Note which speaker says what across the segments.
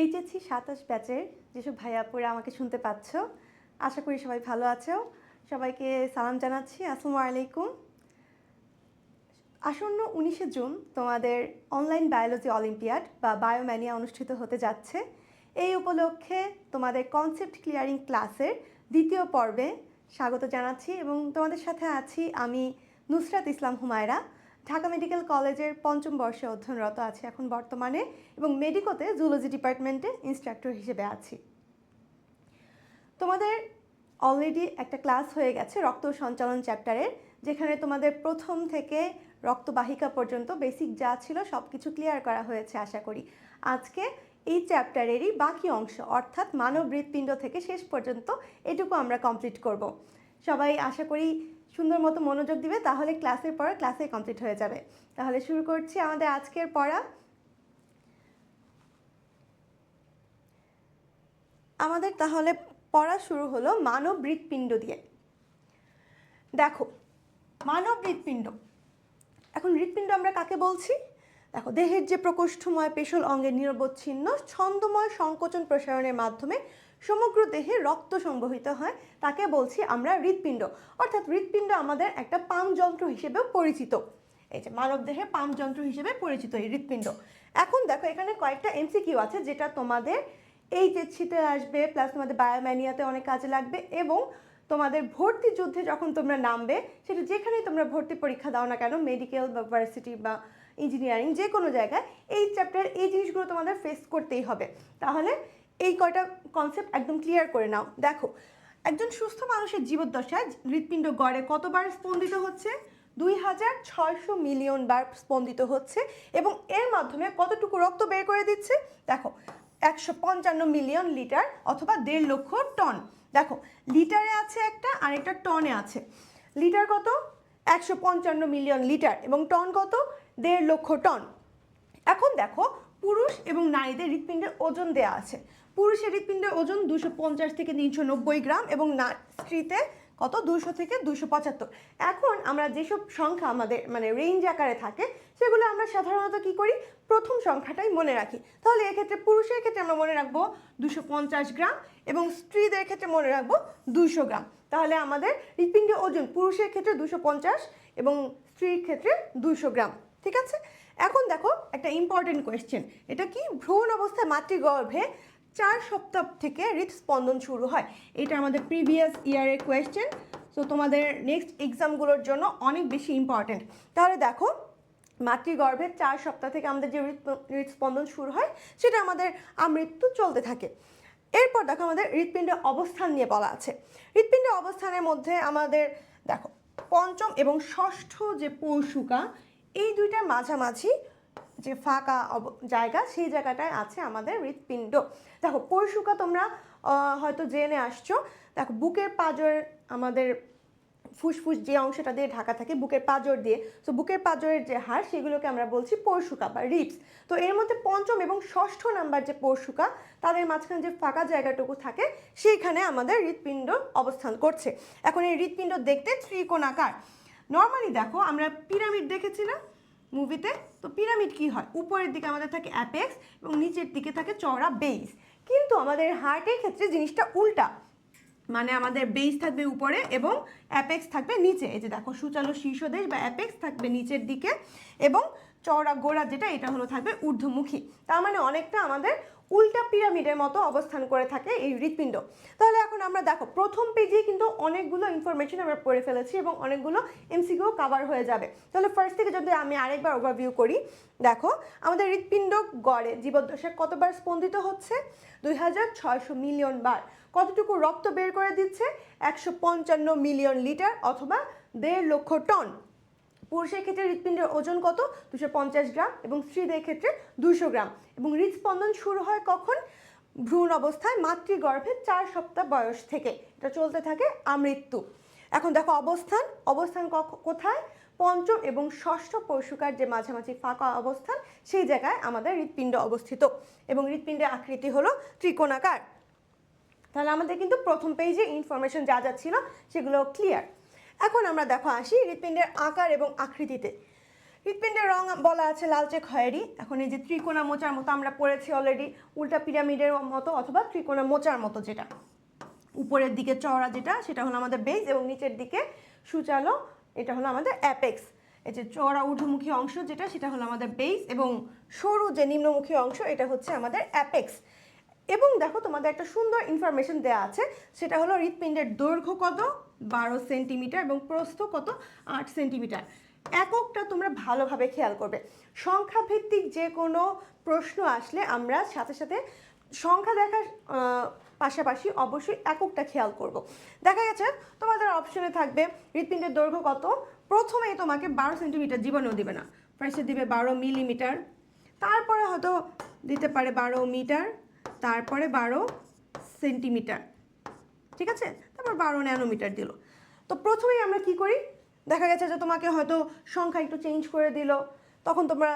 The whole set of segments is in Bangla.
Speaker 1: এইচএসসি ২৭ ব্যাচের যেসব ভাইয়াপুরা আমাকে শুনতে পাচ্ছ, আশা করি সবাই ভালো আছো। সবাইকে সালাম জানাচ্ছি, আসসালামু আলাইকুম। আসন্ন ১৯শে জুন তোমাদের অনলাইন বায়োলজি অলিম্পিয়াড বা বায়োম্যানিয়া অনুষ্ঠিত হতে যাচ্ছে। এই উপলক্ষে তোমাদের কনসেপ্ট ক্লিয়ারিং ক্লাসের দ্বিতীয় পর্বে স্বাগত জানাচ্ছি এবং তোমাদের সাথে আছি আমি নুসরাত ইসলাম হুমায়রা। ঢাকা মেডিকেল কলেজের ৫ম বর্ষে অধ্যয়নরত আছি এখন বর্তমানে এবং মেডিকোতে জুলজি ডিপার্টমেন্টে ইনস্ট্রাক্টর হিসেবে আছি। তোমাদের অলরেডি একটা ক্লাস হয়ে গেছে রক্ত সঞ্চালন চ্যাপ্টারের, যেখানে তোমাদের প্রথম থেকে রক্তবাহিকা পর্যন্ত বেসিক যা ছিল সব কিছু ক্লিয়ার করা হয়েছে আশা করি। আজকে এই চ্যাপ্টারেরই বাকি অংশ অর্থাৎ মানব হৃৎপিণ্ড থেকে শেষ পর্যন্ত এটুকু আমরা কমপ্লিট করব। সবাই আশা করি সুন্দর মতো মনোযোগ দিবে, তাহলে ক্লাসের পর ক্লাসে কমপ্লিট হয়ে যাবে। তাহলে শুরু করছি আমাদের আজকের পড়া। আমাদের তাহলে পড়া শুরু হলো মানব হৃৎপিণ্ড দিয়ে। দেখো, মানব হৃৎপিণ্ড, এখন হৃৎপিণ্ড আমরা কাকে বলছি? দেখো, দেহের যে প্রকোষ্ঠময় পেশল অঙ্গের নিরবচ্ছিন্ন ছন্দময় সংকোচন প্রসারণের মাধ্যমে সমগ্র দেহে রক্ত সংবহিত হয় তাকে বলছি আমরা হৃৎপিণ্ড। অর্থাৎ হৃৎপিণ্ড আমাদের একটা পাম্প যন্ত্র হিসেবেও পরিচিত। এই যে মানব দেহের পাম্প যন্ত্র হিসেবে পরিচিত এই হৃৎপিণ্ড। এখন দেখো, এখানে কয়েকটা এমসিকিউ আছে যেটা তোমাদের এইচএসসিতে আসবে, প্লাস তোমাদের বায়োম্যানিয়াতে অনেক কাজে লাগবে এবং তোমাদের ভর্তি যুদ্ধে যখন তোমরা নামবে, সেটা যেখানেই তোমরা ভর্তি পরীক্ষা দাও না কেন, মেডিকেল বা ভার্সিটি বা ইঞ্জিনিয়ারিং যে কোনো জায়গায়, এই চ্যাপ্টার এই জিনিসগুলো তোমাদের ফেস করতেই হবে। তাহলে এই কয়টা কনসেপ্ট একদম ক্লিয়ার করে নাও। দেখো, একজন সুস্থ মানুষের জীবদ্দশায় হৃৎপিণ্ড গড়ে কতবার স্পন্দিত হচ্ছে? ২৬০০ মিলিয়ন বার স্পন্দিত হচ্ছে এবং এর মাধ্যমে কতটুকু রক্ত বের করে দিচ্ছে? দেখো, ১৫৫ মিলিয়ন লিটার অথবা ১.৫ লক্ষ টন। দেখো, লিটারে আছে একটা আর একটা টনে আছে। লিটার কত? ১৫৫ মিলিয়ন লিটার এবং টন কত? ১.৫ লক্ষ টন। এখন দেখো, পুরুষ এবং নারীদের হৃৎপিণ্ডের ওজন দেয়া আছে। পুরুষের হৃৎপিণ্ডের ওজন ২৫০ থেকে ৩৯০ গ্রাম এবং স্ত্রীতে কত? ২০০ থেকে ২৭৫। এখন আমরা যেসব সংখ্যা আমাদের মানে রেঞ্জ আকারে থাকে সেগুলো আমরা সাধারণত কি করি? প্রথম সংখ্যাটাই মনে রাখি। তাহলে এক্ষেত্রে পুরুষের ক্ষেত্রে আমরা মনে রাখবো ২৫০ গ্রাম এবং স্ত্রীদের ক্ষেত্রে মনে রাখবো ২০০ গ্রাম। তাহলে আমাদের হৃৎপিণ্ডের ওজন পুরুষের ক্ষেত্রে ২৫০ এবং স্ত্রীর ক্ষেত্রে ২০০ গ্রাম। ঠিক আছে? এখন দেখো একটা ইম্পর্টেন্ট কোয়েশ্চেন, এটা কি? ভ্রূণ অবস্থায় মাতৃগর্ভে ৪ সপ্তাহ থেকে হৃদস্পন্দন শুরু হয়। এটা আমাদের প্রিভিয়াস ইয়ারের কোয়েশ্চেন, সো তোমাদের নেক্সট এক্সামগুলোর জন্য অনেক বেশি ইম্পর্টেন্ট। তাহলে দেখো, মাতৃগর্ভে ৪ সপ্তাহ থেকে আমাদের যে হৃদস্পন্দন শুরু হয় সেটা আমাদের আমৃত্যু চলতে থাকে। এরপর দেখো, আমাদের হৃৎপিণ্ডের অবস্থান নিয়ে বলা আছে। হৃৎপিণ্ডের অবস্থানের মধ্যে আমাদের দেখো, পঞ্চম এবং ষষ্ঠ যে পৌশুকা, এই দুইটার মাঝামাঝি যে ফাঁকা জায়গা, সেই জায়গাটায় আছে আমাদের হৃৎপিণ্ড। দেখো, পৌশুকা তোমরা হয়তো জেনে আসছো। দেখো, বুকের পাঁজর, আমাদের ফুসফুস যে অংশটা দিয়ে ঢাকা থাকে বুকের পাঁজর দিয়ে, তো বুকের পাঁজরের যে হাড় সেগুলোকে আমরা বলছি পৌশুকা বা রিবস। তো এর মধ্যে পঞ্চম এবং ষষ্ঠ নাম্বার যে পৌশুকা, তাদের মাঝখানে যে ফাঁকা জায়গাটুকু থাকে সেইখানে আমাদের হৃৎপিণ্ড অবস্থান করছে। এখন এই হৃৎপিণ্ড দেখতে ত্রিকোণাকার। নর্মালি দেখো, আমরা পিরামিড দেখেছি না মুভিতে? তো পিরামিড কি হয়? উপরের দিকে আমাদের থাকে অ্যাপেক্স এবং নিচের দিকে থাকে চওড়া বেস। কিন্তু আমাদের হার্টের ক্ষেত্রে জিনিসটা উল্টা, মানে আমাদের বেস থাকবে উপরে এবং অ্যাপেক্স থাকবে নিচে। এই যে দেখো, সূচালো শীর্ষদেশ বা অ্যাপেক্স থাকবে নিচের দিকে এবং চওড়া গোড়া যেটা, এটা হলো থাকবে ঊর্ধ্বমুখী। তার মানে অনেকটা আমাদের উল্টা পিরামিডের মতো অবস্থান করে থাকে এই হৃৎপিণ্ড। তাহলে এখন আমরা দেখো, প্রথম পেজে কিন্তু অনেকগুলো ইনফরমেশন আমরা পড়ে ফেলেছি এবং অনেকগুলো এমসিকিউ কভার হয়ে যাবে। তাহলে ফার্স্ট থেকে যদি আমি আরেকবার ওভারভিউ করি, দেখো, আমাদের হৃৎপিণ্ড গড়ে জীবদ্দশায় কতবার স্পন্দিত হচ্ছে? ২৬০০ মিলিয়ন বার। কতটুকু রক্ত বের করে দিচ্ছে? ১৫৫ মিলিয়ন লিটার অথবা ১.৫ লক্ষ টন। পুরুষের ক্ষেত্রে হৃৎপিণ্ডের ওজন কত? ২৫০ গ্রাম এবং স্ত্রীদের ক্ষেত্রে ২০০ গ্রাম। এবং হৃদস্পন্দন শুরু হয় কখন? ভ্রূণ অবস্থায় মাতৃগর্ভে ৪ সপ্তাহ বয়স থেকে, এটা চলতে থাকে আমৃত্যু। এখন দেখো, অবস্থান কোথায়? পঞ্চম এবং ষষ্ঠ পৌশুকার যে মাঝামাঝি ফাঁকা অবস্থান, সেই জায়গায় আমাদের হৃৎপিণ্ড অবস্থিত এবং হৃৎপিণ্ডের আকৃতি হলো ত্রিকোণাকার। তাহলে আমাদের কিন্তু প্রথম পেজে ইনফরমেশন যা ছিল সেগুলো ক্লিয়ার। এখন আমরা দেখো আসি হৃৎপিণ্ডের আকার এবং আকৃতিতে। হৃৎপিণ্ডের রং বলা আছে লালচে খয়েরি। এখন এই যে ত্রিকোণা মোচার মতো আমরা পড়েছি অলরেডি, উল্টা পিরামিডের মতো অথবা ত্রিকোণা মোচার মতো, যেটা উপরের দিকে চওড়া যেটা সেটা হলো আমাদের বেস এবং নিচের দিকে সুচালো এটা হলো আমাদের অ্যাপেক্স। এই যে চওড়া ঊর্ধ্বমুখী অংশ যেটা সেটা হলো আমাদের বেস এবং সরু যে নিম্নমুখী অংশ এটা হচ্ছে আমাদের অ্যাপেক্স। এবং দেখো তোমাদের একটা সুন্দর ইনফরমেশন দেওয়া আছে, সেটা হলো হৃৎপিণ্ডের দৈর্ঘ্য কত 12 সেন্টিমিটার এবং প্রস্থ কত 8 সেন্টিমিটার। এককটা তোমরা ভালোভাবে খেয়াল করবে। সংখ্যা ভিত্তিক যে কোনো প্রশ্ন আসলে আমরা সাথে সাথে সংখ্যা দেখার পাশাপাশি অবশ্যই এককটা খেয়াল করব। দেখা গেছে তোমাদের অপশনে থাকবে হৃৎপিণ্ডের দৈর্ঘ্য কত, প্রথমেই তোমাকে 12 সেন্টিমিটার জীবনেও দিবে না, ফার্স্টে দিবে 12 মিলিমিটার, তারপরে হয়তো দিতে পারে 12 মিটার, তারপরে 12 সেন্টিমিটার, ঠিক আছে, তারপর 12 ন্যানোমিটার দিল। তো প্রথমেই আমরা কি করি, দেখা গেছে যে তোমাকে হয়তো সংখ্যা একটু চেঞ্জ করে দিল, তখন তোমরা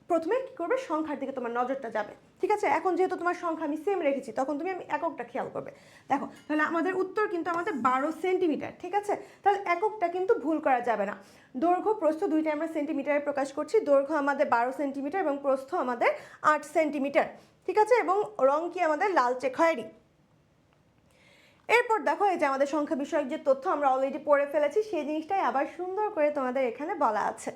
Speaker 1: প্রথমে কী করবে, সংখ্যার দিকে তোমার নজরটা যাবে, ঠিক আছে। এখন যেহেতু তোমার সংখ্যা আমি সেম রেখেছি, তখন তুমি আমি এককটা খেয়াল করবে। দেখো তাহলে আমাদের উত্তর কিন্তু আমাদের 12 সেন্টিমিটার, ঠিক আছে। তাহলে এককটা কিন্তু ভুল করা যাবে না। দৈর্ঘ্য প্রস্থ দুইটাই আমরা সেন্টিমিটারে প্রকাশ করছি। দৈর্ঘ্য আমাদের 12 সেন্টিমিটার এবং প্রস্থ আমাদের 8 সেন্টিমিটার, ঠিক আছে। এবং রং কি আমাদের লালচে খয়েরি। এরপর দেখো এই যে আমাদের সংখ্যা বিষয়ক যে তথ্য আমরা অলরেডি পড়ে ফেলেছি, সেই জিনিসটাই আবার সুন্দর করে তোমাদের এখানে বলা আছে।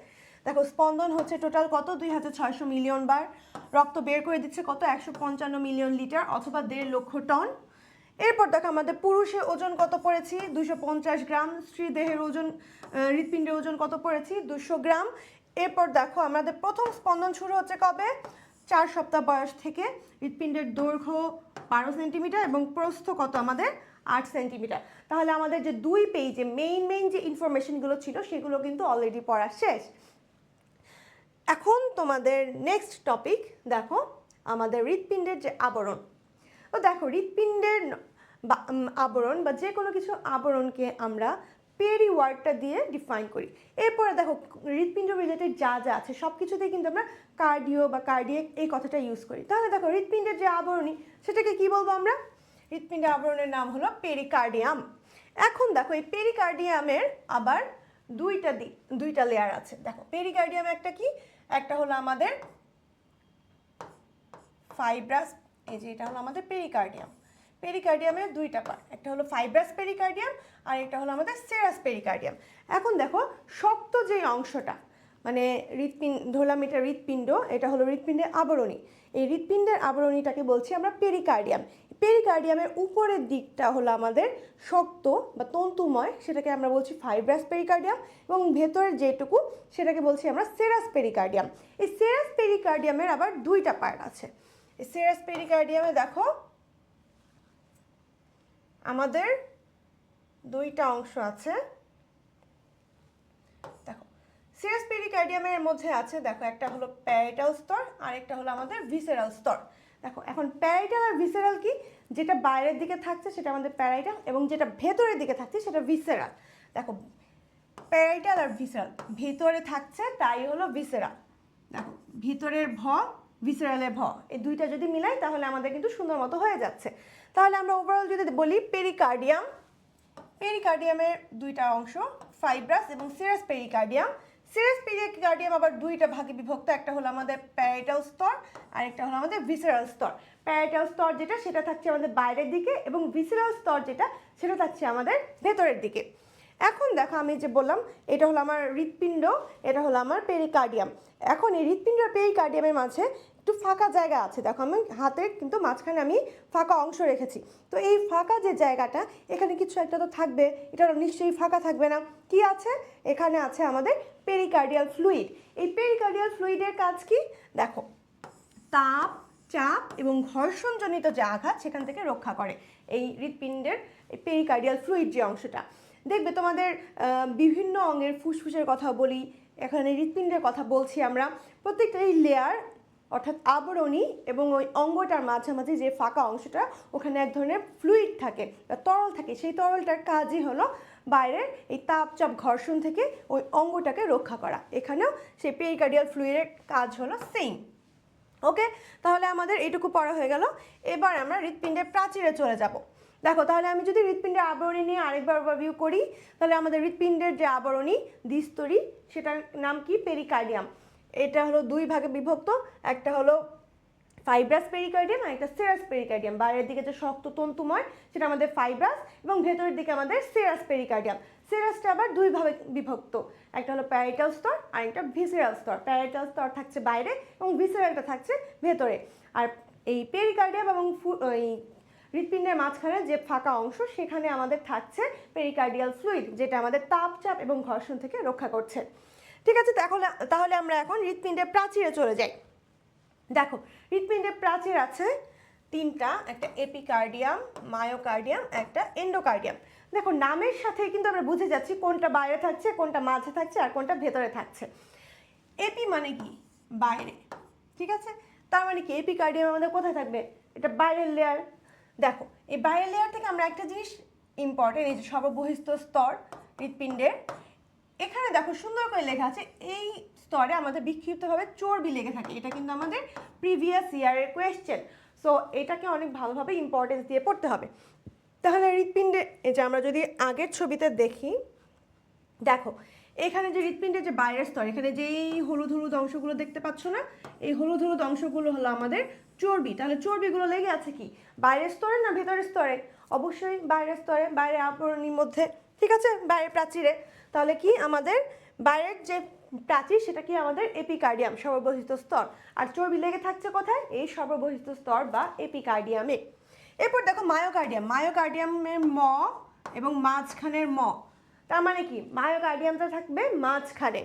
Speaker 1: দেখো স্পন্দন হচ্ছে টোটাল কত 2600 মিলিয়ন বার, রক্ত বের করে দিচ্ছে কত 155 মিলিয়ন লিটার অথবা 1.5 লক্ষ টন। এরপর দেখো আমাদের পুরুষের ওজন কত পড়েছি 250 গ্রাম, স্ত্রী দেহের ওজন হৃৎপিণ্ডের ওজন কত পড়েছি 200 গ্রাম। এরপর দেখো আমাদের প্রথম স্পন্দন শুরু হচ্ছে কবে 4 সপ্তাহ বয়স থেকে। হৃৎপিণ্ডের দৈর্ঘ্য 12 সেন্টিমিটার এবং প্রস্থ কত আমাদের 8 সেন্টিমিটার। তাহলে আমাদের যে দুই পেজে মেইন যে ইনফরমেশনগুলো ছিল সেগুলো কিন্তু অলরেডি পড়া শেষ। এখন তোমাদের নেক্সট টপিক দেখো আমাদের হৃৎপিণ্ডের যে আবরণ। তো দেখো হৃৎপিণ্ডের আবরণ বা যে কোনো কিছু আবরণকে আমরা পেরি ওয়ার্ডটা দিয়ে ডিফাইন করি। এরপরে দেখো হৃৎপিণ্ড রিলেটেড যা যা আছে সব কিছুতেই কিন্তু আমরা কার্ডিও বা কার্ডিয়াক এই কথাটা ইউজ করি। তাহলে দেখো হৃৎপিণ্ডের যে আবরণী সেটাকে কি বলবো আমরা, হৃৎপিণ্ডের আবরণের নাম হলো পেরিকার্ডিয়াম। এখন দেখো এই পেরিকার্ডিয়ামের আবার দুইটা লেয়ার আছে। দেখো পেরিকার্ডিয়াম একটা কি, একটা হলো আমাদের ফাইব্রাস, এই যে এটা হলো আমাদের পেরিকার্ডিয়াম। পেরিকার্ডিয়ামের দুইটা পার্ট, একটা হলো ফাইব্রাস পেরিকার্ডিয়াম আর একটা হলো আমাদের সেরাস পেরিকার্ডিয়াম। এখন দেখো শক্ত যে অংশটা মানে ধরলাম এটা হৃৎপিণ্ড, এটা হলো হৃৎপিণ্ডের আবরণী। এই হৃৎপিণ্ডের আবরণীটাকে বলছি আমরা পেরিকার্ডিয়াম। পেরিকার্ডিয়ামের উপরের দিকটা হলো আমাদের শক্ত বা তন্তুময়, সেটাকে আমরা বলছি ফাইব্রাস পেরিকার্ডিয়াম, এবং ভেতরের যেটুকু সেটাকে বলছি আমরা সেরাস পেরিকার্ডিয়াম। এই সেরাস পেরিকার্ডিয়ামের আবার দুইটা পার্ট আছে। এই সেরাস পেরিকার্ডিয়ামে দেখো আমাদের দুইটা অংশ আছে। দেখো সেরাস পেরিকার্ডিয়ামের মধ্যে আছে, দেখো একটা হলো প্যারাইটাল স্তর আর একটা হলো আমাদের ভিসেরাল স্তর। দেখো এখন প্যারাইটাল আর ভিসেরাল কি, যেটা বাইরের দিকে থাকছে সেটা আমাদের প্যারাইটাল এবং যেটা ভেতরের দিকে থাকছে সেটা ভিসেরাল। দেখো প্যারাইটাল আর ভিসেরাল ভেতরে থাকছে তাই হলো ভিসেরাল। দেখো ভিতরের ভ ভিসেরালের ভ, এই দুইটা যদি মিলাই তাহলে আমাদের কিন্তু সুন্দর মতো হয়ে যাচ্ছে। তাহলে আমরা ওভারঅল যদি বলি পেরিকার্ডিয়ামের দুইটা অংশ ফাইব্রাস এবং সেরাস পেরিকার্ডিয়াম। সেরাস পেরিকার্ডিয়াম আবার দুইটা ভাগে বিভক্ত, একটা হলো আমাদের প্যারাইটাল স্তর আর একটা হলো আমাদের ভিসেরাল স্তর। প্যারাইটাল স্তর যেটা সেটা থাকছে আমাদের বাইরের দিকে এবং ভিসেরাল স্তর যেটা সেটা থাকছে আমাদের ভেতরের দিকে। এখন দেখো আমি যে বললাম এটা হলো আমার হৃৎপিণ্ড, এটা হলো আমার পেরিকার্ডিয়াম। এখন এই হৃৎপিণ্ড আর পেরিকার্ডিয়ামের মাঝে একটু ফাঁকা জায়গা আছে। দেখো আমি হাতের কিন্তু মাঝখানে আমি ফাঁকা অংশ রেখেছি। তো এই ফাঁকা যে জায়গাটা এখানে কিছু একটা তো থাকবে, এটা নিশ্চয়ই ফাঁকা থাকবে না। কি আছে এখানে, আছে আমাদের পেরিকার্ডিয়াল ফ্লুইড। এই পেরিকার্ডিয়াল ফ্লুইডের কাজ কি, দেখো তাপ, চাপ এবং ঘর্ষণজনিত যে আঘাত সেখান থেকে রক্ষা করে এই হৃৎপিণ্ডের পেরিকার্ডিয়াল ফ্লুইড যে অংশটা। দেখবে তোমাদের বিভিন্ন অঙ্গের ফুসফুসের কথা বলি, এখানে হৃৎপিণ্ডের কথা বলছি আমরা। প্রত্যেকটা এই লেয়ার অর্থাৎ আবরণী এবং ওই অঙ্গটার মাঝামাঝি যে ফাঁকা অংশটা ওখানে এক ধরনের ফ্লুইড থাকে বা তরল থাকে, সেই তরলটার কাজই হলো বাইরের এই তাপচাপ ঘর্ষণ থেকে ওই অঙ্গটাকে রক্ষা করা। এখানেও সেই পেরিকার্ডিয়াল ফ্লুইডের কাজ হলো সেম। ওকে, তাহলে আমাদের এইটুকু পড়া হয়ে গেল। এবার আমরা হৃৎপিণ্ডের প্রাচীরে চলে যাব। দেখো তাহলে আমি যদি হৃৎপিণ্ডের আবরণী নিয়ে আরেকবার ওভারভিউ করি, তাহলে আমাদের হৃৎপিণ্ডের যে আবরণী দ্বিস্তরী সেটার নাম কি? পেরিকার্ডিয়াম। এটা হলো দুই ভাগে বিভক্ত, একটা হলো ফাইব্রাস পেরিকার্ডিয়াম আর একটা সেরাস পেরিকার্ডিয়াম। বাইরের দিকে যে শক্ত তন্তুময় সেটা আমাদের ফাইব্রাস এবং ভেতরের দিকে আমাদের সেরাস পেরিকার্ডিয়াম। সেরাসটা আবার দুই ভাবে বিভক্ত, একটা হলো প্যারাইটাল স্তর আর একটা ভিসেরাল স্তর। প্যারাইটাল স্তর থাকছে বাইরে এবং ভিসেরালটা থাকছে ভেতরে। আর এই পেরিকার্ডিয়াম এবং এই হৃৎপিণ্ডের মাঝখানে যে ফাঁকা অংশ সেখানে আমাদের থাকছে পেরিকার্ডিয়াল ফ্লুইড, যেটা আমাদের তাপ, চাপ এবং ঘর্ষণ থেকে রক্ষা করছে। ঠিক আছে, তাহলে আমরা এখন হৃৎপিণ্ডের প্রাচীরে চলে যাই। দেখো হৃৎপিণ্ডের প্রাচীর আছে তিনটা, একটা এপিকার্ডিয়াম, মায়োকার্ডিয়াম, একটা এন্ডোকার্ডিয়াম। দেখো নামের সাথে কিন্তু আমরা বুঝে যাচ্ছি কোনটা বাইরে থাকছে, কোনটা মাঝে থাকছে আর কোনটা ভেতরে থাকছে। এপি মানে কি? বাইরে। ঠিক আছে, তার মানে কি এপিকার্ডিয়াম আমাদের কোথায় থাকবে? এটা বাইরের লেয়ার। দেখো এই বাইরের লেয়ার থেকে আমরা একটা জিনিস ইম্পর্টেন্ট, এই যে সর্ববহিস্থ স্তর হৃৎপিণ্ডের, এখানে দেখো সুন্দর করে লেখা আছে এই স্তরে আমাদের বিক্ষিপ্তভাবে চর্বি লেগে থাকে। এটা কিন্তু আমাদের প্রিভিয়াস ইয়ারের কোয়েশ্চেন, সো এটাকে অনেক ভালোভাবে ইম্পর্টেন্স দিয়ে পড়তে হবে। তাহলে হৃৎপিণ্ডে এই যে আমরা যদি আগের ছবিতে দেখি, দেখো এখানে যে হৃৎপিণ্ডের যে বাইরের স্তর, এখানে যে এই হলুদ হলুদ অংশগুলো দেখতে পাচ্ছ না, এই হলুদ হলুদ অংশগুলো হলো আমাদের চর্বি। তাহলে চর্বিগুলো লেগে আছে কি বাইরের স্তরে না ভেতরের স্তরে? অবশ্যই বাইরের স্তরে, বাইরে আবরণীর মধ্যে। ঠিক আছে, বাইরের প্রাচীরে। তাহলে কি আমাদের বাইরের যে প্রাচীর সেটা কি আমাদের এপিকার্ডিয়াম, সর্ববহিস্থ স্তর। আর চর্বি লেগে থাকছে কোথায়? এই সর্ববহিস্থ স্তর বা এপিকার্ডিয়ামে। এরপর দেখো মায়োকার্ডিয়াম। মায়োকার্ডিয়ামের ম এবং মাঝখানের ম, তার মানে কি মায়োকার্ডিয়ামটা থাকবে মাঝখানে।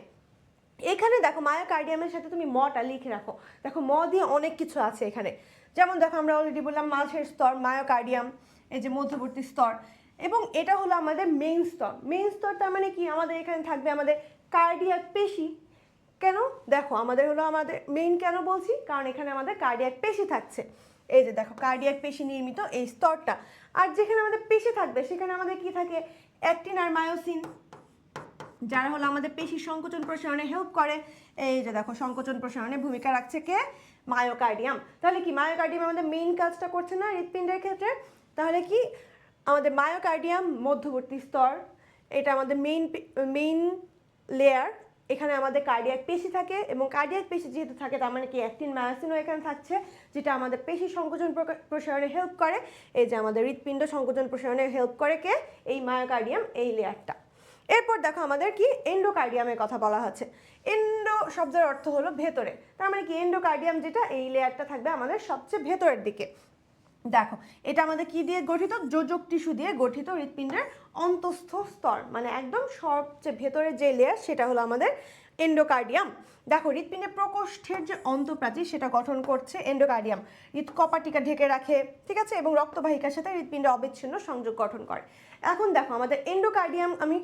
Speaker 1: এখানে দেখো মায়োকার্ডিয়ামের সাথে তুমি মটা লিখে রাখো। দেখো ম দিয়ে অনেক কিছু আছে এখানে, যেমন দেখো আমরা অলরেডি বললাম মাঝের স্তর মায়োকার্ডিয়াম, এই যে মধ্যবর্তী স্তর, এবং এটা হলো আমাদের মেইন স্তর। মেইন স্তর তার মানে কি আমাদের এখানে থাকবে আমাদের কার্ডিয়াক পেশি। কেন? দেখো আমাদের হলো আমাদের মেইন কেন বলছি, কারণ এখানে আমাদের কার্ডিয়াক পেশি থাকছে। এই যে দেখো কার্ডিয়াক পেশি নির্মিত এই স্তরটা। আর যেখানে আমাদের পেশি থাকবে সেখানে আমাদের কি থাকে? অ্যাক্টিন আর মায়োসিন, যারা হলো আমাদের পেশি সংকোচন প্রসারণে হেল্প করে। এই যে দেখো সংকোচন প্রসারণে ভূমিকা রাখছে কে? মায়োকার্ডিয়াম। তাহলে কি মায়োকার্ডিয়াম আমাদের মেইন কাজটা করছে না হৃৎপিণ্ডের ক্ষেত্রে? তাহলে কি আমাদের মায়োকার্ডিয়াম মধ্যবর্তী স্তর, এটা আমাদের মেইন লেয়ার। এখানে আমাদের কার্ডিয়াক পেশি থাকে এবং কার্ডিয়াক পেশি যেহেতু থাকে তার মানে কি অ্যাক্টিন মায়োসিনও এখানে থাকছে, যেটা আমাদের পেশি সংকোচন প্রসারণে হেল্প করে। এই যে আমাদের হৃৎপিণ্ড সংকোচন প্রসারণে হেল্প করে কে? এই মায়োকার্ডিয়াম, এই লেয়ারটা। এরপর দেখো আমাদের কি এন্ডোকার্ডিয়ামের কথা বলা হচ্ছে। এন্ডো শব্দের অর্থ হলো ভেতরে, তার মানে কি এন্ডোকার্ডিয়াম যেটা, এই লেয়ারটা থাকবে আমাদের সবচেয়ে ভেতরের দিকে। দেখো এটা আমাদের কি দিয়ে গঠিত? যোজক টিস্যু দিয়ে গঠিত হৃৎপিণ্ডের অন্তঃস্থ স্তর, মানে একদম সবচেয়ে ভেতরের যে লেয়ার সেটা হলো আমাদের এন্ডোকার্ডিয়াম। দেখো হৃৎপিণ্ডের প্রকোষ্ঠের যে অন্তঃপ্রাচীর সেটা গঠন করছে এন্ডোকার্ডিয়াম, হৃৎকপাটিকা ঢেকে রাখে। ঠিক আছে, এবং রক্তবাহিকার সাথে হৃৎপিণ্ডে অবিচ্ছিন্ন সংযোগ গঠন করে। এখন দেখো আমাদের এন্ডোকার্ডিয়াম আমি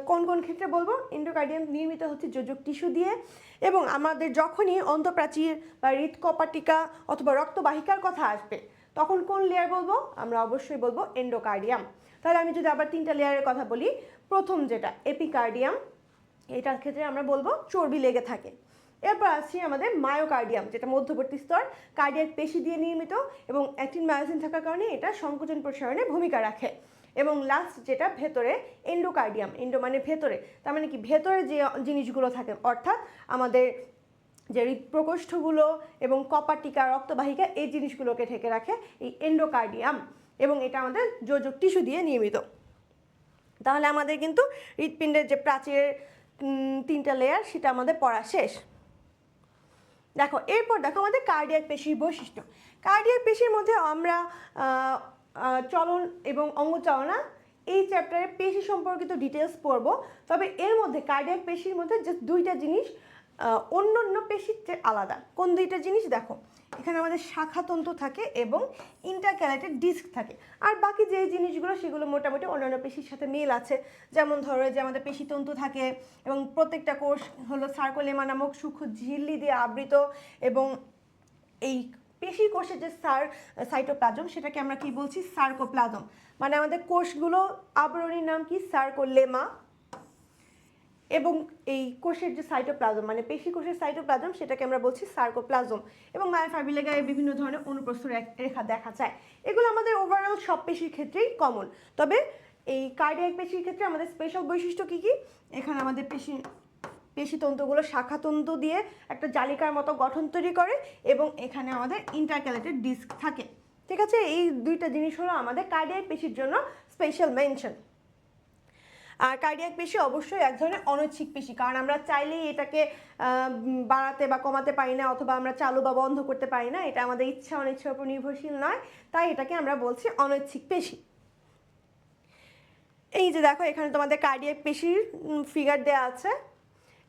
Speaker 1: কোন কোন ক্ষেত্রে বলবো? এন্ডোকার্ডিয়াম নির্মিত হচ্ছে যোজক টিস্যু দিয়ে, এবং আমাদের যখনই অন্তঃপ্রাচীর বা হৃৎকপাটিকা অথবা রক্তবাহিকার কথা আসবে তখন কোন লেয়ার বলবো? আমরা অবশ্যই বলবো এন্ডোকার্ডিয়াম। তাহলে আমি যদি আবার তিনটা লেয়ারের কথা বলি, প্রথম যেটা এপিকার্ডিয়াম, এটার ক্ষেত্রে আমরা বলবো চর্বি লেগে থাকে। এরপর আসছি আমাদের মায়োকার্ডিয়াম, যেটা মধ্যবর্তী স্তর, কার্ডিয়াক পেশি দিয়ে নির্মিত এবং অ্যাক্টিন মায়োসিন থাকার কারণে এটা সংকোচন প্রসারণে ভূমিকা রাখে। এবং লাস্ট যেটা ভেতরে এন্ডোকার্ডিয়াম, এন্ডো মানে ভেতরে, তার মানে কি ভেতরে যে জিনিসগুলো থাকে, অর্থাৎ আমাদের যে হৃৎপ্রকোষ্ঠগুলো এবং কপাটিকা রক্তবাহিকা এই জিনিসগুলোকে ঢেকে রাখে এই এন্ডোকার্ডিয়াম, এবং এটা আমাদের যোজক টিস্যু দিয়ে নির্মিত। তাহলে আমাদের কিন্তু হৃৎপিণ্ডের যে প্রাচীরের তিনটা লেয়ার সেটা আমাদের পড়া শেষ। দেখো এরপর দেখো আমাদের কার্ডিয়াক পেশির বৈশিষ্ট্য। কার্ডিয়াক পেশির মধ্যে আমরা চলন এবং অঙ্গচালনা এই চ্যাপ্টারে পেশি সম্পর্কিত ডিটেলস পড়ব। তবে এর মধ্যে কার্ডিয়াক পেশির মধ্যে যে দুইটা জিনিস অন্য অন্য পেশির চেয়ে আলাদা। কোন দুইটা জিনিস? দেখো এখানে আমাদের শাখাতন্তু থাকে এবং ইন্টারক্যালেটেড ডিস্ক থাকে, আর বাকি যে জিনিসগুলো সেগুলো মোটামুটি অন্যান্য পেশির সাথে মিল আছে। যেমন ধরো যে আমাদের পেশিতন্তু থাকে এবং প্রত্যেকটা কোষ হলো সার্কোলেমা নামক সূক্ষ্ম ঝিল্লি দিয়ে আবৃত, এবং এই পেশি কোষের যে সাইটোপ্লাজম সেটাকে আমরা কি বলছি? সার্কোপ্লাজম। মানে আমাদের কোষগুলো আবরণীর নাম কি? সার্কোলেমা। এবং এই কোষের যে সাইটোপ্লাজম মানে পেশি কোষের সাইটোপ্লাজম সেটাকে আমরা বলছি সার্কোপ্লাজম, এবং মায়োফাইব্রিলের গায়ে বিভিন্ন ধরনের অনুপ্রস্থ রেখা দেখা যায়। এগুলো আমাদের ওভারঅল সব পেশির ক্ষেত্রেই কমন। তবে এই কার্ডিয়াক পেশির ক্ষেত্রে আমাদের স্পেশাল বৈশিষ্ট্য কী কী, এখানে আমাদের পেশিতন্তুগুলো শাখাতন্তু দিয়ে একটা জালিকার মতো গঠন তৈরি করে, এবং এখানে আমাদের ইন্টারক্যালেটেড ডিস্ক থাকে। ঠিক আছে, এই দুইটা জিনিস হলো আমাদের কার্ডিয়াক পেশির জন্য স্পেশাল মেনশন। আর কার্ডিয়াক পেশি অবশ্যই এক ধরনের অনৈচ্ছিক পেশি, কারণ আমরা চাইলেই এটাকে বাড়াতে বা কমাতে পারি না, অথবা আমরা চালু বা বন্ধ করতে পারি না। এটা আমাদের ইচ্ছা অনিচ্ছার উপর নির্ভরশীল নয়, তাই এটাকে আমরা বলছি অনৈচ্ছিক পেশি। এই যে দেখো এখানে তোমাদের কার্ডিয়াক পেশির ফিগার দেওয়া আছে।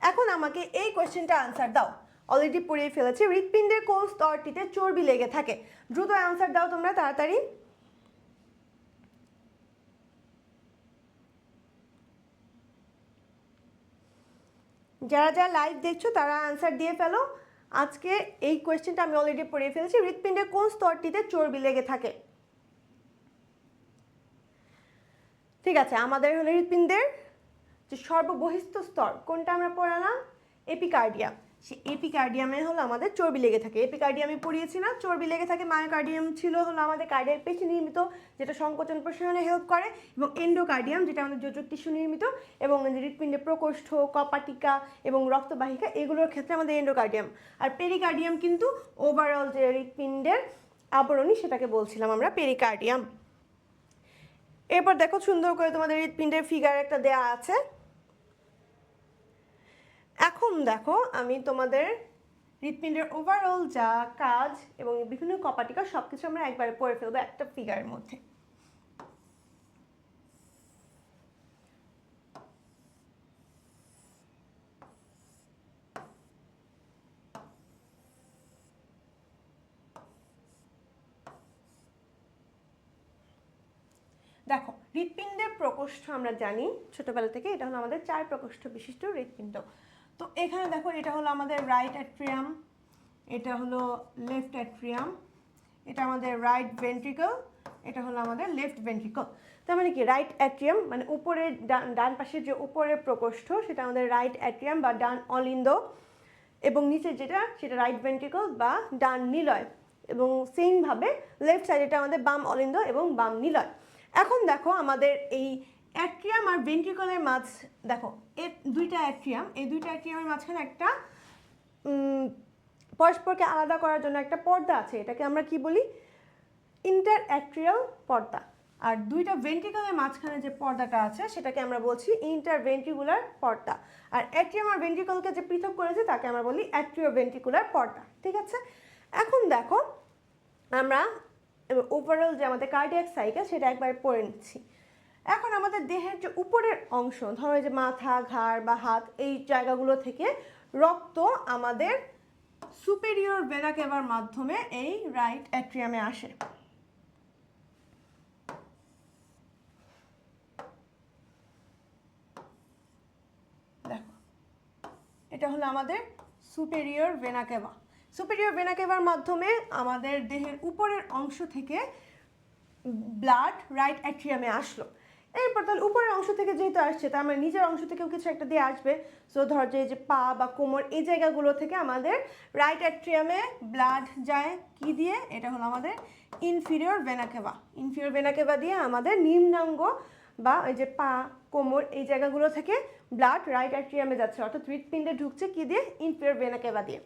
Speaker 1: এখন আমাকে এই কোয়েশ্চেনটা আনসার দাও। অলরেডি পড়িয়ে ফেলেছি। হৃৎপিণ্ডের কোন স্তরটিতে চর্বি লেগে থাকে? দ্রুত আনসার দাও তোমরা তাড়াতাড়ি। যারা যারা লাইভ দেখছো তারা আনসার দিয়ে ফেলো। আজকে এই কোয়েশ্চেনটা আমি অলরেডি পড়িয়ে ফেলেছি। হৃৎপিণ্ডের কোন স্তরটিতে চর্বি লেগে থাকে? ঠিক আছে, আমাদের হলো হৃৎপিণ্ডের যে সর্ববহিস্থ স্তর কোনটা আমরা পড়ালাম? এপিকার্ডিয়াম। সে এপিকার্ডিয়ামে হলো আমাদের চর্বি লেগে থাকে। এপিকার্ডিয়ামে পড়িয়েছি না, চর্বি লেগে থাকে। মায়োকার্ডিয়াম ছিল হলো আমাদের কার্ডিয়াক পেশি নির্মিত, যেটা সংকোচন প্রসারণে হেল্প করে, এবং এন্ডোকার্ডিয়াম যেটা আমাদের যোজক টিস্যু নির্মিত, এবং হৃৎপিণ্ডের প্রকোষ্ঠ, কপাটিকা এবং রক্তবাহিকা এগুলোর ক্ষেত্রে আমাদের এন্ডোকার্ডিয়াম। আর পেরিকার্ডিয়াম কিন্তু ওভারঅল যে হৃৎপিণ্ডের আবরণী সেটাকে বলছিলাম আমরা পেরিকার্ডিয়াম। এরপর দেখো সুন্দর করে তোমাদের হৃৎপিণ্ডের ফিগার একটা দেয়া আছে। এখন দেখো আমি তোমাদের হৃৎপিণ্ডের ওভারঅল যা কাজ এবং বিভিন্ন কপাটিকা সব কিছু আমরা একবারে পড়ে ফেলবো একটা ফিগারের মধ্যে। দেখো হৃৎপিণ্ডের প্রকোষ্ঠ আমরা জানি ছোটবেলা থেকে, এটা হলো আমাদের 4 প্রকোষ্ঠ বিশিষ্ট হৃৎপিণ্ড। তো এখানে দেখো এটা হলো আমাদের রাইট অ্যাট্রিয়াম, এটা হলো লেফট অ্যাট্রিয়াম, এটা আমাদের রাইট ভেন্ট্রিকল, এটা হলো আমাদের লেফট ভেন্ট্রিকল। তার মানে কি, রাইট অ্যাট্রিয়াম মানে উপরের ডান পাশের যে উপরের প্রকোষ্ঠ সেটা আমাদের রাইট অ্যাট্রিয়াম বা ডান অলিন্দ, এবং নিচের যেটা সেটা রাইট ভেন্ট্রিকল বা ডান নিলয়, এবং সেমভাবে লেফট সাইড এটা আমাদের বাম অলিন্দ এবং বাম নিলয়। এখন দেখো আমাদের এই অ্যাট্রিয়াম আর ভেন্ট্রিকলের মাঝ দেখো এই দুইটা অ্যাট্রিয়াম, এই দুইটা অ্যাট্রিয়ামের মাঝখানে একটা পরস্পরকে আলাদা করার জন্য একটা পর্দা আছে, এটাকে আমরা কি বলি? ইন্টার অ্যাট্রিয়াল পর্দা। আর দুইটা ভেন্ট্রিকলের মাঝখানে যে পর্দাটা আছে সেটাকে আমরা বলছি ইন্টারভেন্ট্রিকুলার পর্দা। আর অ্যাট্রিয়াম আর ভেন্ট্রিকলকে যে পৃথক করেছে তাকে আমরা বলি অ্যাট্রিওভেন্ট্রিকুলার পর্দা। ঠিক আছে, এখন দেখো আমরা ওভারঅল যে আমাদের কার্ডিয়াক সাইকেল সেটা একবার পড়ে নিচ্ছি। এখন আমাদের দেহের যে উপরের অংশ, ধরো যে মাথা, ঘাড় বা হাত, এই জায়গাগুলো থেকে রক্ত আমাদের সুপেরিয়র ভেনা কেভার মাধ্যমে এই রাইট অ্যাট্রিয়ামে আসে। দেখো এটা হলো আমাদের সুপেরিয়র ভেনা কেভা। সুপেরিয়র ভেনা কেভার মাধ্যমে আমাদের দেহের উপরের অংশ থেকে ব্লাড রাইট অ্যাট্রিয়ামে আসলো। এরপর তাহলে উপরের অংশ থেকে যেহেতু আসছে তার মানে নিচের অংশ থেকেও কিছু একটা দিয়ে আসবে। সো ধর যে পা বা কোমর এই জায়গাগুলো থেকে আমাদের রাইট অ্যাট্রিয়ামে ব্লাড যায় কি দিয়ে? এটা হলো আমাদের ইনফিরিয়র ভেনা কেভা। ইনফিরিয়র ভেনা কেভা দিয়ে আমাদের নিম্নাঙ্গ বা ওই যে পা, কোমর এই জায়গাগুলো থেকে ব্লাড রাইট অ্যাট্রিয়ামে যাচ্ছে, অর্থাৎ হৃৎপিণ্ডে ঢুকছে কি দিয়ে? ইনফিরিয়র ভেনা কেভা দিয়ে।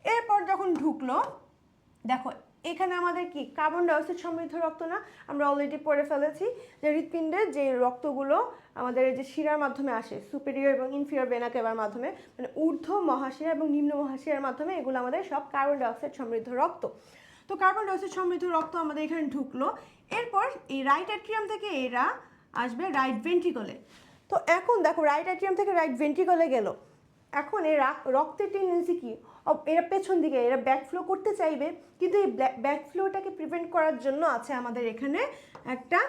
Speaker 1: এরপর যখন ঢুকলো দেখো এখানে আমাদের কি কার্বন ডাইঅক্সাইড সমৃদ্ধ রক্ত না? আমরা অলরেডি পড়ে ফেলেছি যে হৃৎপিণ্ডের যে রক্তগুলো আমাদের যে শিরার মাধ্যমে আসে, সুপেরিয়র এবং ইনফিরিয়র ভেনা কেভার মাধ্যমে, মানে ঊর্ধ্ব মহাশিরা এবং নিম্ন মহাশিরার মাধ্যমে, এগুলো আমাদের সব কার্বন ডাইঅক্সাইড সমৃদ্ধ রক্ত। তো কার্বন ডাইঅক্সাইড সমৃদ্ধ রক্ত আমাদের এখানে ঢুকলো। এরপর এই রাইট অ্যাট্রিয়াম থেকে এরা আসবে রাইট ভেন্ট্রিকলে। তো এখন দেখো রাইট অ্যাট্রিয়াম থেকে রাইট ভেন্ট্রিকলে গেল। এখন এই রক্তের টেন্ডেন্সি কি? এরা পেছন দিকে, এরা ব্যাকফ্লো করতে চাইবে, কিন্তু এই ব্যাকফ্লোটাকে প্রিভেন্ট করার জন্য আছে আমাদের এখানে একটা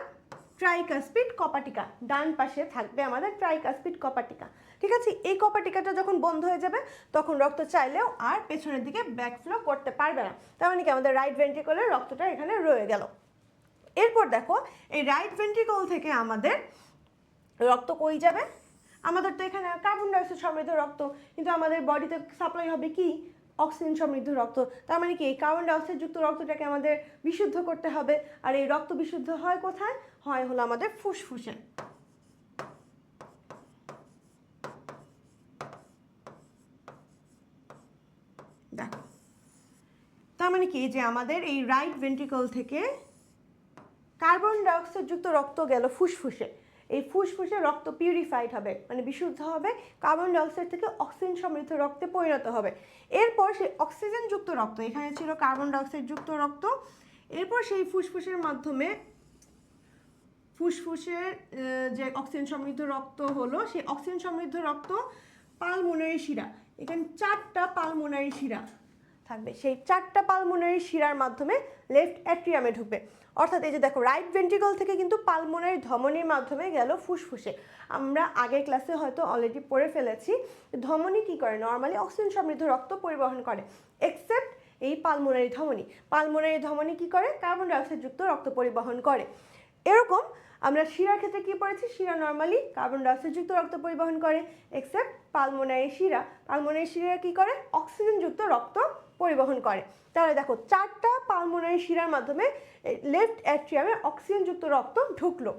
Speaker 1: ট্রাইকাসপিড কপাটিকা। ডান পাশে থাকবে আমাদের ট্রাইকাসপিড কপাটিকা। ঠিক আছে, এই কপাটিকাটা যখন বন্ধ হয়ে যাবে তখন রক্ত চাইলেও আর পেছনের দিকে ব্যাকফ্লো করতে পারবে না। তার মানে কি আমাদের রাইট ভেন্ট্রিকলের রক্তটা এখানে রয়ে গেল। এরপর দেখো এই রাইট ভেন্ট্রিকল থেকে আমাদের রক্ত কই যাবে? আমাদের তো এখানে কার্বন ডাইঅক্সাইড সমৃদ্ধ রক্ত, কিন্তু আমাদের বডিতে সাপ্লাই হবে কি অক্সিজেন সমৃদ্ধ রক্ত। তার মানে কি এই কার্বন ডাইঅক্সাইড যুক্ত রক্তটাকে আমাদের বিশুদ্ধ করতে হবে। আর এই রক্ত বিশুদ্ধ হয় কোথায়? হয় হলো আমাদের ফুসফুসে। দেখো, তার মানে কি যে আমাদের এই রাইট ভেন্ট্রিকল থেকে কার্বন ডাইঅক্সাইড যুক্ত রক্ত গেল ফুসফুসে। এই ফুসফুসে রক্ত পিউরিফাইড হবে, মানে বিশুদ্ধ হবে, কার্বন ডাইঅক্সাইড থেকে অক্সিজেন সমৃদ্ধ রক্তে পরিণত হবে। এরপর সেই অক্সিজেন যুক্ত রক্ত, এখানে ছিল কার্বন ডাইঅক্সাইড যুক্ত রক্ত, এরপর সেই ফুসফুসের মাধ্যমে ফুসফুসের যে অক্সিজেন সমৃদ্ধ রক্ত হলো, সেই অক্সিজেন সমৃদ্ধ রক্ত পালমোনারি শিরা, এখানে 4টা পালমোনারি শিরা থাকবে, সেই 4টা পালমোনারি শিরার মাধ্যমে লেফট অ্যাট্রিয়ামে ঢুকবে। অর্থাৎ এই যে দেখো রাইট ভেন্ট্রিকল থেকে কিন্তু পালমোনারি ধমনির মাধ্যমে গেল ফুসফুসে। আমরা আগের ক্লাসে হয়তো অলরেডি পড়ে ফেলেছি ধমনি কি করে, নর্মালি অক্সিজেন সমৃদ্ধ রক্ত পরিবহন করে, এক্সেপ্ট এই পালমোনারি ধমনি। পালমোনারি ধমনি কি করে? কার্বন ডাইঅক্সাইড যুক্ত রক্ত পরিবহন করে। এরকম আমরা শিরার ক্ষেত্রে কি পড়েছি, শিরা নর্মালি কার্বন ডাইঅক্সাইড যুক্ত রক্ত পরিবহন করে, এক্সেপ্ট পালমোনারি শিরা। পালমোনারি শিরা কি করে? অক্সিজেন যুক্ত রক্ত পরিবহন করে। তাহলে দেখো 4টা পালমোনারি শিরার মাধ্যমে লেফট অ্যাট্রিয়ামে অক্সিজেন যুক্ত রক্ত ঢুকলো।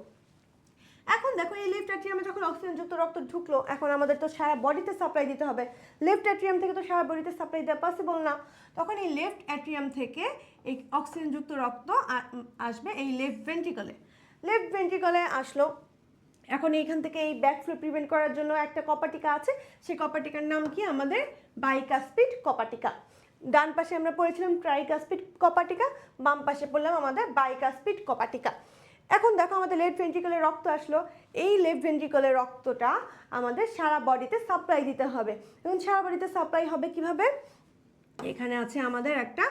Speaker 1: এখন দেখো এই লেফট অ্যাট্রিয়ামে যখন অক্সিজেন যুক্ত রক্ত ঢুকলো, এখন আমাদের তো সারা বডিতে সাপ্লাই দিতে হবে। লেফট অ্যাট্রিয়াম থেকে তো সারা বডিতে সাপ্লাই দেওয়া পসিবল না, তখন এই লেফট অ্যাট্রিয়াম থেকে এই অক্সিজেন যুক্ত রক্ত আসবে এই লেফট ভেন্ট্রিকলে। লেফট ভেন্ট্রিকলে আসলো। এখন এইখান থেকে এই ব্যাকফ্লো প্রিভেন্ট করার জন্য একটা কপাটিকা আছে, সেই কপাটিকার নাম কি? আমাদের বাইকাসপিড কপাটিকা। ডান পাশে আমরা পড়েছিলাম ট্রাইকাসপিড কপাটিকা, বাম পাশে পড়লাম আমাদের বাইকাসপিড কপাটিকা। এখন দেখো আমাদের লেফট ভেন্ট্রিকলে রক্ত আসলো, এই লেফট ভেন্ট্রিকলের রক্তটা আমাদের সারা বডিতে সাপ্লাই দিতে হবে। এবং সারা বডিতে সাপ্লাই হবে কিভাবে? এখানে আছে আমাদের একটা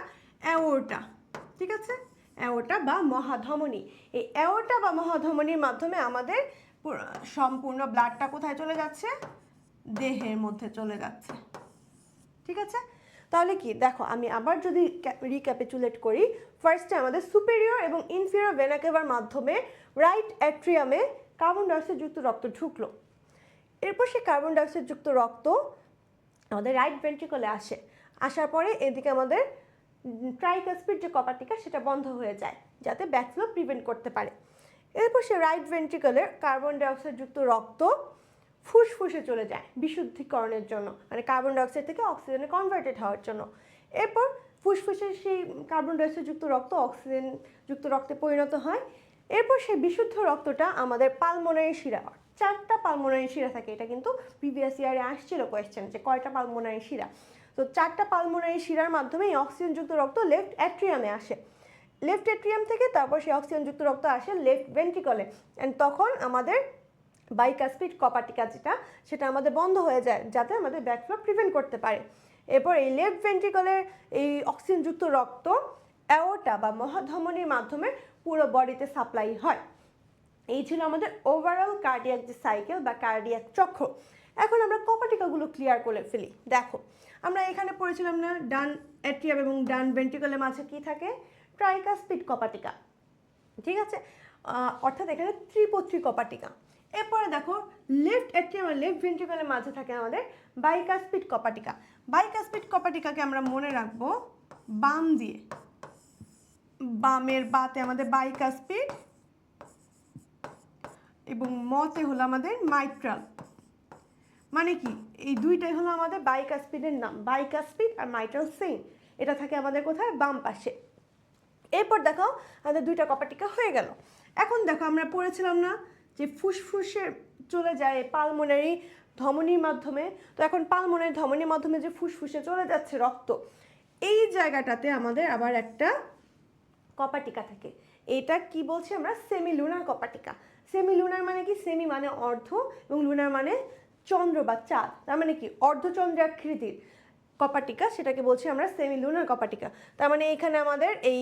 Speaker 1: অ্যাওর্টা, ঠিক আছে, অ্যাওর্টা বা মহাধমনী। এই অ্যাওর্টা বা মহাধমনীর মাধ্যমে আমাদের সম্পূর্ণ ব্লাডটা কোথায় চলে যাচ্ছে? দেহের মধ্যে চলে যাচ্ছে, ঠিক আছে। তাহলে কি দেখো, আমি আবার যদি রিক্যাপিচুলেট করি, ফার্স্টে আমাদের সুপেরিয়র এবং ইনফিরিয়র ভেনা কেভার মাধ্যমে রাইট অ্যাট্রিয়ামে কার্বন ডাইঅক্সাইড যুক্ত রক্ত ঢুকলো। এরপর সেই কার্বন ডাইঅক্সাইড যুক্ত রক্ত আমাদের রাইট ভেন্ট্রিকলে আসে। আসার পরে এদিকে আমাদের ট্রাইকাসপিড যে কপাটিকা সেটা বন্ধ হয়ে যায়, যাতে ব্যাকফ্লো প্রিভেন্ট করতে পারে। এরপর সে রাইট ভেন্ট্রিকলের কার্বন ডাইঅক্সাইড যুক্ত রক্ত ফুসফুসে চলে যায় বিশুদ্ধিকরণের জন্য, মানে কার্বন ডাইঅক্সাইড থেকে অক্সিজেনে কনভার্টেড হওয়ার জন্য। এরপর ফুসফুসে সেই কার্বন ডাইঅক্সাইড যুক্ত রক্ত অক্সিজেন যুক্ত রক্তে পরিণত হয়। এরপর সেই বিশুদ্ধ রক্তটা আমাদের পালমোনারি শিরা, 4টা পালমোনারি শিরা থাকে, এটা কিন্তু প্রিভিয়াস ইয়ারে আসছিল কোয়েশ্চেন যে কয়টা পালমোনারি শিরা। তো 4টা পালমোনারি শিরার মাধ্যমে এই অক্সিজেনযুক্ত রক্ত লেফট অ্যাট্রিয়ামে আসে। লেফট অ্যাট্রিয়াম থেকে তারপর সেই অক্সিজেনযুক্ত রক্ত আসে লেফট ভেন্ট্রিকলে, অ্যান্ড তখন আমাদের বাইকাসপিড কপাটিকা যেটা, সেটা আমাদের বন্ধ হয়ে যায়, যাতে আমাদের ব্যাকফ্লো প্রিভেন্ট করতে পারে। এরপর এই লেফট ভেন্ট্রিকলের এই অক্সিজেনযুক্ত রক্ত অ্যাওর্টা বা মহাধমনীর মাধ্যমে পুরো বডিতে সাপ্লাই হয়। এই ছিল আমাদের ওভারঅল কার্ডিয়াক যে সাইকেল বা কার্ডিয়াক চক্র। এখন আমরা কপাটিকাগুলো ক্লিয়ার করে ফেলি। দেখো, আমরা এখানে পড়েছিলাম না ডান অ্যাট্রিয়াম এবং ডান ভেন্ট্রিকলের মাঝে কি থাকে? ট্রাইকাসপিড কপাটিকা, ঠিক আছে, অর্থাৎ এখানে ত্রিপত্রী কপাটিকা। এরপরে দেখো লেফট অ্যাট্রিয়াম আর লেফট ভেন্ট্রিকলের মাঝে থাকে আমাদের বাইকাসপিড কপাটিকা। বাইকাসপিড কপাটিকাকে আমরা মনে রাখবো বাম দিয়ে, বামের বাতে আমাদের বাইকাসপিড এবং মতে হলো আমাদের মাইট্রাল। মানে কি এই দুইটাই হলো আমাদের বাইকাসপিডের নাম, বাইকাসপিড আর মাইট্রাল সেম। এটা থাকে আমাদের কোথায়? বাম পাশে। এরপর দেখো আমাদের দুইটা কপাটিকা হয়ে গেল। এখন দেখো আমরা পড়েছিলাম না যে ফুসফুসে চলে যায় পালমোনারি ধমনির মাধ্যমে, তো এখন পালমোনারি ধমনির মাধ্যমে যে ফুসফুসে চলে যাচ্ছে রক্ত, এই জায়গাটাতে আমাদের আবার একটা কপাটিকা থাকে। এটা কি বলছি আমরা? সেমি লুনার কপাটিকা। সেমি লুনার মানে কি? সেমি মানে অর্ধ এবং লুনার মানে চন্দ্র বা চাঁদ, তার মানে কি অর্ধচন্দ্রাকৃতির কপাটিকা, সেটাকে বলছি আমরা সেমি লুনার কপাটিকা। তার মানে এখানে আমাদের এই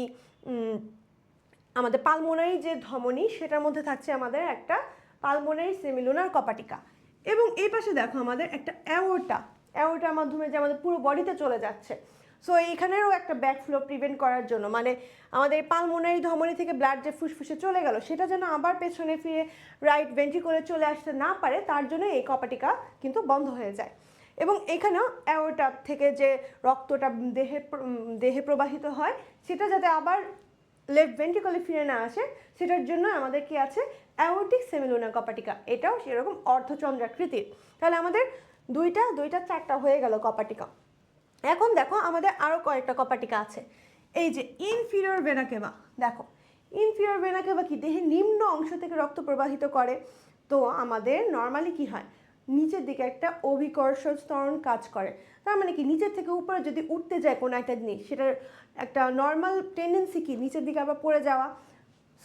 Speaker 1: আমাদের পালমোনারি যে ধমনী সেটার মধ্যে থাকছে আমাদের একটা পালমোনারি সেমিলুনার কপাটিকা। এবং এই পাশে দেখো আমাদের একটা অ্যাওর্টা, অ্যাওর্টার মাধ্যমে যে আমাদের পুরো বডিতে চলে যাচ্ছে। সো এইখানেরও একটা ব্যাকফ্লো প্রিভেন্ট করার জন্য, মানে আমাদের পালমোনারি ধমনী থেকে ব্লাড যে ফুসফুসে চলে গেল সেটা যেন আবার পেছনে ফিরে রাইট ভেন্ট্রিকলে চলে আসতে না পারে, তার জন্য এই কপাটিকা কিন্তু বন্ধ হয়ে যায়। এবং এখানেও অ্যাওর্টা থেকে যে রক্তটা দেহে প্রবাহিত হয় সেটা যাতে আবার লেফট ভেন্ট্রিকলে ফিরে না আসে, সেটার জন্য আমাদের কি আছে, অ্যাওর্টিক সেমিলুনার কপাটিকা। এটাও সেরকম অর্ধচন্দ্রাকৃতির। তাহলে আমাদের দুইটা চারটা হয়ে গেল কপাটিকা। এখন দেখো আমাদের আরও কয়েকটা কপাটিকা আছে। এই যে ইনফিরিয়র ভেনা কেভা, দেখো ইনফিরিয়র ভেনা কেভা কি দেহের নিম্ন অংশ থেকে রক্ত প্রবাহিত করে। তো আমাদের নর্মালি কি হয়, নিচের দিকে একটা অভিকর্ষ ত্বরণ কাজ করে। তার মানে কি নিচের থেকে উপরে যদি উঠতে যায় কোনো একটা জিনিস, সেটার একটা নর্মাল টেন্ডেন্সি কি নিচের দিকে আবার পড়ে যাওয়া।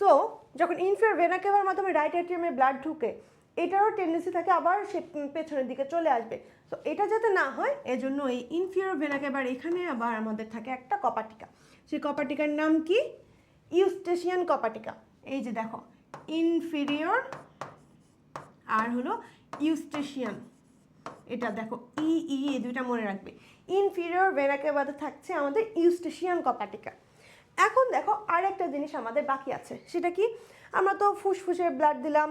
Speaker 1: সো যখন ইনফিরিয়র ভেনা কেভার মাধ্যমে রাইট অ্যাট্রিয়ামে ব্লাড ঢুকে, এটারও টেন্ডেন্সি থাকে আবার সে পেছনের দিকে চলে আসবে। তো এটা যাতে না হয় এজন্য এই ইনফিরিয়র ভেনা কেভার এখানে আবার আমাদের থাকে একটা কপাটিকা। সেই কপাটিকার নাম কি, ইউস্টেশিয়ান কপাটিকা। এই যে দেখো ইনফিরিয়র আর হলো ইউস্টেশিয়ান, এটা দেখো এই দুইটা মনে রাখবে। ইনফিরিয়র ভেনা কেভাতে থাকছে আমাদের ইউস্টেশিয়ান কপাটিকা। এখন দেখো আরেকটা জিনিস আমাদের বাকি আছে, সেটা কি, আমরা তো ফুসফুসে ব্লাড দিলাম,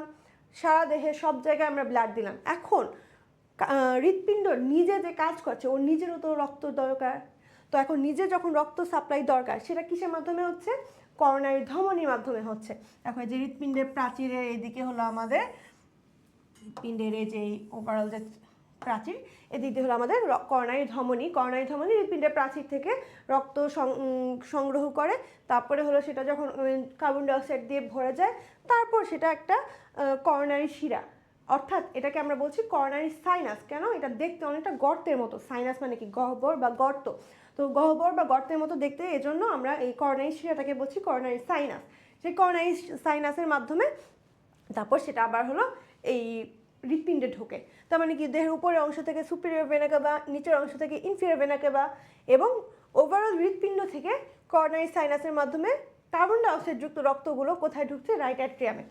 Speaker 1: সারা দেহে সব জায়গায় আমরা ব্লাড দিলাম। এখন হৃৎপিণ্ড নিজে যে কাজ করছে, ওর নিজেরও তো রক্ত দরকার। তো এখন নিজে যখন রক্ত সাপ্লাই দরকার, সেটা কিসের মাধ্যমে হচ্ছে, করোনারি ধমনির মাধ্যমে হচ্ছে। দেখো যে হৃৎপিণ্ডের প্রাচীরের এইদিকে হলো আমাদের পিণ্ডের এই যে ওভারঅল যে প্রাচীর, এদিক দিয়ে হলো আমাদের করোনারি ধমনী। করোনারি ধমনী হৃৎপিণ্ডের প্রাচীর থেকে রক্ত সংগ্রহ করে, তারপরে হলো সেটা যখন কার্বন ডাইঅক্সাইড দিয়ে ভরে যায়, তারপর সেটা একটা করোনারি শিরা, অর্থাৎ এটাকে আমরা বলছি করোনারি সাইনাস। কেন, এটা দেখতে অনেকটা গর্তের মতো, সাইনাস মানে কি গহ্বর বা গর্ত, তো গহ্বর বা গর্তের মতো দেখতে, এজন্য আমরা এই করোনারি শিরাটাকে বলছি করোনারি সাইনাস। সেই করোনারি সাইনাসের মাধ্যমে তারপর সেটা আবার হলো এই হৃৎপিণ্ডে ঢোকে। তার মানে কি দেহের উপরের অংশ থেকে সুপিরিয়র ভেনা কেভা, নিচের অংশ থেকে ইনফিরিয়র ভেনা কেভা, এবং ওভারঅল হৃৎপিণ্ড থেকে করোনারি সাইনাসের মাধ্যমে কার্বন ডাইঅক্সাইড যুক্ত রক্তগুলো কোথায় ঢুকছে, রাইট অ্যাট্রিয়ামে।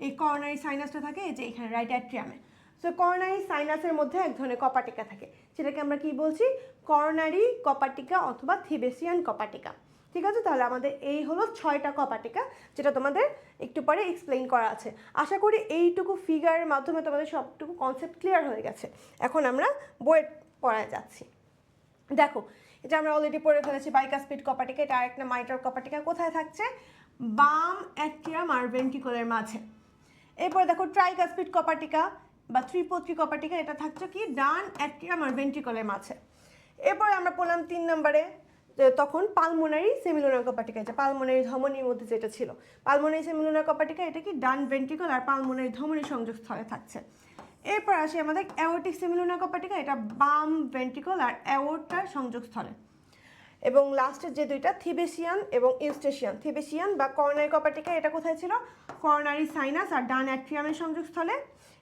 Speaker 1: এই করোনারি সাইনাসটা থাকে এই যে এখানে রাইট অ্যাট্রিয়ামে। সো করোনারি সাইনাসের মধ্যে এক ধরনের কপাটিকা থাকে, সেটাকে আমরা কি বলছি, করোনারি কপাটিকা অথবা থিবেসিয়ান কপাটিকা। ঠিক আছে, তাহলে আমাদের এই হলো 6টা কপাটিকা, যেটা তোমাদের একটু পরে এক্সপ্লেইন করা আছে। আশা করি এইটুকু ফিগারের মাধ্যমে তোমাদের সবটুকু কনসেপ্ট ক্লিয়ার হয়ে গেছে। এখন আমরা বইয়ের পড়ায় যাচ্ছি। দেখো এটা আমরা অলরেডি পড়ে ফেলেছি, বাইকাসপিড কপাটিকা। এটা আরেকটা মাইটার কপাটিকা, কোথায় থাকছে, বাম অ্যাট্রিয়াম আর ভেন্ট্রিকলের মাঝে। এরপরে দেখো ট্রাইকাসপিড কপাটিকা বা ত্রিপত্রী কপাটিকা, এটা থাকছে কি ডান অ্যাট্রিয়াম আর ভেন্ট্রিকলের মাঝে। এরপরে আমরা পড়লাম 3 নম্বরে তখন পালমোনারি সেমিলুনার কপাটিকা, এটা পালমোনারি ধমনির মধ্যে যেটা ছিল। পালমোনারি সেমিলুনার কপাটিকা এটা কি ডান ভেন্ট্রিকল আর পালমোনারি ধমনি সংযোগস্থলে থাকছে। এরপর আসি আমাদের অ্যাওর্টিক সেমিলুনার কপাটিকা, এটা বাম ভেন্ট্রিকল আর অ্যাওর্টার সংযোগস্থলে। এবং লাস্টের যে দুইটা থিবেসিয়ান এবং ইউস্টেশিয়ান, থিবেসিয়ান বা করোনারি কপাটিকা এটা কোথায় ছিল, করোনারি সাইনাস আর ডান অ্যাট্রিয়ামের সংযোগস্থলে,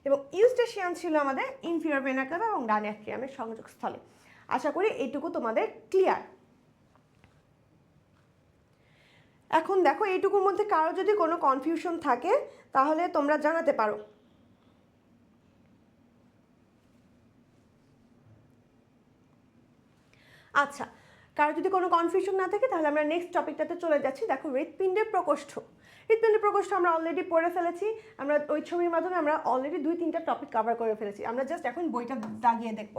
Speaker 1: এবং ইউস্টেশিয়ান ছিল আমাদের ইনফিরিয়র ভেনা কেভা এবং ডান অ্যাট্রিয়ামের সংযোগস্থলে। আশা করি এইটুকু তোমাদের ক্লিয়ার। এখন দেখো এইটুকুর মধ্যে কারো যদি কোনো কনফিউশন থাকে তাহলে তোমরা জানাতে পারো। আচ্ছা, কারো যদি কোনো কনফিউশন না থাকে তাহলে আমরা নেক্সট টপিকটাতে চলে যাচ্ছি। দেখো হৃৎপিণ্ডের প্রকোষ্ঠ। হৃৎপিণ্ডের প্রকোষ্ঠ আমরা অলরেডি পড়ে ফেলেছি, আমরা ওই ছবির মাধ্যমে আমরা অলরেডি 2-3টা টপিক কভার করে ফেলেছি। আমরা জাস্ট এখন বইটা দাগিয়ে দেখব।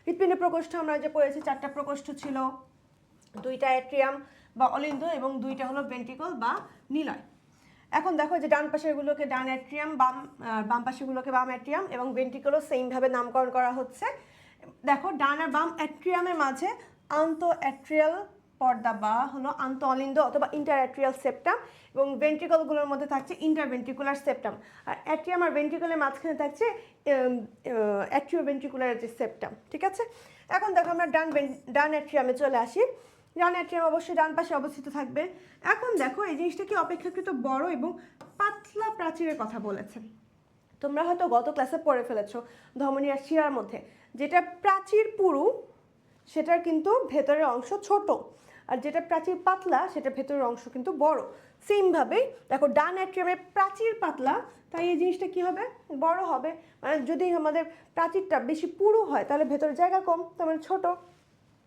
Speaker 1: হৃৎপিণ্ডের প্রকোষ্ঠ আমরা যে পড়েছি 4টা প্রকোষ্ঠ ছিল, 2টা অ্যাট্রিয়াম বা অলিন্দ এবং 2টা হলো ভেন্ট্রিকল বা নিলয়। এখন দেখো যে ডান পাশেরগুলোকে ডান অ্যাট্রিয়াম, বাম পাশেরগুলোকে বাম অ্যাট্রিয়াম, এবং ভেন্ট্রিকলও সেমভাবে নামকরণ করা হচ্ছে। দেখো ডান আর বাম অ্যাট্রিয়ামের মাঝে আন্ত অ্যাট্রিয়াল পর্দা বা হলো আন্ত অলিন্দ অথবা ইন্টার অ্যাট্রিয়াল সেপ্টাম, এবং ভেন্ট্রিকলগুলোর মধ্যে থাকছে ইন্টারভেন্ট্রিকুলার সেপ্টাম, আর অ্যাট্রিয়াম আর ভেন্ট্রিকলের মাঝখানে থাকছে অ্যাট্রিওভেন্ট্রিকুলার যে সেপ্টাম। ঠিক আছে, এখন দেখো আমরা ডান অ্যাট্রিয়ামে চলে আসি। ডান অ্যাট্রিয়াম অবশ্যই ডান পাশে অবস্থিত থাকবে। এখন দেখো এই জিনিসটা কি অপেক্ষাকৃত বড় এবং পাতলা প্রাচীরের কথা বলেছে। তোমরা হয়তো গত ক্লাসে পড়ে ফেলেছো ধমনী আর শিরার মধ্যে যেটা প্রাচীর পুরু সেটার কিন্তু ভেতরের অংশ ছোট, আর যেটা প্রাচীর পাতলা সেটা ভেতরের অংশ কিন্তু বড়। সেমভাবে দেখো ডান অ্যাট্রিয়ামের প্রাচীর পাতলা, তাই এই জিনিসটা কি হবে, বড় হবে। মানে যদি আমাদের প্রাচীরটা বেশি পুরু হয় তাহলে ভেতরে জায়গা কম, তার মানে ছোট।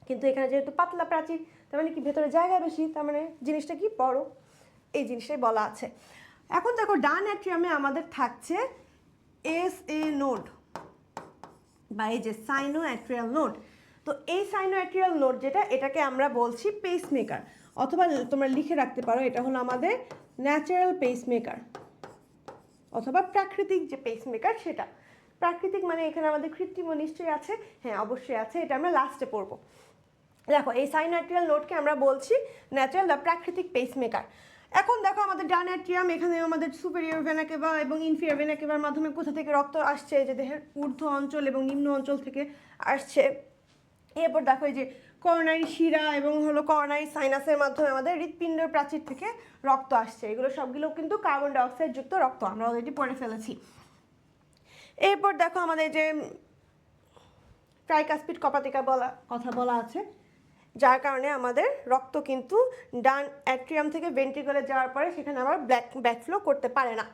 Speaker 1: কিন্তু এখানে যেহেতু পাতলা প্রাচীর, তার মানে কি ভেতরে জায়গা বেশি, তার মানে জিনিসটা কি বড়, এই জিনিসটাই বলা আছে। এখন দেখো ডান অ্যাট্রিয়ামে আমাদের থাকছে SA নোড বা এই যে সাইনো অ্যাট্রিয়াল নোড। তো এই সাইনো অ্যাট্রিয়াল নোড যেটা, এটাকে আমরা বলছি পেসমেকার, অথবা তোমরা লিখে রাখতে পারো এটা হলো আমাদের ন্যাচারাল পেসমেকার অথবা প্রাকৃতিক যে পেসমেকার সেটা। প্রাকৃতিক মানে এখানে আমাদের কৃত্রিম নিশ্চয়ই আছে, হ্যাঁ অবশ্যই আছে, এটা আমরা লাস্টে পড়বো। দেখো এই সাইনো অ্যাট্রিয়াল নোডকে আমরা বলছি ন্যাচারাল বা প্রাকৃতিক পেসমেকার। এখন দেখো আমাদের ডান অ্যাট্রিয়াম, এখানে আমাদের সুপেরিয়র ভেনা কেভা এবং ইনফিরিয়র ভেনা কেভার মাধ্যমে কোথা থেকে রক্ত আসছে, যে দেহের ঊর্ধ্ব অঞ্চল এবং নিম্ন অঞ্চল থেকে আসছে। এরপর দেখো এই যে করোনারি শিরা এবং হলো করোনারি সাইনাসের মাধ্যমে আমাদের হৃৎপিণ্ডের প্রাচীর থেকে রক্ত আসছে। এগুলো সবগুলো কিন্তু কার্বন ডাইঅক্সাইড যুক্ত রক্ত, আমরা অলরেডি পড়ে ফেলেছি। এরপর দেখো আমাদের যে ট্রাইকাসপিড কপাটিকা কথা বলা আছে, যার কারণে আমাদের রক্ত কিন্তু ডান অ্যাট্রিয়াম থেকে ভেন্ট্রিকলে যাওয়ার পরে সেখানে আবার ব্যাকফ্লো করতে পারে না।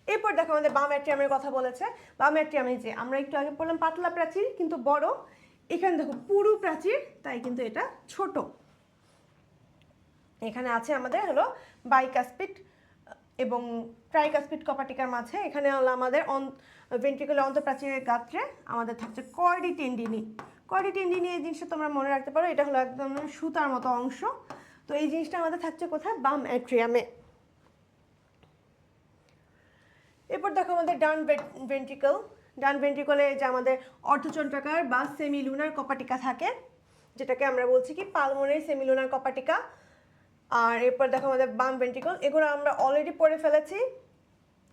Speaker 1: এরপর দেখো আমাদের বাম অ্যাট্রিয়ামের কথা বলেছে। বাম অ্যাট্রিয়ামে যে আমরা একটু আগে বললাম পাতলা প্রাচীর কিন্তু বড়, এখানে দেখো পুরু প্রাচীর, তাই কিন্তু এটা ছোট। এখানে আছে আমাদের হলো বাইকাসপিড এবং ট্রাইকাসপিড কপাটিকার মাঝে, এখানে হলো আমাদের ভেন্ট্রিকুলার অন্তঃপ্রাচীরের গাত্রে আমাদের থাকছে কর্ডি টেন্ডিনি। কর্ডি টেন্ডিনি এই জিনিসটা তোমরা মনে রাখতে পারো, এটা হলো একদম সুতার মতো অংশ। তো এই জিনিসটা আমাদের থাকছে কোথায়, বাম অ্যাট্রিয়ামে। এরপর দেখো আমাদের ডান ভেন্ট্রিকল। ডান ভেন্ট্রিকলে যে আমাদের অর্ধচন্দ্রাকার বা সেমিলুনার কপাটিকা থাকে, যেটাকে আমরা বলছি কি পালমোনারি সেমিলুনার কপাটিকা। আর এরপর দেখো আমাদের বাম ভেন্ট্রিকল, এগুলো আমরা অলরেডি পড়ে ফেলেছি।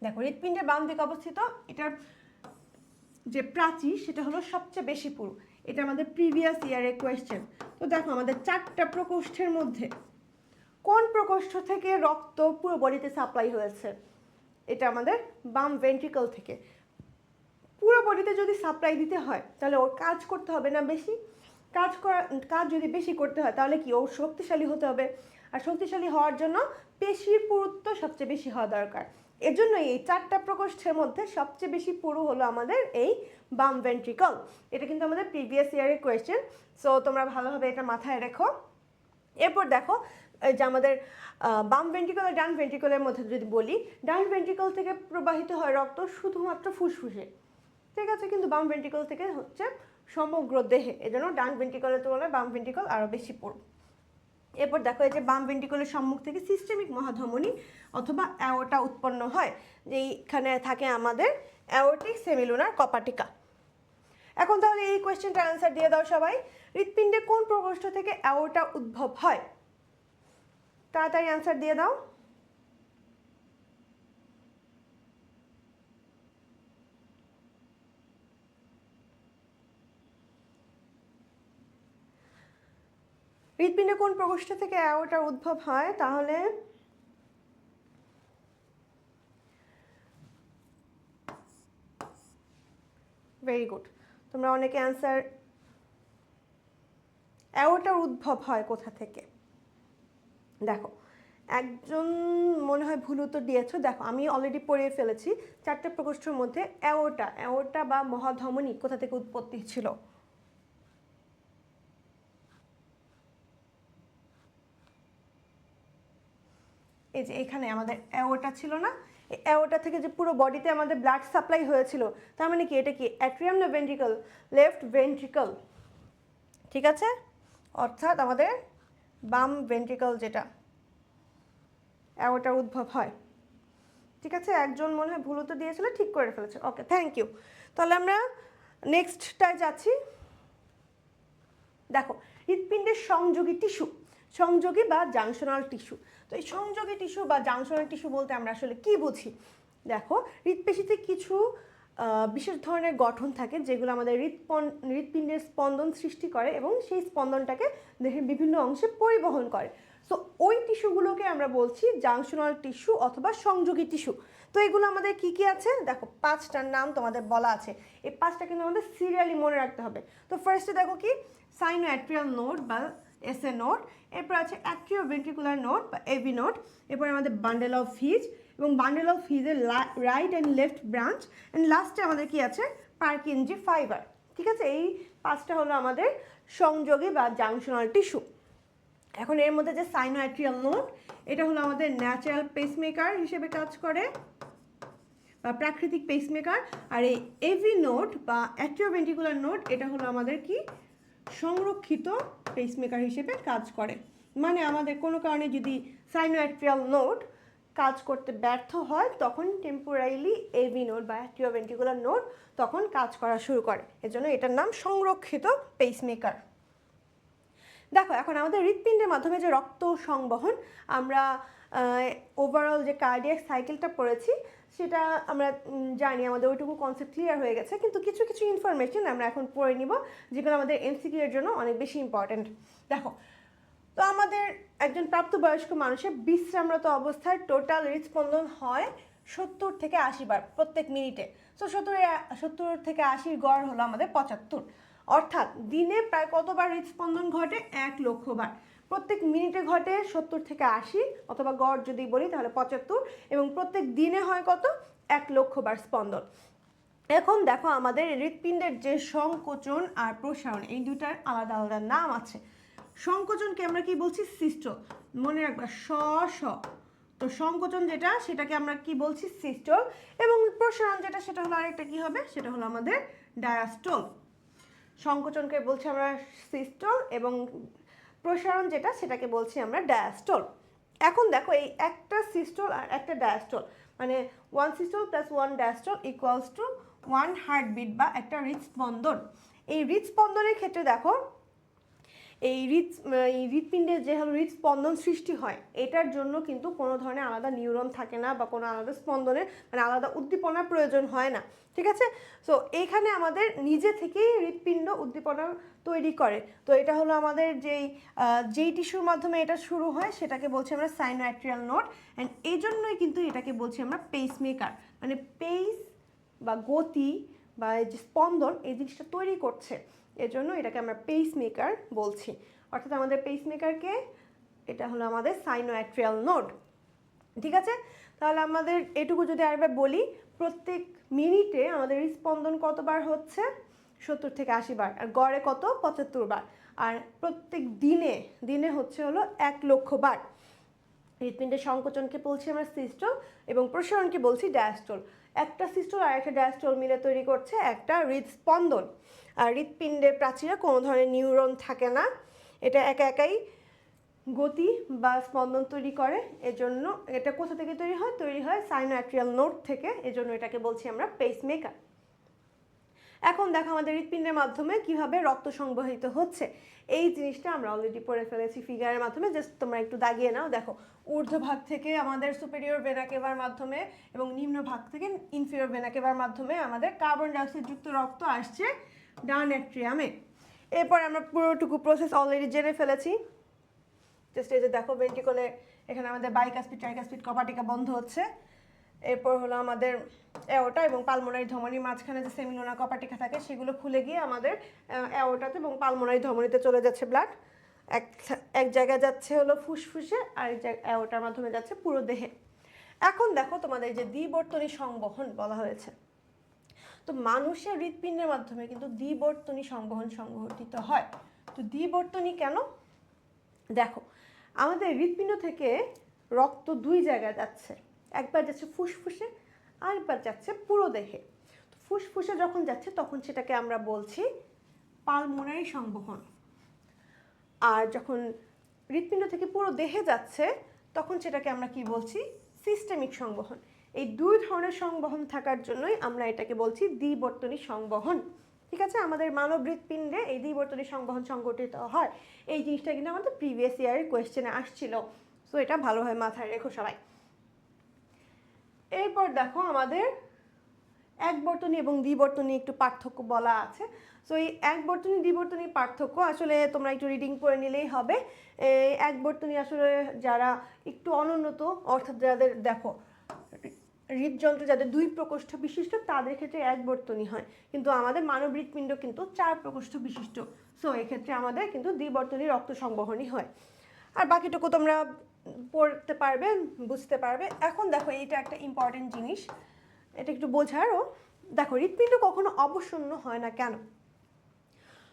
Speaker 1: দেখো হৃৎপিণ্ডের বাম দিকে অবস্থিত, এটার যে প্রাচীর সেটা হলো সবচেয়ে বেশি পুরু। এটা আমাদের প্রিভিয়াস ইয়ারের কোয়েশ্চেন। তো দেখো আমাদের 4টা প্রকোষ্ঠের মধ্যে কোন প্রকোষ্ঠ থেকে রক্ত পুরো বডিতে সাপ্লাই হয়েছে, এটা আমাদের বাম ভেন্ট্রিকল থেকে। পুরো বডিতে যদি সাপ্লাই দিতে হয় তাহলে ওর কাজ করতে হবে না বেশি, কাজ যদি বেশি করতে হয় তাহলে কি ও শক্তিশালী হতে হবে, আর শক্তিশালী হওয়ার জন্য পেশির পুরুত্ব সবচেয়ে বেশি হওয়া দরকার। এজন্য এই 4টা প্রকোষ্ঠের মধ্যে সবচেয়ে বেশি পুরু হলো আমাদের এই বাম ভেন্ট্রিকল। এটা কিন্তু আমাদের প্রিভিয়াস ইয়ারের কোয়েশ্চেন, সো তোমরা ভালোভাবে এটা মাথায় রেখো। এরপর দেখো যে আমাদের বাম ভেন্ট্রিকল আর ডান ভেন্ট্রিকলের মধ্যে যদি বলি, ডান ভেন্ট্রিকল থেকে প্রবাহিত হয় রক্ত শুধুমাত্র ফুসফুসে, ঠিক আছে, কিন্তু বাম ভেন্ট্রিকল থেকে হচ্ছে সমগ্র দেহে, এজন্য ডান ভেন্ট্রিকলের তুলনায় বাম ভেন্ট্রিকল আরও বেশি পুরু। এরপর দেখো এই যে বাম ভেন্ট্রিকলের সম্মুখ থেকে সিস্টেমিক মহাধমনী অথবা অ্যাওর্টা উৎপন্ন হয়, যেইখানে থাকে আমাদের অ্যাওর্টিক সেমিলুনার কপাটিকা। এখন তাহলে এই কোয়েশ্চেনটার অ্যান্সার দিয়ে দাও সবাই। হৃৎপিণ্ডে কোন প্রকোষ্ঠ থেকে অ্যাওর্টা উদ্ভব হয়? তাড়াতাড়ি অ্যান্সার দিয়ে দাও। হৃৎপিণ্ডে কোন প্রকোষ্ঠ থেকে অ্যাওর্টার উদ্ভব হয়? তাহলে ভেরি গুড, তোমরা অনেকে অ্যান্সার, অ্যাওর্টার উদ্ভব হয় কোথা থেকে। দেখো একজন মনে হয় ভুল উত্তর দিয়েছো। দেখো আমি অলরেডি পড়িয়ে ফেলেছি, 4টে প্রকোষ্ঠের মধ্যে অ্যাওর্টা বা মহাধমনী কোথা থেকে উৎপত্তি ছিল। এই যে এখানে আমাদের অ্যাওর্টা ছিল না, এই অ্যাওর্টা থেকে যে পুরো বডিতে আমাদের ব্লাড সাপ্লাই হয়েছিল, তার মানে কি এটা কি অ্যাট্রিয়াম না ভেন্ট্রিকল? লেফট ভেন্ট্রিকল, ঠিক আছে, অর্থাৎ আমাদের বাম ভেন্ট্রিকল যেটা অ্যাওর্টার উদ্ভব হয়। ঠিক আছে, একজন মনে হয় ভুল উত্তর দিয়েছিল, ঠিক করে ফেলেছে, ওকে থ্যাংক ইউ। তাহলে আমরা নেক্সটটায় যাচ্ছি। দেখো হৃৎপিণ্ডের সংযোগী টিস্যু, সংযোগী বা জাংশনাল টিস্যু। তো এই সংযোগী টিস্যু বা জাংশনাল টিস্যু বলতে আমরা আসলে কি বুঝি? দেখো হৃৎপেশিতে কিছু বিশেষ ধরনের গঠন থাকে যেগুলো আমাদের হৃৎপিণ্ডের স্পন্দন সৃষ্টি করে এবং সেই স্পন্দনটাকে দেহের বিভিন্ন অংশে পরিবহন করে। সো ওই টিস্যুগুলোকে আমরা বলছি জাংশনাল টিস্যু অথবা সংযোগী টিস্যু। তো এগুলো আমাদের কি কি আছে দেখো, 5টার নাম তোমাদের বলা আছে, এই 5টা কিন্তু আমাদের সিরিয়ালি মনে রাখতে হবে। তো ফার্স্টে দেখো কি সাইনো অ্যাট্রিয়াল নোড বা SA নোড, এরপর আছে অ্যাট্রিওভেন্ট্রিকুলার নোড বা AV নোড, এরপর আমাদের বান্ডেল অফ হিজ এবং বান্ডেল অফ হিজের right and left branch, and লাস্টে আমাদের কি আছে পার্কিনজি ফাইবার। ঠিক আছে, এই পাঁচটা হলো আমাদের সংযোগী বা জাংশনাল টিস্যু। এখন এর মধ্যে যে সাইনোঅ্যাট্রিয়াল নোড, এটা হলো আমাদের ন্যাচারাল পেসমেকার হিসেবে কাজ করে বা প্রাকৃতিক পেসমেকার। আর এই এভি নোড বা অ্যাট্রিওভেন্ট্রিকুলার নোড, এটা হলো আমাদের কি সংরক্ষিত পেসমেকার হিসেবে কাজ করে। মানে আমাদের কোনো কারণে যদি সাইনোঅ্যাট্রিয়াল নোড কাজ করতে ব্যর্থ হয়, তখন টেম্পোরারিলি এভি নোড বা অ্যাট্রিওভেন্ট্রিকুলার নোড তখন কাজ করা শুরু করে। এজন্য এটার নাম সংরক্ষিত পেসমেকার। দেখো এখন আমাদের হৃৎপিণ্ডের মাধ্যমে যে রক্ত সংবহন, আমরা ওভারঅল যে কার্ডিয়াক সাইকেলটা পড়েছি সেটা আমরা জানি, আমাদের ওইটুকু কনসেপ্ট ক্লিয়ার হয়ে গেছে। কিন্তু কিছু কিছু ইনফরমেশন আমরা এখন পড়ে নিব, যেগুলো আমাদের এমসিকিউ এর জন্য অনেক বেশি ইম্পর্ট্যান্ট। দেখো, তো আমাদের একজন প্রাপ্তবয়স্ক মানুষের বিশ্রামরত অবস্থায় টোটাল হৃদস্পন্দন হয় 70 থেকে 80 বার প্রত্যেক মিনিটে। তো 70 থেকে 80 গড় হলো আমাদের 75, অর্থাৎ দিনে প্রায় কতবার হৃদস্পন্দন ঘটে? 1 লক্ষ বার। প্রত্যেক মিনিটে ঘটে 70 থেকে 80, অথবা গড় যদি বলি তাহলে 75, এবং প্রত্যেক দিনে হয় কত? 1 লক্ষ বার স্পন্দন। এখন দেখো আমাদের হৃৎপিণ্ডের যে সংকোচন আর প্রসারণ, এই দুটার আলাদা আলাদা নাম আছে। সংকোচনকে আমরা কি বলছি? সিস্টোল। মনে রাখবা, স। তো সংকোচন যেটা, সেটাকে আমরা কি বলছি? সিস্টোল। এবং প্রসারণ যেটা, সেটা হলো আরেকটা কি হবে? সেটা হলো আমাদের ডায়াস্টোল। সংকোচনকে বলছি আমরা সিস্টোল, এবং প্রসারণ যেটা, সেটাকে বলছি আমরা ডায়াস্টোল। এখন দেখো, এই একটা সিস্টোল আর একটা ডায়াস্টোল, মানে 1 systole plus 1 diastole equals to 1 heartbeat বা একটা হৃদস্পন্দন। এই হৃদস্পন্দনের ক্ষেত্রে দেখো, এই হৃৎপিণ্ডে যে হৃদস্পন্দন সৃষ্টি হয়, এটার জন্য কিন্তু কোনো ধরনের আলাদা নিউরন থাকে না, বা কোনো আলাদা স্পন্দনের মানে আলাদা উদ্দীপনার প্রয়োজন হয় না। ঠিক আছে? সো এইখানে আমাদের নিজে থেকেই হৃৎপিণ্ড উদ্দীপনা তৈরি করে। তো এটা হলো আমাদের যেই টিস্যুর মাধ্যমে এটা শুরু হয়, সেটাকে বলছি আমরা সাইনোঅ্যাট্রিয়াল নোড। অ্যান্ড এই জন্যই কিন্তু এটাকে বলছি আমরা পেসমেকার। মানে পেস বা গতি বা যে স্পন্দন, এই জিনিসটা তৈরি করছে, এজন্য এটাকে আমরা পেসমেকার বলছি। অর্থাৎ আমাদের পেসমেকারকে, এটা হলো আমাদের সাইনোঅ্যাট্রিয়াল নোড। ঠিক আছে? তাহলে আমাদের এটুকু যদি আরেকবার বলি, প্রত্যেক মিনিটে আমাদের স্পন্দন কতবার হচ্ছে? 70 থেকে 80 বার। আর গড়ে কত? 75 বার। আর প্রত্যেক দিনে হচ্ছে হলো 1 লক্ষ বার। হৃৎপিণ্ডের সংকোচনকে বলছি আমরা সিস্টোল, এবং প্রসারণকে বলছি ডায়াস্টোল। একটা সিস্টোল আর একটা ডায়াস্টোল মিলে তৈরি করছে একটা হৃদস্পন্দন। আর হৃৎপিণ্ডের প্রাচীরে কোনো ধরনের নিউরন থাকে না, এটা একা একাই গতি বা স্পন্দন তৈরি করে। এজন্য এটা কোথা থেকে তৈরি হয়? তৈরি হয় সাইনোঅ্যাট্রিয়াল নোড থেকে। এজন্য এটাকে বলছি আমরা পেসমেকার। এখন দেখো আমাদের হৃৎপিণ্ডের মাধ্যমে কিভাবে রক্ত সংবহিত হচ্ছে, এই জিনিসটা আমরা অলরেডি পড়ে ফেলেছি ফিগারের মাধ্যমে। জাস্ট তোমরা একটু দাগিয়ে নাও। দেখো, ঊর্ধ্বভাগ থেকে আমাদের সুপেরিয়র ভেনা কেভার মাধ্যমে এবং নিম্নভাগ থেকে ইনফিরিয়র ভেনা কেভার মাধ্যমে আমাদের কার্বন ডাইঅক্সাইড যুক্ত রক্ত আসছে ডান অ্যাট্রিয়ামে। এরপর আমরা পুরোটুকু প্রসেস অলরেডি জেনে ফেলেছি। জাস্ট এই যে দেখো, ভেন্ট্রিকলে এখানে আমাদের বাইকাসপিড, ট্রাইকাসপিড, কপাটিকা বন্ধ হচ্ছে। এরপর হলো আমাদের অ্যাওর্টা এবং পালমোনারি ধমনির মাঝখানে যে সেমিনোনা কপাটিকা থাকে, সেগুলো খুলে গিয়ে আমাদের অ্যাওর্টাতে এবং পালমোনারি ধমনিতে চলে যাচ্ছে ব্লাড। এক জায়গায় যাচ্ছে হলো ফুসফুসে, আর এক জায়গায় অ্যাওর্টার মাধ্যমে যাচ্ছে পুরো দেহে। এখন দেখো, তোমাদের যে দ্বিবর্তনী সংবহন বলা হয়েছে, তো মানুষের হৃৎপিণ্ডের মাধ্যমে কিন্তু দ্বিবর্তনী সংবহন সংঘটিত হয়। তো দ্বিবর্তনী কেন? দেখো, আমাদের হৃৎপিণ্ড থেকে রক্ত 2 জায়গায় যাচ্ছে। একবার যাচ্ছে ফুসফুসে, আরেকবার যাচ্ছে পুরো দেহে। তো ফুসফুসে যখন যাচ্ছে, তখন সেটাকে আমরা বলছি পালমোনারি সংবহন। আর যখন হৃৎপিণ্ড থেকে পুরো দেহে যাচ্ছে, তখন সেটাকে আমরা কি বলছি? সিস্টেমিক সংবহন। এই 2 ধরনের সংবহন থাকার জন্যই আমরা এটাকে বলছি দ্বিবর্তনী সংবহন। ঠিক আছে? আমাদের মানব হৃৎপিণ্ডে এই দ্বিবর্তনী সংবহন সংঘটিত হয়। এই জিনিসটা কিন্তু আমাদের প্রিভিয়াস ইয়ারের কোয়েশ্চেনে আসছিল। সো এটা ভালোভাবে মাথায় রেখো সবাই। এরপর দেখো, আমাদের একবর্তনী এবং দ্বিবর্তনী একটু পার্থক্য বলা আছে। সো এই একবর্তনী দ্বিবর্তনী পার্থক্য আসলে তোমরা একটু রিডিং করে নিলেই হবে। একবর্তনী আসলে যারা একটু অনুন্নত, অর্থাৎ যাদের দেখো হৃদযন্ত্র যাদের 2 প্রকোষ্ঠ বিশিষ্ট, তাদের ক্ষেত্রে একবর্তনী হয়। কিন্তু আমাদের মানব হৃৎপিণ্ড কিন্তু 4 প্রকোষ্ঠ বিশিষ্ট। সো এক্ষেত্রে আমাদের কিন্তু দ্বিবর্তনী রক্ত সংবহনই হয়। আর বাকিটুকু তোমরা পড়তে পারবে, বুঝতে পারবে। এখন দেখো, এইটা একটা ইম্পর্টেন্ট জিনিস, এটা একটু বোঝারও। দেখো, হৃৎপিণ্ড কখনো অবসন্ন হয় না কেন?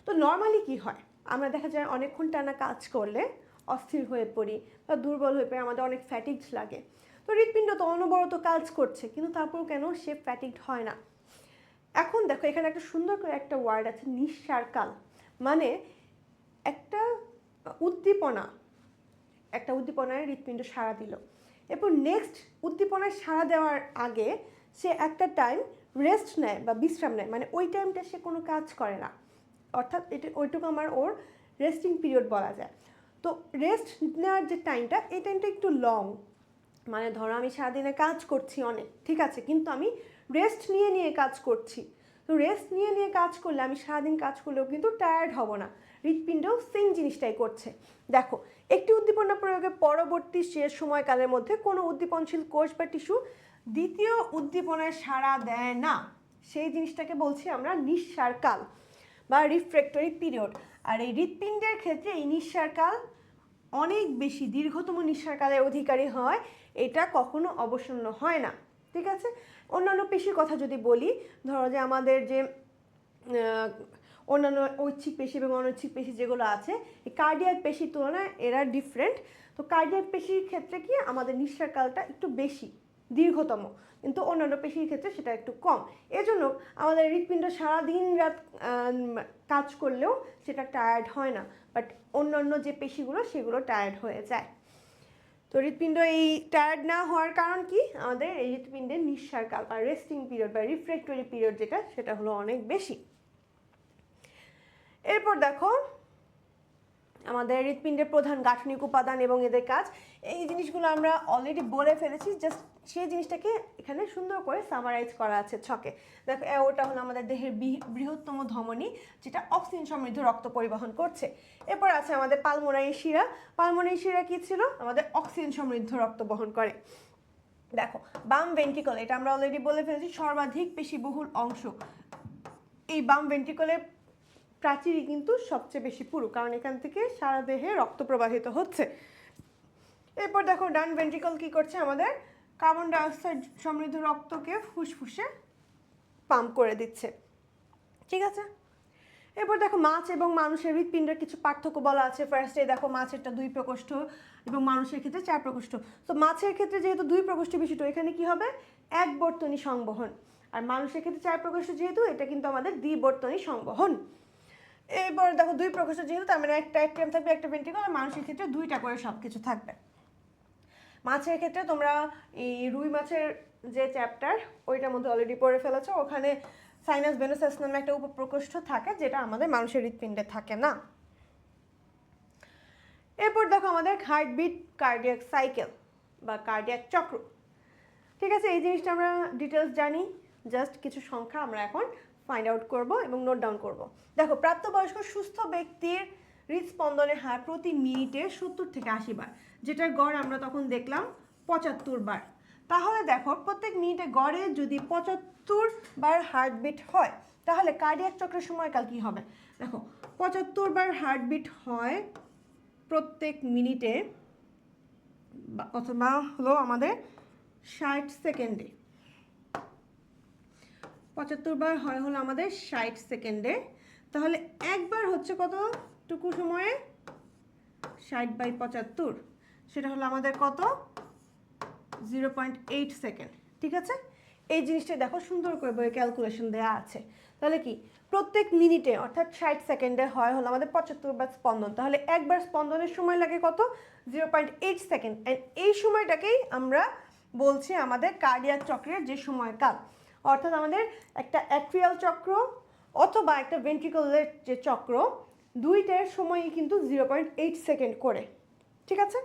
Speaker 1: তো নর্মালি কি হয়, আমরা দেখা যায় অনেকক্ষণ টানা কাজ করলে অস্থির হয়ে পড়ি বা দুর্বল হয়ে পড়ে, আমাদের অনেক ফ্যাটিগড লাগে। তো হৃৎপিণ্ড তো অনবরত কাজ করছে, কিন্তু তারপরেও কেন সে ফ্যাটিগড হয় না? এখন দেখো এখানে একটা সুন্দর করে একটা ওয়ার্ড আছে, নিঃসারকাল। মানে একটা উদ্দীপনায় হৃৎপিণ্ড সাড়া দিল, এরপর নেক্সট উদ্দীপনায় সাড়া দেওয়ার আগে সে একটা টাইম রেস্ট নেয় বা বিশ্রাম নেয়, মানে ওই টাইমটা সে কোনো কাজ করে না, অর্থাৎ ওইটুকু ওর রেস্টিং পিরিয়ড বলা যায়। তো রেস্ট নেওয়ার যে টাইমটা, এই টাইমটা একটু লং। মানে ধরো আমি সারাদিনে কাজ করছি অনেক, ঠিক আছে, কিন্তু আমি রেস্ট নিয়ে নিয়ে কাজ করছি। তো রেস্ট নিয়ে নিয়ে কাজ করলে, আমি সারাদিন কাজ করলেও কিন্তু টায়ার্ড হব না। হৃৎপিণ্ডও সেম জিনিসটাই করছে। দেখো, একটি উদ্দীপনা প্রয়োগের পরবর্তী শেষ সময়কালের মধ্যে কোনো উদ্দীপনশীল কোষ বা টিস্যু দ্বিতীয় উদ্দীপনায় সাড়া দেয় না, সেই জিনিসটাকে বলছি আমরা নিঃসারকাল বা রিফ্র্যাক্টরি পিরিয়ড। আর এই হৃৎপিণ্ডের ক্ষেত্রে এই নিঃসারকাল অনেক বেশি দীর্ঘতম নিঃসারকালের অধিকারী হয়, এটা কখনো অবসন্ন হয় না, ঠিক আছে। অন্যান্য পেশির কথা যদি বলি, ধরো যে আমাদের যে অন্যান্য ঐচ্ছিক পেশি এবং অনৈচ্ছিক পেশি যেগুলো আছে, এই কার্ডিয়াক পেশির তুলনায় এরা ডিফারেন্ট। তো কার্ডিয়াক পেশির ক্ষেত্রে কি আমাদের নিঃসারকালটা একটু বেশি, দীর্ঘতম, কিন্তু অন্যান্য পেশির ক্ষেত্রে সেটা একটু কম। এজন্য আমাদের হৃৎপিণ্ড সারাদিন রাত কাজ করলেও সেটা টায়ার্ড হয় না, বাট অন্যান্য যে পেশিগুলো সেগুলো টায়ার্ড হয়ে যায়। তো হৃৎপিণ্ড এই টায়ার্ড না হওয়ার কারণ কি, আমাদের এই হৃৎপিণ্ডের নিঃসারকাল বা রেস্টিং পিরিয়ড বা রিফ্র্যাক্টরি পিরিয়ড যেটা, সেটা হলো অনেক বেশি। এরপর দেখো আমাদের হৃৎপিণ্ডের প্রধান গাঠনিক উপাদান এবং এদের কাজ, এই জিনিসগুলো আমরা অলরেডি বলে ফেলেছি, জাস্ট সেই জিনিসটাকে এখানে সুন্দর করে সামারাইজ করা আছে ছকে। দেখো ওটা হলো আমাদের দেহের বৃহত্তম ধমনী, যেটা অক্সিজেন সমৃদ্ধ রক্ত পরিবহন করছে। এরপর আছে আমাদের পালমোনারি শিরা। পালমোনারি শিরা কি ছিল, আমাদের অক্সিজেন সমৃদ্ধ রক্ত বহন করে। দেখো বাম ভেন্ট্রিকল, এটা আমরা অলরেডি বলে ফেলেছি, সর্বাধিক পেশিবহুল অংশ। এই বাম ভেন্ট্রিকলের প্রাচীরই কিন্তু সবচেয়ে বেশি পুরু, কারণ এখান থেকে সারা দেহে রক্ত প্রবাহিত হচ্ছে। এরপর দেখো ডান ভেন্ট্রিকল কি করছে, আমাদের কার্বন ডাইঅক্সাইড সমৃদ্ধ রক্তকে ফুসফুসে পাম্প করে দিচ্ছে, ঠিক আছে। এরপর দেখো মাছ এবং মানুষের হৃৎপিণ্ডের কিছু পার্থক্য বলা আছে। ফার্স্টে দেখো মাছেরটা 2 প্রকোষ্ঠ এবং মানুষের ক্ষেত্রে 4 প্রকোষ্ঠ। তো মাছের ক্ষেত্রে যেহেতু 2 প্রকোষ্ঠ বিশিষ্ট, এখানে কি হবে, একবর্তনী সংবহন। আর মানুষের ক্ষেত্রে 4 প্রকোষ্ঠ যেহেতু, এটা কিন্তু আমাদের দ্বিবর্তনী সংবহন। এরপর দেখো 2 প্রকোষ্ঠ যেহেতু, তার মানে একটা অ্যাট্রিয়াম থাকবে, একটা ভেন্ট্রিকল। আর মানুষের ক্ষেত্রে 2টা করে সব কিছু থাকবে। মাছের ক্ষেত্রে তোমরা এই রুই মাছের যে চ্যাপ্টার, ওইটার মধ্যে অলরেডি পড়ে ফেলেছো, ওখানে সাইনাস ভেনুসাস নামে একটা উপপ্রকোষ্ঠ থাকে, যেটা আমাদের মানুষের হৃৎপিণ্ডে থাকে না। এরপর দেখো আমাদের হার্টবিট, কার্ডিয়াক সাইকেল বা কার্ডিয়াক চক্র, ঠিক আছে। এই জিনিসটা আমরা ডিটেলস জানি, জাস্ট কিছু সংখ্যা আমরা এখন ফাইন্ড আউট করব এবং নোট ডাউন করব। দেখো প্রাপ্তবয়স্ক সুস্থ ব্যক্তির হৃদস্পন্দনের হার প্রতি মিনিটে 70 থেকে 80 বার, যেটার গড় আমরা তখন দেখলাম 75 বার। তাহলে দেখো প্রত্যেক মিনিটে গড়ে যদি 75 বার হার্টবিট হয়, তাহলে কার্ডিয়াক চক্রের সময়কাল কি হবে। দেখো 75 বার হার্টবিট হয় প্রত্যেক মিনিটে, অথবা হলো আমাদের 60 সেকেন্ডে। 75 বার হয় হলো আমাদের 60 সেকেন্ডে। তাহলে একবার হচ্ছে কতটুকু সময়ে, 60/75, সেটা হলো আমাদের কত, 0.8 সেকেন্ড, ঠিক আছে। এই জিনিসটা দেখো সুন্দর করে বইয়ে ক্যালকুলেশন দেওয়া আছে। তাহলে কি প্রত্যেক মিনিটে অর্থাৎ 60 সেকেন্ডে হয় হলো আমাদের 75 বার স্পন্দন। তাহলে একবার স্পন্দনের সময় লাগে কত, 0.8 সেকেন্ড। অ্যান্ড এই সময়টাকেই আমরা বলছি আমাদের কার্ডিয়াক চক্রের যে সময়কাল। অর্থাৎ আমাদের একটা অ্যাট্রিয়াল চক্র অথবা একটা ভেন্ট্রিকুলার যে চক্র, দুইটার সময়ই কিন্তু 0.8 সেকেন্ড করে, ঠিক আছে।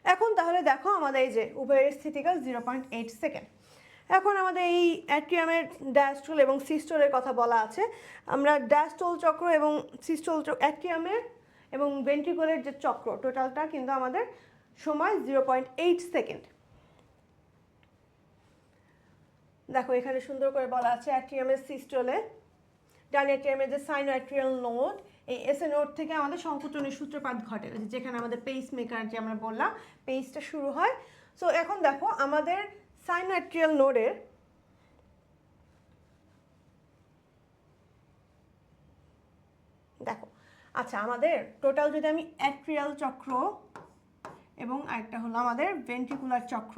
Speaker 1: এখন তাহলে দেখো আমাদের এই যে উভয়ের স্থিতিকাল 0.8 সেকেন্ড। এখন আমাদের এই অ্যাট্রিয়ামের ডায়াস্টল এবং সিস্টলের কথা বলা আছে। আমরা ডায়াস্টল চক্র এবং সিস্টল চক্র, অ্যাট্রিয়ামের এবং ভেন্ট্রিকুলার যে চক্র, টোটালটা কিন্তু আমাদের সময় 0.8 সেকেন্ড। দেখো এখানে সুন্দর করে বলা আছে অ্যাট্রিয়ামের সিস্টলে, ডান অ্যাট্রিয়ামের যে সাইনোঅ্যাট্রিয়াল নোড, এই এসএ নোড থেকে আমাদের সংকোচনের সূত্রপাত ঘটে, যেখানে আমাদের পেস মেকার যে আমরা বললাম, পেসটা শুরু হয়। সো এখন দেখো আমাদের সাইনোঅ্যাট্রিয়াল নোডের দেখো আচ্ছা, আমাদের টোটাল যদি আমি অ্যাট্রিয়াল চক্র এবং আরেকটা হলো আমাদের ভেন্ট্রিকুলার চক্র,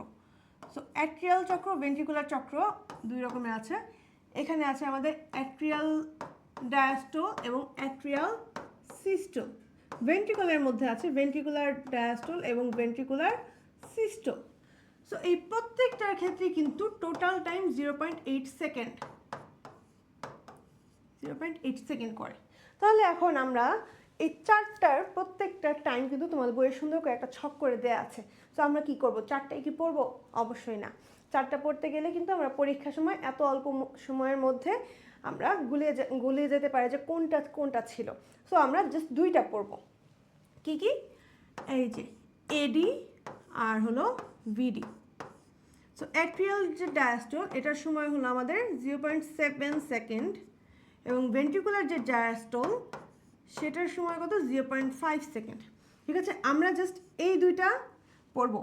Speaker 1: সো অ্যাট্রিয়াল চক্র ভেন্ট্রিকুলার চক্র দুই রকমের আছে। এখানে আছে আমাদের অ্যাট্রিয়াল ডায়াস্টোল এবং অ্যাট্রিয়াল সিস্টোল। ভেন্ট্রিকুলার মধ্যে আছে ভেন্ট্রিকুলার ডায়াস্টোল এবং ভেন্ট্রিকুলার সিস্টোল। সো এই প্রত্যেকটার ক্ষেত্রে কিন্তু টোটাল টাইম 0.8 সেকেন্ড, 0.8 সেকেন্ড করে। তাহলে এখন আমরা এই চারটার প্রত্যেকটার টাইম কিন্তু তোমাদের বইয়ে সুন্দর করে একটা ছক করে দেওয়া আছে। তো আমরা কি করব, চারটায় কি পড়বো? অবশ্যই না। চারটা পড়তে গেলে কিন্তু আমরা পরীক্ষার সময় এত অল্প সময়ের মধ্যে আমরা গুলিয়ে যেতে পারি যে কোনটা কোনটা ছিল। সো আমরা জাস্ট দুইটা পড়বো। কি কি? এই যে এডি আর হলো ভিডি। সো অ্যাট্রিয়াল যে ডায়াস্টোল এটার সময় হলো আমাদের 0.7 সেকেন্ড এবং ভেন্ট্রিকুলার যে ডায়াস্টোল সেটার সময় কত? 0.5 সেকেন্ড। ঠিক আছে, আমরা জাস্ট এই দুইটা পড়ব।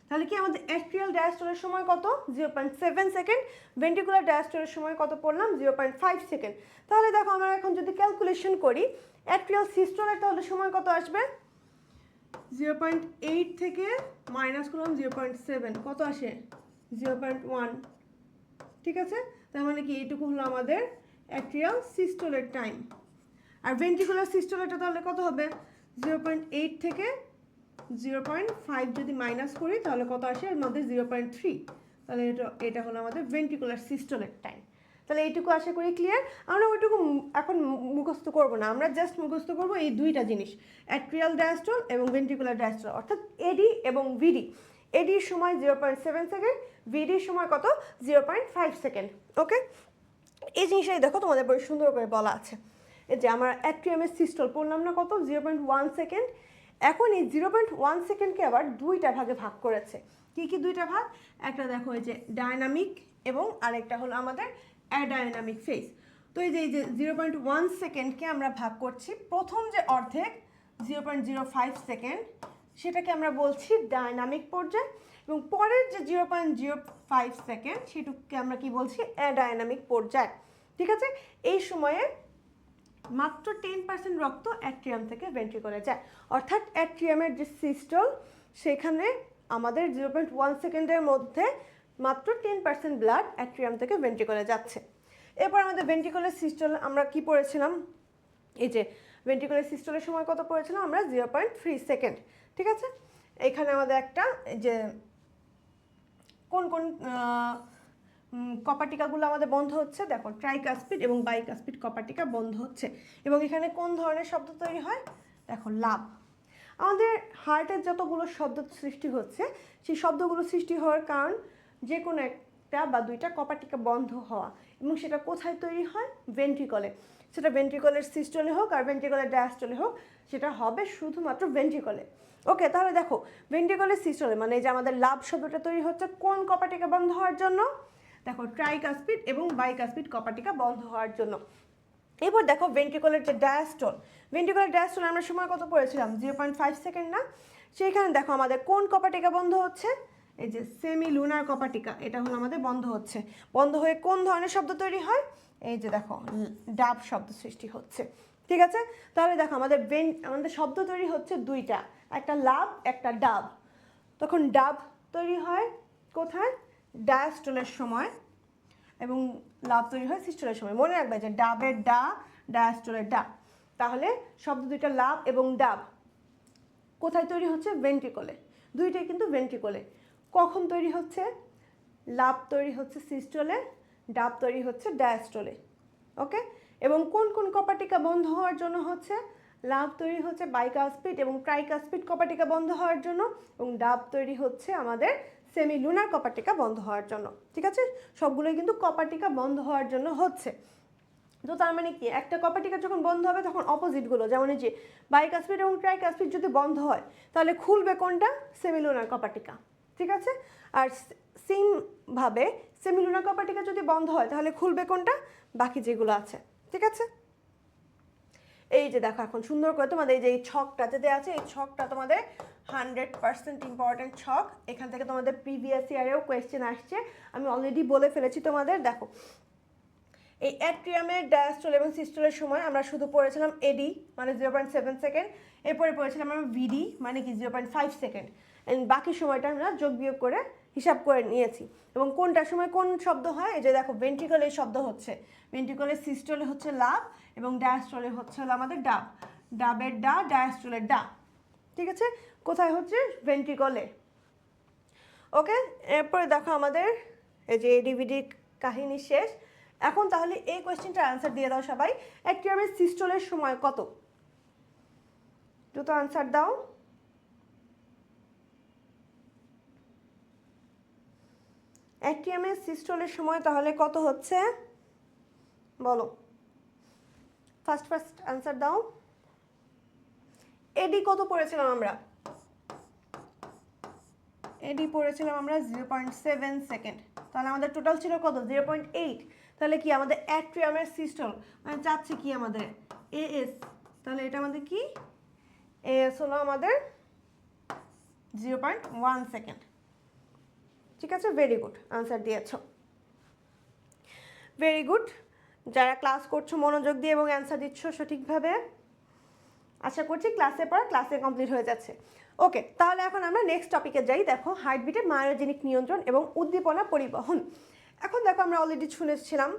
Speaker 1: তাহলে কি আমাদের অ্যাট্রিয়াল ডায়াস্টোলের সময় কত? 0.7 সেকেন্ড। ভেন্ট্রিকুলার ডায়াস্টোলের সময় কত পড়লাম? 0.5 সেকেন্ড। তাহলে দেখো আমরা এখন যদি ক্যালকুলেশন করি অ্যাট্রিয়াল সিস্টোলের তাহলে সময় কত আসবে? 0.8 থেকে মাইনাস করলাম 0.7, কত আসে? 0.1। ঠিক আছে, তার মানে কি এইটুকু হলো আমাদের অ্যাট্রিয়াল সিস্টোলের টাইম। আর ভেন্ট্রিকুলার সিস্টোলেরটা তাহলে কত হবে? 0.8 থেকে 0.5 যদি মাইনাস করি তাহলে কত আসে? এর মধ্যে 0.3। তাহলে এটা হলো আমাদের ভেন্ট্রিকুলার সিস্টোলের টাইম। তাহলে এইটুকু আশা করি ক্লিয়ার। আমরা ওইটুকু এখন মুখস্থ করব না, আমরা জাস্ট মুখস্থ করব এই দুইটা জিনিস, অ্যাট্রিয়াল ডায়াস্টোল এবং ভেন্ট্রিকুলার ডায়াস্টোল, অর্থাৎ এডি এবং ভিডি। এডির সময় 0.7 সেকেন্ড, ভিডির সময় কত? 0.5 সেকেন্ড। ওকে, এই জিনিসটাই দেখো তোমাদের বই সুন্দর করে বলা আছে। এই যে আমরা অ্যাট্রিয়ামের সিস্টোল পড়লাম না কত? 0.1 সেকেন্ড। এখন এই 0.1 সেকেন্ডকে আবার দুইটা ভাগে ভাগ করেছে। কি কি দুইটা ভাগ? একটা দেখো এই যে ডায়নামিক এবং আরেকটা হলো আমাদের অ্যাডায়নামিক ফেজ। তো এই যে 0.1 সেকেন্ডকে আমরা ভাগ করছি, প্রথম যে অর্ধেক 0.05 সেকেন্ড সেটাকে আমরা বলছি ডায়নামিক পর্যায়, এবং পরের যে 0.05 সেকেন্ড সেটুকুকে আমরা কি বলছি? অ্যাডায়নামিক পর্যায়। ঠিক আছে, এই সময়ে মাত্র 10% রক্ত অ্যাট্রিয়াম থেকে ভেন্ট্রিকুলে যায়, অর্থাৎ অ্যাট্রিয়ামের যে সিস্টোল সেখানে আমাদের 0.1 সেকেন্ডের মধ্যে মাত্র 10% ব্লাড অ্যাট্রিয়াম থেকে ভেন্ট্রিকুলে যাচ্ছে। এরপর আমাদের ভেন্ট্রিকুলার সিস্টোল আমরা কি পড়েছিলাম? এই যে ভেন্ট্রিকুলার সিস্টোলের সময় কত পড়েছিলাম আমরা? 0.3 সেকেন্ড। ঠিক আছে, এখানে আমাদের একটা যে কোন কোন কপাটিকাগুলো আমাদের বন্ধ হচ্ছে, দেখো ট্রাইকাসপিড এবং বাইকাসপিড কপাটিকা বন্ধ হচ্ছে। এবং এখানে কোন ধরনের শব্দ তৈরি হয়? দেখো লাভ। আমাদের হার্টের যতগুলো শব্দ সৃষ্টি হচ্ছে সেই শব্দগুলো সৃষ্টি হওয়ার কারণ যে কোনো একটা বা দুইটা কপাটিকা বন্ধ হওয়া, এবং সেটা কোথায় তৈরি হয়? ভেন্ট্রিকলে। সেটা ভেন্ট্রিকলের সিস্টোলে হোক আর ভেন্ট্রিকলের ডায়াস্টোলে হোক, সেটা হবে শুধুমাত্র ভেন্ট্রিকলে। ওকে, তাহলে দেখো ভেন্ট্রিকলের সিস্টোলে মানে যে আমাদের লাভ শব্দটা তৈরি হচ্ছে কোন কপাটিকা বন্ধ হওয়ার জন্য? দেখো ট্রাইকাসপিড এবং বাইকাসপিড কপাটিকা বন্ধ হওয়ার জন্য। এরপর দেখো ভেন্ট্রিকুলার যে ডায়াস্টোল, ভেন্ট্রিকুলার ডায়াস্টোল আমরা সময় কত পড়েছিলাম? 0.5 সেকেন্ড না? সেইখানে দেখো আমাদের কোন কপাটিকা বন্ধ হচ্ছে? এই যে সেমি লুনার কপাটিকা, এটা হলো আমাদের বন্ধ হচ্ছে। বন্ধ হয়ে কোন ধরনের শব্দ তৈরি হয়? এই যে দেখো ডাব শব্দ সৃষ্টি হচ্ছে। ঠিক আছে, তাহলে দেখো আমাদের শব্দ তৈরি হচ্ছে দুইটা, একটা লাভ একটা ডাব। তখন ডাব তৈরি হয় কোথায়? ডায়াস্টোলের সময়, এবং লাভ তৈরি হয় সিস্টোলের সময়। মনে রাখবে যে ডাবের ডা, ডায়াস্টোলের ডা। তাহলে শব্দ দুইটা লাভ এবং ডাব কোথায় তৈরি হচ্ছে? ভেন্ট্রিকলে। দুইটাই কিন্তু ভেন্ট্রিকলে। কখন তৈরি হচ্ছে? লাভ তৈরি হচ্ছে সিস্টোলে, ডাব তৈরি হচ্ছে ডায়াস্টোলে। ওকে, এবং কোন কোন কপাটিকা বন্ধ হওয়ার জন্য হচ্ছে? লাভ তৈরি হচ্ছে বাইকাসপিড এবং ট্রাইকাসপিড কপাটিকা বন্ধ হওয়ার জন্য, এবং ডাব তৈরি হচ্ছে আমাদের সেমি লুনার কপাটিকা বন্ধ হওয়ার জন্য। ঠিক আছে, সবগুলোই কিন্তু কপাটিকা বন্ধ হওয়ার জন্য হচ্ছে। তো তার মানে কি, একটা কপাটিকা যখন বন্ধ হবে তখন অপোজিটগুলো, যেমন এই যে বাইকাসপিড এবং ট্রাইকাসপিড যদি বন্ধ হয় তাহলে খুলবে কোনটা? সেমিলুনার কপাটিকা। ঠিক আছে, আর সেমভাবে সেমিলুনার কপাটিকা যদি বন্ধ হয় তাহলে খুলবে কোনটা? বাকি যেগুলো আছে। ঠিক আছে, এই যে দেখো এখন সুন্দর করে তোমাদের এই যে এই ছকটাতে দেওয়া আছে, এই ছকটা তোমাদের 100% ইম্পর্টেন্ট ছক। এখান থেকে তোমাদের প্রিভিয়াস ইয়ারেও কোয়েশ্চেন আসছে, আমি অলরেডি বলে ফেলেছি তোমাদের। দেখো এই অ্যাট্রিয়ামের ডায়াস্টল এবং সিস্টলের সময় আমরা শুধু পড়েছিলাম এডি মানে 0.7 সেকেন্ড, এরপরে পড়েছিলাম আমরা ভিডি মানে কি 0.5 সেকেন্ড, অ্যান্ড বাকি সময়টা আমরা যোগ বিয়োগ করে হিসাব করে নিয়েছি। এবং কোনটার সময় কোন শব্দ হয়, এই যে দেখো ভেন্ট্রিকলের শব্দ হচ্ছে, ভেন্ট্রিকলের সিস্টলে হচ্ছে লাভ এবং ডায়াস্টলে হচ্ছে হলো আমাদের ডাব, ডাবের ডা, ডায়াস্টলের ডা। ঠিক আছে, কোথায় হচ্ছে ভেন্ট্রিকলে। ওকে, এরপরে দেখো আমাদের এই যে ডিভিডির কাহিনী শেষ। এখন তাহলে এই কোয়েশ্চেনটার আনসার দিয়ে দাও সবাই, অ্যাট্রিয়ামের সিস্টলের সময় কত? দ্রুত আনসার দাও। অ্যাট্রিয়ামের সিস্টলের সময় তাহলে কত হচ্ছে বলো, ফার্স্ট আনসার দাও। এডি কত পড়েছিলাম আমরা? এডি পড়েছিলাম আমরা 0.7 সেকেন্ড, তাহলে আমাদের টোটাল ছিল কত 0.8। তাহলে কি আমাদের অ্যাট্রিয়ামের সিস্টল মানে চাচ্ছে কি আমাদের এএস, তাহলে এটা আমাদের কি এএস হলো আমাদের 0.1 সেকেন্ড। ঠিক আছে, ভেরি গুড, আনসার দিয়েছ, ভেরি গুড। যারা ক্লাস করছো মনোযোগ দিয়ে এবং অ্যান্সার দিচ্ছ সঠিকভাবে, আশা করছি ক্লাসের পর ক্লাসে কমপ্লিট হয়ে যাচ্ছে। ওকে, তাহলে এখন আমরা নেক্সট টপিকে যাই। দেখো হার্টবিটের মায়োজেনিক নিয়ন্ত্রণ এবং উদ্দীপনা পরিবহন। এখন দেখো আমরা অলরেডি শুনেছিলাম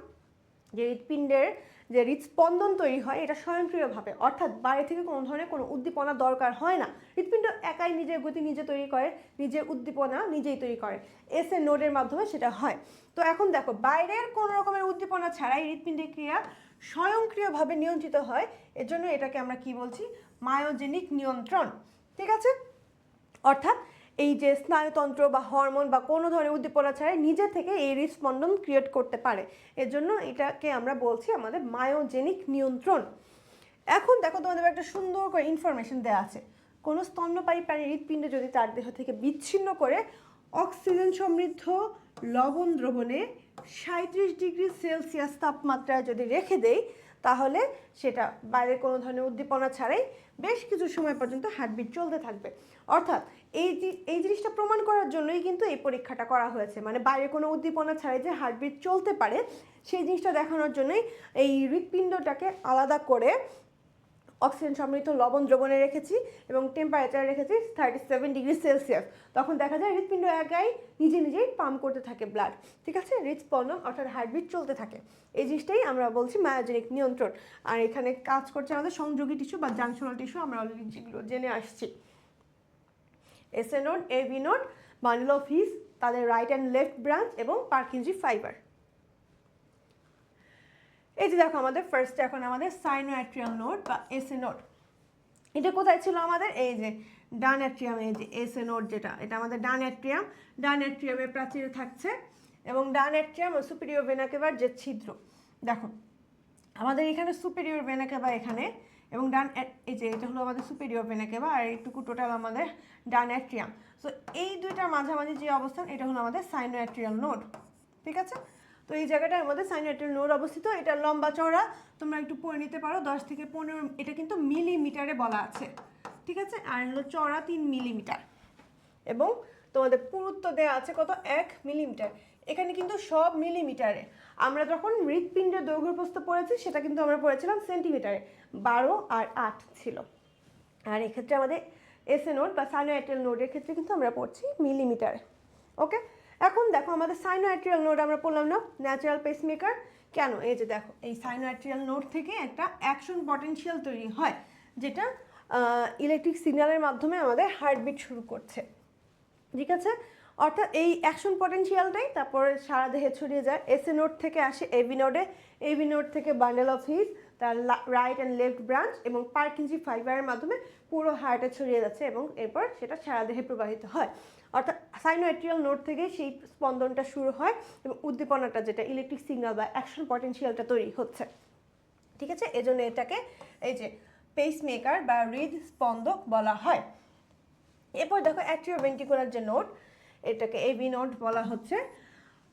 Speaker 1: যে হৃৎপিণ্ডের যে হৃৎস্পন্দন তৈরি হয় এটা স্বয়ংক্রিয়ভাবে, অর্থাৎ বাইরে থেকে কোনো ধরনের কোনো উদ্দীপনা দরকার হয় না। হৃৎপিণ্ড একাই নিজের গতি নিজে তৈরি করে, নিজের উদ্দীপনা নিজেই তৈরি করে, এস এ নোডের মাধ্যমে সেটা হয়। তো এখন দেখো বাইরের কোনো রকমের উদ্দীপনা ছাড়াই হৃৎপিণ্ডের ক্রিয়া স্বয়ংক্রিয়ভাবে নিয়ন্ত্রিত হয়, এজন্য এটাকে আমরা কি বলছি, মায়োজেনিক নিয়ন্ত্রণ। ঠিক আছে, অর্থাৎ এই যে স্নায়ুতন্ত্র বা হরমোন বা কোনো ধরনের উদ্দীপনা ছাড়াই নিজে থেকে এই হৃদস্পন্দন ক্রিয়েট করতে পারে, এর জন্য এটাকে আমরা বলছি আমাদের মায়োজেনিক নিয়ন্ত্রণ। এখন দেখো তোমাদের একটা সুন্দর করে ইনফরমেশন দেওয়া আছে, কোনো স্তন্যপায়ী প্রাণীর হৃৎপিণ্ড যদি তার দেহ থেকে বিচ্ছিন্ন করে অক্সিজেন সমৃদ্ধ লবণ দ্রবণে 37 ডিগ্রি সেলসিয়াস তাপমাত্রায় যদি রেখে দেয়, তাহলে সেটা বাইরের কোনো ধরনের উদ্দীপনা ছাড়াই বেশ কিছু সময় পর্যন্ত হার্টবিট চলতে থাকবে। অর্থাৎ এই জিনিসটা প্রমাণ করার জন্যই কিন্তু এই পরীক্ষাটা করা হয়েছে, মানে বাইরে কোনো উদ্দীপনা ছাড়াই যে হার্টবিট চলতে পারে সেই জিনিসটা দেখানোর জন্যই এই হৃৎপিণ্ডটাকে আলাদা করে অক্সিজেন সমৃদ্ধ লবণ দ্রবণে রেখেছি এবং টেম্পারেচার রেখেছি 37 ডিগ্রি সেলসিয়াস। তখন দেখা যায় হৃৎপিণ্ড একাই নিজেই পাম্প করতে থাকে ব্লাড। ঠিক আছে, হৃদস্পন্দন অর্থাৎ হার্টবিট চলতে থাকে। এই জিনিসটাই আমরা বলছি মায়োজেনিক নিয়ন্ত্রণ। আর এখানে কাজ করছে আমাদের সংযোগী টিস্যু বা জাংশনাল টিস্যু, আমরা অলরেডি যেগুলো জেনে আসছি, SA node, AV node, bundle of His, তাদের রাইট অ্যান্ড লেফট ব্রাঞ্চ এবং পার্কিনজি ফাইবার। এই যে দেখো আমাদের ফার্স্টে এখন আমাদের সাইনোঅ্যাট্রিয়াল নোড বা এসএ নোড, এটা কোথায় ছিল আমাদের, এই যে ডান অ্যাট্রিয়াম, এই যে এসএ নোড যেটা, এটা আমাদের ডান অ্যাট্রিয়াম, ডান অ্যাট্রিয়ামের প্রাচীরে থাকছে এবং ডান অ্যাট্রিয়াম ও সুপিরিয়র ভেনা কেভার যে ছিদ্র, দেখো আমাদের এখানে সুপিরিয়র ভেনা কেভা এখানে, এবং ডান এই যে এটা হলো আমাদের সুপিরিয়র ভেনা কেভা আর এইটুকু টোটাল আমাদের ডান অ্যাট্রিয়াম। সো এই দুইটার মাঝামাঝি যে অবস্থান এটা হলো আমাদের সাইনোঅ্যাট্রিয়াল নোড। ঠিক আছে, তো এই জায়গাটার মধ্যে সাইনোঅ্যাট্রিয়াল নোড অবস্থিত। এটা লম্বা চওড়া তোমরা একটু পড়ে নিতে পারো, 10 থেকে 15, এটা কিন্তু মিলিমিটারে বলা আছে। ঠিক আছে, আর হলো চওড়া 3 মিলিমিটার এবং তোমাদের পুরুত্ব দেওয়া আছে কত, 1 মিলিমিটার। এখানে কিন্তু সব মিলিমিটারে। আমরা যখন হৃৎপিণ্ডের দৈর্ঘ্য প্রস্থ পড়েছি সেটা কিন্তু আমরা পড়েছিলাম সেন্টিমিটারে, 12 আর 8 ছিল। আর এক্ষেত্রে আমাদের এসএ নোড বা সাইনোঅ্যাট্রিয়াল নোডের ক্ষেত্রে কিন্তু আমরা পড়ছি মিলিমিটারে। ওকে, এখন দেখো আমাদের সাইনোঅ্যাট্রিয়াল নোড আমরা পড়লাম না, ন্যাচারাল পেসমেকার। কেন, এই যে দেখো এই সাইনোঅ্যাট্রিয়াল নোড থেকে একটা অ্যাকশন পটেনশিয়াল তৈরি হয়, যেটা ইলেকট্রিক সিগন্যালের মাধ্যমে আমাদের হার্টবিট শুরু করছে। ঠিক আছে, অর্থাৎ এই অ্যাকশন পটেনশিয়ালটাই তারপরে সারা দেহে ছড়িয়ে যায়। এসএ নোড থেকে আসে এবি নোডে, এবি নোড থেকে বান্ডেল অফ হিস, তার রাইট অ্যান্ড লেফট ব্রাঞ্চ এবং পার্কিনজি ফাইবারের মাধ্যমে পুরো হার্টে ছড়িয়ে যাচ্ছে এবং এরপর সেটা সারা দেহে প্রবাহিত হয়। অর্থাৎ সাইনোঅ্যাট্রিয়াল নোড থেকে সেই স্পন্দনটা শুরু হয় এবং উদ্দীপনাটা যেটা ইলেকট্রিক সিগন্যাল বা অ্যাকশন পটেনশিয়ালটা তৈরি হচ্ছে। ঠিক আছে, এজন্য এটাকে এই যে পেসমেকার বা হৃদস্পন্দক বলা হয়। এরপর দেখো অ্যাট্রিওভেন্ট্রিকুলার যে নোড, এটাকে এবি নোড বলা হচ্ছে।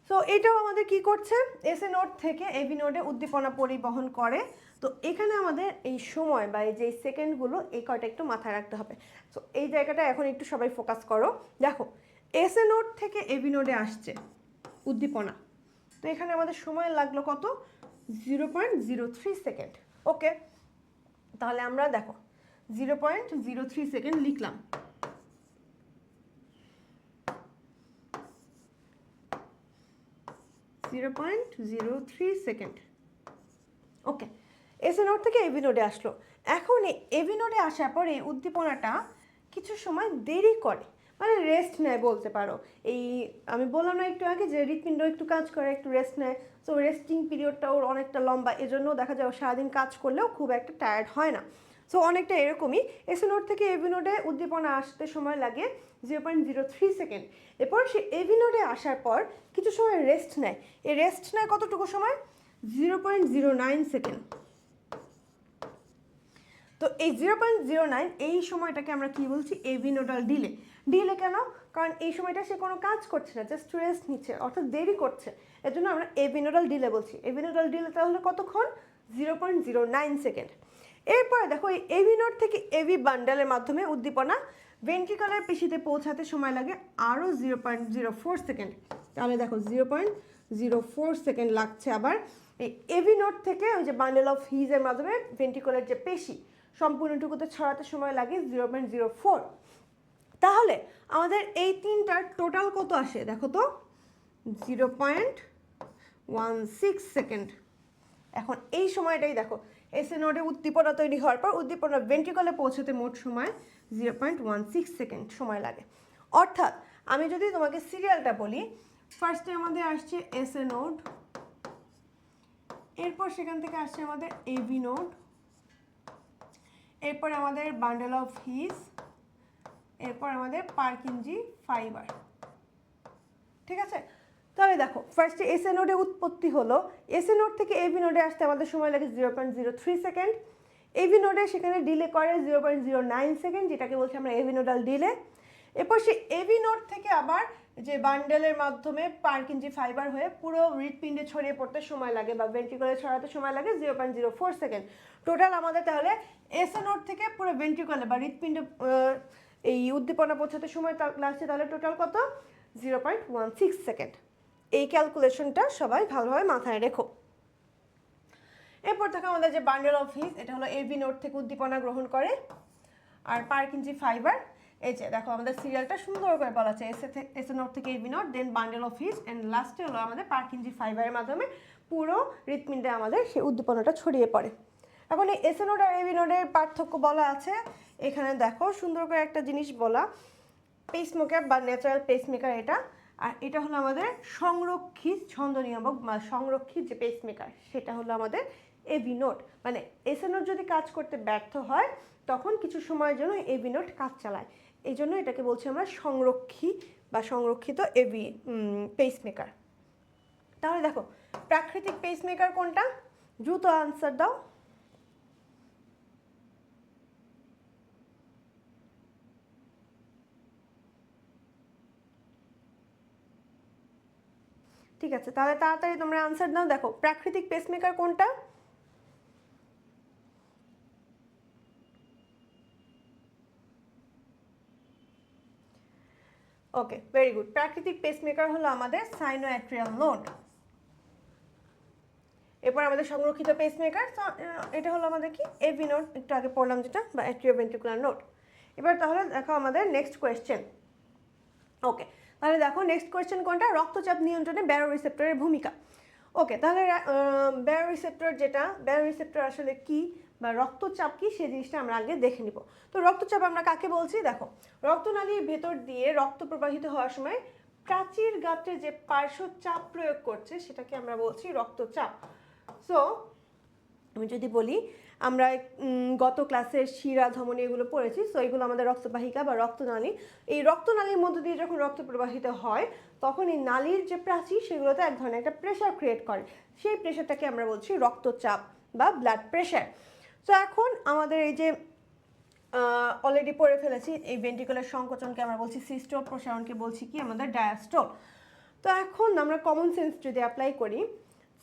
Speaker 1: সো এটাও আমাদের কি করছে, এসএ নোড থেকে এবি নোডে উদ্দীপনা পরিবহন করে। তো এখানে আমাদের এই সময় বা এই যে সেকেন্ডগুলো এই কয়টা একটু মাথায় রাখতে হবে। সো এই জায়গাটা এখন একটু সবাই ফোকাস করো। দেখো এসএ নোড থেকে এবি নোডে আসছে উদ্দীপনা, তো এখানে আমাদের সময় লাগলো কত, 0.03 সেকেন্ড। ওকে, তাহলে আমরা দেখো 0.03 সেকেন্ড লিখলাম। সেকেন্ড। ওকে, এসএ নোড থেকে এবি নোডে আসলো। এখন এই এবি নোডে আসার পর এই উদ্দীপনাটা কিছু সময় দেরি করে, মানে রেস্ট নেয় বলতে পারো। এই আমি বললাম না একটু আগে যে হৃৎপিণ্ড একটু কাজ করে একটু রেস্ট নেয়, সো রেস্টিং পিরিয়ডটা ওর অনেকটা লম্বা, এজন্য দেখা যায় ও সারাদিন কাজ করলেও খুব একটা টায়ার্ড হয় না। সো অনেকটা এরকমই এসএ নোড থেকে এবি নোডে উদ্দীপনা আসতে সময় লাগে 0.03 সেকেন্ড। এরপর সে এবি নোডে আসার পর কিছু সময় রেস্ট নেয়। এই রেস্ট নেয় কতটুকু সময়? 0.09 সেকেন্ড। তো এই 0.09 এই সময়টাকে আমরা কি বলছি? AB nodal delay. ডিলে কেন? কারণ এই সময়টা সে কোনো কাজ করছে না, জাস্ট রেস্ট নিচ্ছে, অর্থাৎ দেরি করছে, এর জন্য আমরা এবি নোডাল ডিলে বলছি। এবি নোডাল ডিলে তাহলে কতক্ষণ? 0.09 সেকেন্ড। এরপরে দেখো এই এবি নোড থেকে এবি বান্ডালের মাধ্যমে উদ্দীপনা ভেন্ট্রিকুলার পেশিতে পৌঁছাতে সময় লাগে আরও 0.04 সেকেন্ড। তাহলে দেখো 0.04 সেকেন্ড লাগছে। আবার এই এবি নোড থেকে ওই যে বান্ডেল অফ হিজের মাধ্যমে ভেন্ট্রিকুলার যে পেশি সম্পূর্ণটুকুতে ছড়াতে সময় লাগে 0.04। তাহলে আমাদের এই তিনটার টোটাল কত আসে দেখো তো? 0.16 সেকেন্ড। এখন এই সময়টাই দেখো এসএ নোডে উদ্দীপনা তৈরি হওয়ার পর উদ্দীপনা ভেন্ট্রিকলে পৌঁছতে মোট সময় 0.16 সেকেন্ড সময় লাগে। অর্থাৎ আমি যদি তোমাকে সিরিয়ালটা বলি, ফার্স্টে আমাদের আসছে এসএ নোড, এরপর সেখান থেকে আসছে আমাদের এবি নোড, এরপর আমাদের বান্ডেল অফ হিজ, এরপর আমাদের পারকিনজি ফাইবার। ঠিক আছে, তাহলে দেখো ফার্স্টে এসএ নোডে উৎপত্তি হলো, এসএ নোড থেকে এবি নোডে আসতে আমাদের সময় লাগে 0.03 সেকেন্ড। এবি নোডে সেখানে ডিলে করে 0.09 সেকেন্ড, যেটাকে বলছি আমরা এবি নোডাল ডিলে। এরপর সে এবি নোড থেকে আবার যে বান্ডেলের মাধ্যমে পারকিনজি ফাইবার হয়ে পুরো হৃৎপিণ্ডে ছড়িয়ে পড়তে সময় লাগে বা ভেন্ট্রিকলে ছড়াতে সময় লাগে 0.04 সেকেন্ড। টোটাল আমাদের তাহলে এসএ নোড থেকে পুরো ভেন্ট্রিকলে বা হৃৎপিণ্ডে এই উদ্দীপনা পৌঁছাতে সময় লাগছে তাহলে টোটাল কত? 0.16 সেকেন্ড। এই ক্যালকুলেশনটা সবাই ভালোভাবে মাথায় রেখো। এরপর থেকে আমাদের যে বান্ডেল অফ হিজ, এটা হলো এবি নোড থেকে উদ্দীপনা গ্রহণ করে, আর পারকিনজি ফাইবার, এই যে দেখো আমাদের সিরিয়ালটা সুন্দর করে বলা আছে, এসএ নোড থেকে AV node, then bundle of His, and লাস্টে হলো আমাদের পারকিনজি ফাইবারের মাধ্যমে পুরো হৃৎপিণ্ডে আমাদের সেই উদ্দীপনাটা ছড়িয়ে পড়ে। এখন এই এসএ নোড আর এবি নোডের পার্থক্য বলা আছে এখানে, দেখো সুন্দর করে একটা জিনিস বলা, পেসমেকার বা ন্যাচারাল পেসমেকার এটা, আর এটা হলো আমাদের সংরক্ষিত ছন্দ নিয়ামক বা সংরক্ষিত যে পেসমেকার, সেটা হলো আমাদের এবি নোড। মানে এসএ নোড যদি কাজ করতে ব্যর্থ হয় তখন কিছু সময়ের জন্য এবি নোড কাজ চালায়, এই জন্য এটাকে বলছি আমরা সংরক্ষী বা সংরক্ষিত এবি পেসমেকার। তাহলে দেখো প্রাকৃতিক পেসমেকার কোনটা? দ্রুত আনসার দাও। ঠিক আছে, তাহলে তাড়াতাড়ি তোমরা আনসার দাও। দেখো প্রাকৃতিক পেসমেকার কোনটা? ওকে, ভেরি গুড। প্রাকৃতিক পেসমেকার হলো আমাদের সাইনোঅ্যাট্রিয়াল নোড। এরপর আমাদের সংরক্ষিত পেসমেকার, এটা হলো আমাদের কি? এবি নোড, একটু আগে পড়লাম যেটা, বা অ্যাট্রিওভেন্ট্রিকুলার নোড। এবার তাহলে দেখো আমাদের নেক্সট কোয়েশ্চেন। ওকে, তাহলে দেখো নেক্সট কোয়েশ্চেন কোনটা? রক্তচাপ নিয়ন্ত্রণে ব্যারো রিসেপ্টরের ভূমিকা। ওকে, তাহলে ব্যারো রিসেপ্টর যেটা, ব্যারো রিসেপ্টর আসলে কি বা রক্তচাপ কি সেই জিনিসটা আমরা আগে দেখে নিব। তো রক্তচাপ আমরা কাকে বলছি? দেখো রক্তনালীর ভেতর দিয়ে রক্ত প্রবাহিত হওয়ার সময় প্রাচীর গাত্রে যে পার্শ্ব চাপ প্রয়োগ করছে সেটাকে আমরা বলছি রক্তচাপ। সো আমি যদি বলি, আমরা গত ক্লাসে শিরা ধমনী এগুলো পড়েছি, সো এগুলো আমাদের রক্তবাহিকা বা রক্তনালী। এই রক্তনালীর মধ্য দিয়ে যখন রক্ত প্রবাহিত হয় তখন এই নালীর যে প্রাচীর সেগুলোতে এক ধরনের একটা প্রেশার ক্রিয়েট করে, সেই প্রেশারটাকে আমরা বলছি রক্তচাপ বা ব্লাড প্রেশার। তো এখন আমাদের এই যে অলরেডি পড়ে ফেলেছি, এই ভেন্ট্রিকুলার সংকোচনকে আমরা বলছি সিস্টোল, প্রসারণকে বলছি কি আমাদের ডায়াস্টোল। তো এখন আমরা কমন সেন্স যদি অ্যাপ্লাই করি,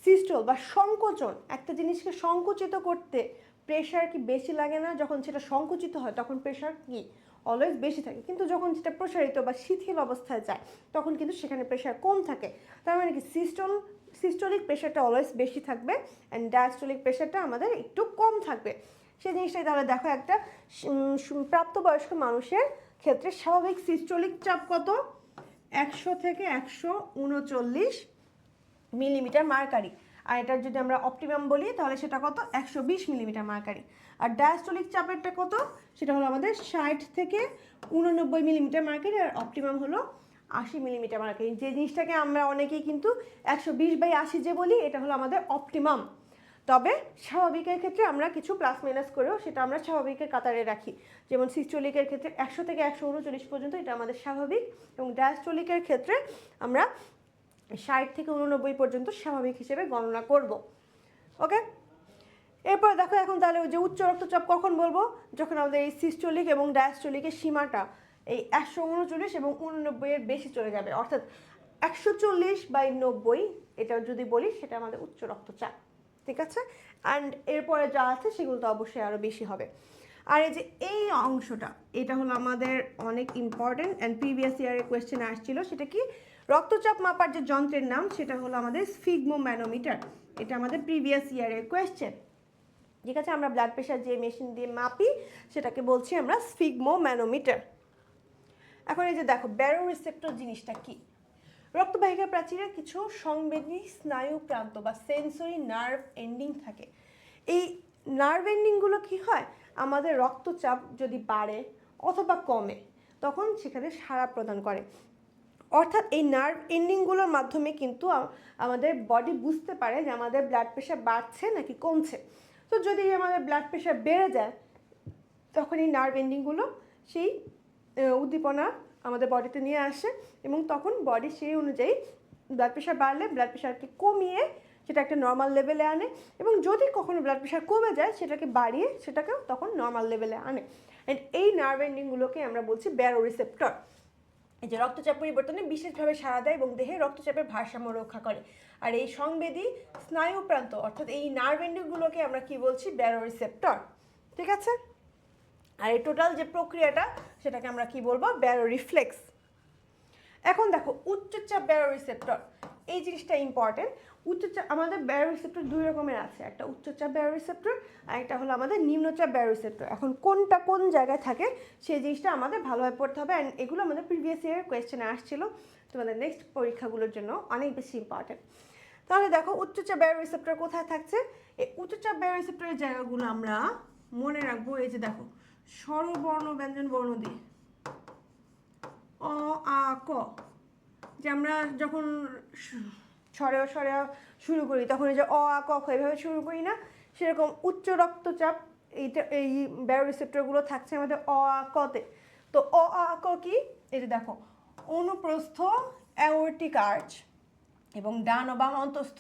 Speaker 1: সিস্টোল বা সংকোচন, একটা জিনিসকে সংকুচিত করতে প্রেশার কি বেশি লাগে না? যখন সেটা সংকুচিত হয় তখন প্রেশার কি অলওয়েজ বেশি থাকে, কিন্তু যখন সেটা প্রসারিত বা শিথিল অবস্থায় যায় তখন কিন্তু সেখানে প্রেশার কম থাকে। তার মানে কি সিস্টোলিক প্রেশারটা অলওয়েজ বেশি থাকবে অ্যান্ড ডায়াস্টোলিক প্রেশারটা আমাদের একটু কম থাকবে। সেই জিনিসটাই তাহলে দেখো একটা প্রাপ্তবয়স্ক মানুষের ক্ষেত্রে স্বাভাবিক সিস্টোলিক চাপ কত, 100 থেকে 139 মিলিমিটার মার্কারি। আর এটার যদি আমরা অপটিমাম বলি তাহলে সেটা কত, 120 মিলিমিটার মার্কারি। আর ডায়াস্টোলিক চাপেরটা কত, সেটা হলো আমাদের 60 থেকে 89 মিলিমিটার মার্কারি, আর অপটিমাম হলো 80 মিলিমিটার মার্কারি। যে জিনিসটাকে আমরা অনেকেই কিন্তু 120/80 যে বলি, এটা হলো আমাদের অপটিমাম। তবে স্বাভাবিকের ক্ষেত্রে আমরা কিছু প্লাস মাইনাস করেও সেটা আমরা স্বাভাবিকের কাতারে রাখি। যেমন সিস্টোলিকের ক্ষেত্রে 100 থেকে 139 পর্যন্ত এটা আমাদের স্বাভাবিক, এবং ডায়াস্টোলিকের ক্ষেত্রে আমরা 60 থেকে 89 পর্যন্ত স্বাভাবিক হিসেবে গণনা করব। ওকে, এরপর দেখো এখন তাহলে ওই যে উচ্চ রক্তচাপ কখন বলবো, যখন আমাদের এই সিস্টোলিক এবং ডায়াস্টোলিকের সীমাটা এই 139 এবং 89 এর বেশি চলে যাবে, অর্থাৎ 140/90 এটা যদি বলি সেটা আমাদের উচ্চ রক্তচাপ। ঠিক আছে, অ্যান্ড এরপরে যা আছে সেগুলো তো অবশ্যই আরও বেশি হবে। আর এই যে এই অংশটা, এটা হলো আমাদের অনেক ইম্পর্টেন্ট অ্যান্ড প্রিভিয়াস ইয়ারের কোয়েশ্চেন আসছিল। সেটা কি, রক্তচাপ মাপার যে যন্ত্রের নাম সেটা হলো আমাদের স্ফিগমোম্যানোমিটার। এটা আমাদের প্রিভিয়াস ইয়ারের কোয়েশ্চেন। ঠিক আছে, আমরা ব্লাড প্রেশার যে মেশিন দিয়ে মাপি সেটাকে বলছি আমরা স্ফিগমোম্যানোমিটার। এখন এই যে দেখো ব্যারো রিসেপ্টর জিনিসটা কি, রক্তবাহিকা প্রাচীরে কিছু সংবেদী স্নায়ু প্রান্ত বা সেন্সরি নার্ভ এন্ডিং থাকে। এই নার্ভ এন্ডিংগুলো কি হয়, আমাদের রক্তচাপ যদি বাড়ে অথবা কমে তখন সেখানে সাড়া প্রদান করে। অর্থাৎ এই নার্ভ এন্ডিংগুলোর মাধ্যমে কিন্তু আমাদের বডি বুঝতে পারে যে আমাদের ব্লাড প্রেশার বাড়ছে নাকি কমছে। তো যদি আমাদের ব্লাড প্রেশার বেড়ে যায় তখন এই নার্ভ এন্ডিংগুলো সেই উদ্দীপনা আমাদের বডিতে নিয়ে আসে, এবং তখন বডি সেই অনুযায়ী ব্লাড প্রেশার বাড়লে ব্লাড প্রেশারকে কমিয়ে সেটা একটা নর্মাল লেভেলে আনে, এবং যদি কখনো ব্লাড প্রেশার কমে যায় সেটাকে বাড়িয়ে সেটাকেও তখন নর্মাল লেভেলে আনে। অ্যান্ড এই নার্ভ এন্ডিংগুলোকে আমরা বলছি ব্যারো রিসেপ্টর। এই যে রক্তচাপ পরিবর্তনে বিশেষভাবে সাড়া দেয় এবং দেহে রক্তচাপের ভারসাম্য রক্ষা করে। আর এই সংবেদী স্নায়ু প্রান্ত অর্থাৎ এই নার্ভ এন্ডিংগুলোকে আমরা কি বলছি, ব্যারো রিসেপ্টর। ঠিক আছে, আর এই টোটাল যে প্রক্রিয়াটা সেটাকে আমরা কি বলবো, ব্যারো রিফ্লেক্স। এখন দেখো উচ্চচাপ ব্যারো রিসেপ্টর, এই জিনিসটা ইম্পর্টেন্ট। উচ্চচাপ আমাদের ব্যারো রিসেপ্টর দুই রকমের আছে, একটা উচ্চচাপ ব্যারো রিসেপ্টর আর একটা হলো আমাদের নিম্নচাপ ব্যারো রিসেপ্টর। এখন কোনটা কোন জায়গায় থাকে সেই জিনিসটা আমাদের ভালোভাবে পড়তে হবে, অ্যান্ড এগুলো আমাদের প্রিভিয়াস ইয়ারের কোয়েশ্চেনে আসছিল, তোমাদের নেক্সট পরীক্ষাগুলোর জন্য অনেক বেশি ইম্পর্টেন্ট। তাহলে দেখো উচ্চচাপ ব্যারো রিসেপ্টর কোথায় থাকছে, এই উচ্চচাপ ব্যারো রিসেপ্টরের জায়গাগুলো আমরা মনে রাখবো। এই যে দেখো স্বরবর্ণ ব্যঞ্জন বর্ণ দিয়ে অ আ ক, যে আমরা যখন সরেও শুরু করি তখন এই যে অ আ ক খ এভাবে শুরু করি না, সেরকম উচ্চ রক্তচাপ এইটা এই ব্যারো রিসেপ্টরগুলো থাকছে আমাদের অ আ কতে। তো অ আ ক কি, এই যে দেখো অনুপ্রস্থ অ্যাওর্টিক আর্চ এবং ডান ও বাম অন্তস্থ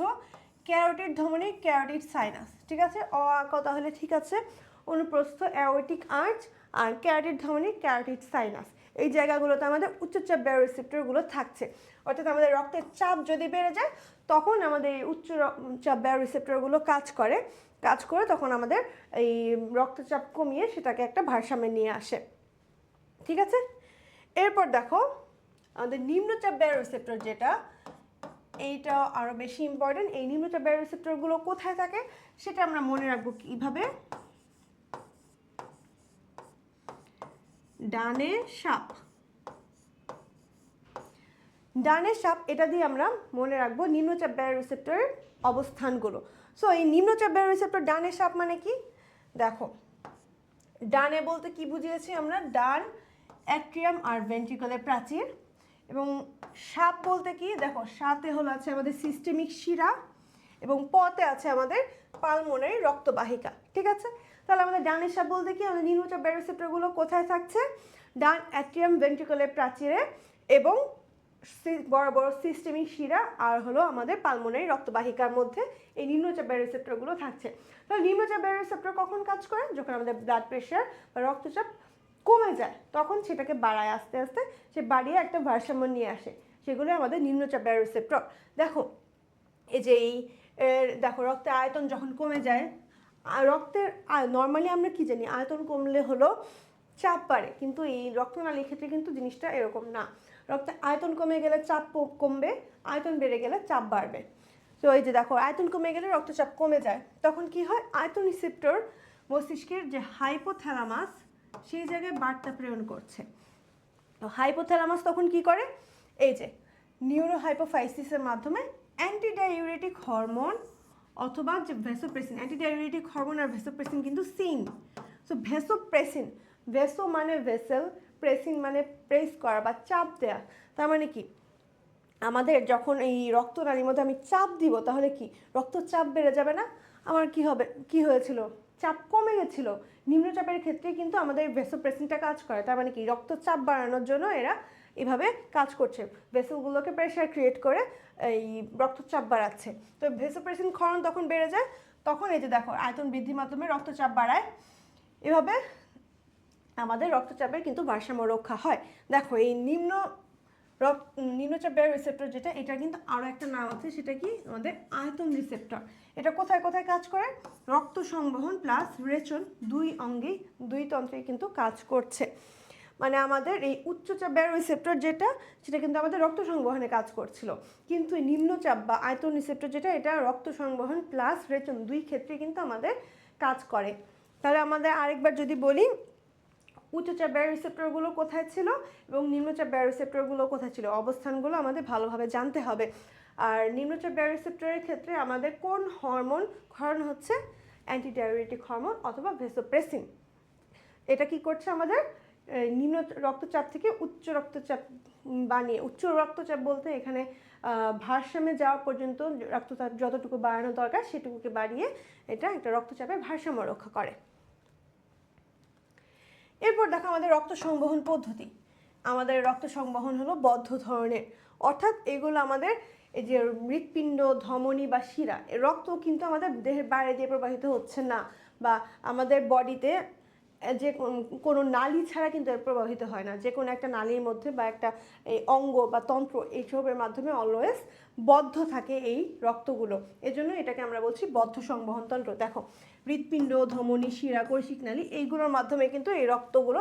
Speaker 1: ক্যারোটিড ধমনী ক্যারোটিড সাইনাস। ঠিক আছে, অ আ ক তাহলে ঠিক আছে, অনুপ্রস্থ অ্যাওর্টিক আর্চ আর ক্যারোটিড ধমনী ক্যারোটিড সাইনাস, এই জায়গাগুলোতে আমাদের উচ্চচাপ ব্যারো রিসেপ্টরগুলো থাকছে। অর্থাৎ আমাদের রক্তের চাপ যদি বেড়ে যায় তখন আমাদের এই উচ্চ চাপ ব্যারো রিসেপ্টরগুলো কাজ করে তখন আমাদের এই রক্তচাপ কমিয়ে সেটাকে একটা ভারসাম্যে নিয়ে আসে। ঠিক আছে, এরপর দেখো আমাদের নিম্নচাপ ব্যারো রিসেপ্টর যেটা, এইটা আরও বেশি ইম্পর্টেন্ট। এই নিম্নচাপ ব্যারো রিসেপ্টরগুলো কোথায় থাকে সেটা আমরা মনে রাখবো কীভাবে, ডানে সাপ, ডানে সাপ এটা দিয়ে আমরা মনে রাখবো নিম্নচাপ ব্যারো রিসেপ্টরের অবস্থানগুলো। সো এই নিম্নচাপ ব্যারো রিসেপ্টর ডানে সাপ মানে কি, দেখো ডানে বলতে কি বুঝিয়েছি আমরা, ডান অ্যাট্রিয়াম আর ভেন্ট্রিকলের প্রাচীর, এবং সাপ বলতে কি, দেখো সাথে হলো আছে আমাদের সিস্টেমিক শিরা এবং পতে আছে আমাদের পালমোনারি রক্তবাহিকা। ঠিক আছে, তাহলে আমাদের ডানের সাপ বলতে কি, আমাদের নিম্নচাপ ব্যারো রিসেপ্টরগুলো কোথায় থাকছে, ডান অ্যাট্রিয়াম ভেন্ট্রিকলের প্রাচীরে এবং বড় বড় সিস্টেমিক শিরা আর হলো আমাদের পালমোনারি রক্তবাহিকার মধ্যে এই নিম্নচাপ ব্যারো রিসেপ্টরগুলো থাকছে। তাহলে নিম্নচাপ ব্যারো রিসেপ্টর কখন কাজ করে, যখন আমাদের ব্লাড প্রেশার বা রক্তচাপ কমে যায় তখন সেটাকে বাড়ায়, আস্তে আস্তে সে বাড়িয়ে একটা ভারসাম্য নিয়ে আসে, সেগুলো আমাদের নিম্নচাপ ব্যারো রিসেপ্টর। দেখো এই যে এই দেখো রক্তের আয়তন যখন কমে যায়, রক্তের নর্মালি আমরা কি জানি আয়তন কমলে হলো চাপ বাড়ে, কিন্তু এই রক্তনালীর ক্ষেত্রে কিন্তু জিনিসটা এরকম না। রক্তের আয়তন কমে গেলে চাপ কমবে, আয়তন বেড়ে গেলে চাপ বাড়বে। তো এই যে দেখো আয়তন কমে গেলে রক্তচাপ কমে যায়, তখন কি হয়, আয়তন রিসেপ্টর মস্তিষ্কের যে হাইপোথ্যালামাস সেই জায়গায় বার্তা প্রেরণ করছে। তো হাইপোথ্যালামাস তখন কি করে, এই যে নিউরোহাইপোফাইসিসের মাধ্যমে অ্যান্টিডাইউরেটিক হরমোন অথবা যে ভেসোপ্রেসিন, অ্যান্টিডাইউরেটিক হরমোন আর ভেসোপ্রেসিন কিন্তু সেম। সো ভেসোপ্রেসিন, ভেসো মানে ভেসেল, প্রেসিন মানে প্রেস করা বা চাপ দেয়া, তার মানে কি আমাদের যখন এই রক্তনালীর মধ্যে আমি চাপ দিব তাহলে কি রক্তচাপ বেড়ে যাবে না, আমার কি হবে, কি হয়েছিল, চাপ কমে গেছিল। নিম্নচাপের ক্ষেত্রে কিন্তু আমাদের ভেসোপ্রেসিনটা কাজ করে, তার মানে কি রক্তচাপ বাড়ানোর জন্য এরা এভাবে কাজ করছে, ভেসেলগুলোকে প্রেশার ক্রিয়েট করে এই রক্তচাপ বাড়াচ্ছে। তো ভেসোপ্রেসিন ক্ষরণ তখন বেড়ে যায়, তখন এই যে দেখো আয়তন বৃদ্ধির মাধ্যমে রক্তচাপ বাড়ায়, এভাবে আমাদের রক্তচাপের কিন্তু ভারসাম্য রক্ষা হয়। দেখো এই নিম্নচাপ বেয়ার রিসেপ্টর যেটা, এটা কিন্তু আরও একটা নাম আছে, সেটা কি আমাদের আয়তন রিসেপ্টর। এটা কোথায় কোথায় কাজ করে, রক্ত সংবহন প্লাস রেচন দুই অঙ্গেই, দুই তন্ত্রেই কিন্তু কাজ করছে। মানে আমাদের এই উচ্চচাপ বেয়ার রিসেপ্টর যেটা, সেটা কিন্তু আমাদের রক্ত সংবহনে কাজ করছিল, কিন্তু এই নিম্নচাপ বা আয়তন রিসেপ্টর যেটা, এটা রক্ত সংবহন প্লাস রেচন দুই ক্ষেত্রে কিন্তু আমাদের কাজ করে। তাহলে আমাদের আরেকবার যদি বলি, উচ্চচাপ বেয়ার রিসেপ্টরগুলো কোথায় ছিল এবং নিম্নচাপ বেয়ার রিসেপ্টরগুলো কোথায় ছিল, অবস্থানগুলো আমাদের ভালোভাবে জানতে হবে। আর নিম্নচাপ বেয়ার রিসেপ্টরের ক্ষেত্রে আমাদের কোন হরমোন ক্ষরণ হচ্ছে, অ্যান্টিডাইউরেটিক হরমোন অথবা ভেসোপ্রেসিন। এটা কি করছে আমাদের নিম্ন রক্তচাপ থেকে উচ্চ রক্তচাপ বানিয়ে, উচ্চ রক্তচাপ বলতে এখানে ভারসাম্যে যাওয়া পর্যন্ত রক্তচাপ যতটুকু বাড়ানো দরকার সেটুকুকে বাড়িয়ে এটা একটা রক্তচাপের ভারসাম্য রক্ষা করে। এরপর দেখো আমাদের রক্ত সংবহন পদ্ধতি। আমাদের রক্ত সংবহন হলো বদ্ধ ধরনের, অর্থাৎ এগুলো আমাদের এই যে হৃৎপিণ্ড, ধমনী বা শিরা, রক্ত কিন্তু আমাদের দেহের বাইরে দিয়ে প্রবাহিত হচ্ছে না, বা আমাদের বডিতে যে কোনো নালী ছাড়া কিন্তু এর প্রবাহিত হয় না, যে কোনো একটা নালীর মধ্যে বা একটা এই অঙ্গ বা তন্ত্র এইসবের মাধ্যমে অলওয়েজ বদ্ধ থাকে এই রক্তগুলো, এজন্য এটাকে আমরা বলছি বদ্ধ সংবহন তন্ত্র। দেখো হৃৎপিণ্ড, ধমনী, শিরা, কৈশিক নালী এইগুলোর মাধ্যমে কিন্তু এই রক্তগুলো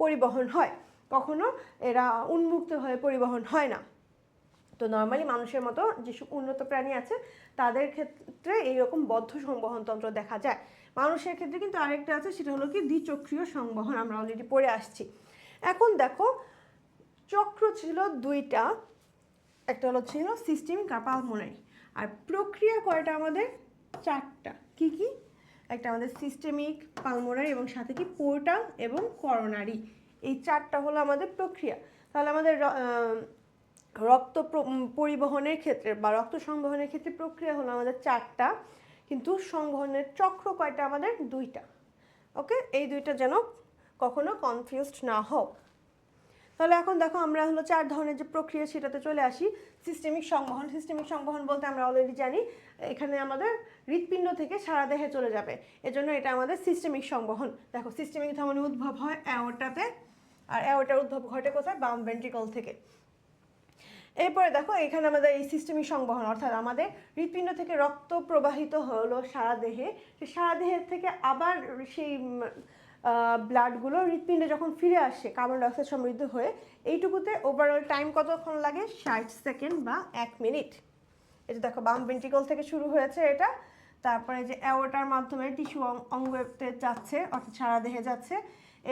Speaker 1: পরিবহন হয়, কখনো এরা উন্মুক্ত হয়ে পরিবহন হয় না। তো নর্মালি মানুষের মতো যেসব উন্নত প্রাণী আছে তাদের ক্ষেত্রে এইরকম বদ্ধ সংবহন তন্ত্র দেখা যায়। মানুষের ক্ষেত্রে কিন্তু আরেকটা আছে, সেটা হলো কি দ্বিচক্রীয় সংবহন, আমরা অলরেডি পড়ে আসছি। এখন দেখো চক্র ছিল দুইটা, একটা হলো ছিল সিস্টেমিক আর পালমোনারি, আর প্রক্রিয়া কয়টা আমাদের চারটা। কি কি, একটা আমাদের সিস্টেমিক, পালমোনারি এবং সাথে কি পোর্টাল এবং করোনারি, এই চারটা হলো আমাদের প্রক্রিয়া। তাহলে আমাদের রক্ত পরিবহনের ক্ষেত্রে বা রক্ত সংবহনের ক্ষেত্রে প্রক্রিয়া হলো আমাদের চারটা, কিন্তু সংবহনের চক্র কয়টা আমাদের দুইটা। ওকে, এই দুইটা যেন কখনো কনফিউজড না হও। তাহলে এখন দেখো আমরা হলো চার ধরনের যে প্রক্রিয়া সেটাতে চলে আসি। সিস্টেমিক সংবহন, সিস্টেমিক সংবহন বলতে আমরা অলরেডি জানি এখানে আমাদের হৃৎপিণ্ড থেকে সারা দেহে চলে যাবে, এজন্য এটা আমাদের সিস্টেমিক সংবহন। দেখো সিস্টেমিক ধমনী উদ্ভব হয় অ্যাওর্টাতে, আর অ্যাওর্টার উদ্ভব ঘটে কোথায়, বাম ভেন্ট্রিকল থেকে। এরপরে দেখো এখানে আমাদের এই সিস্টেমিক সংবহন, অর্থাৎ আমাদের হৃৎপিণ্ড থেকে রক্ত প্রবাহিত হলো সারা দেহে, সারা দেহের থেকে আবার সেই ব্লাডগুলো হৃৎপিণ্ডে যখন ফিরে আসে কার্বন ডাইঅক্সাইড সমৃদ্ধ হয়ে, এইটুকুতে ওভারঅল টাইম কতক্ষণ লাগে, 60 সেকেন্ড বা 1 মিনিট। এটা দেখো বাম ভেন্ট্রিকল থেকে শুরু হয়েছে এটা, তারপরে যে অ্যাওর্টার মাধ্যমে টিস্যু অঙ্গতে যাচ্ছে, অর্থাৎ সারা দেহে যাচ্ছে,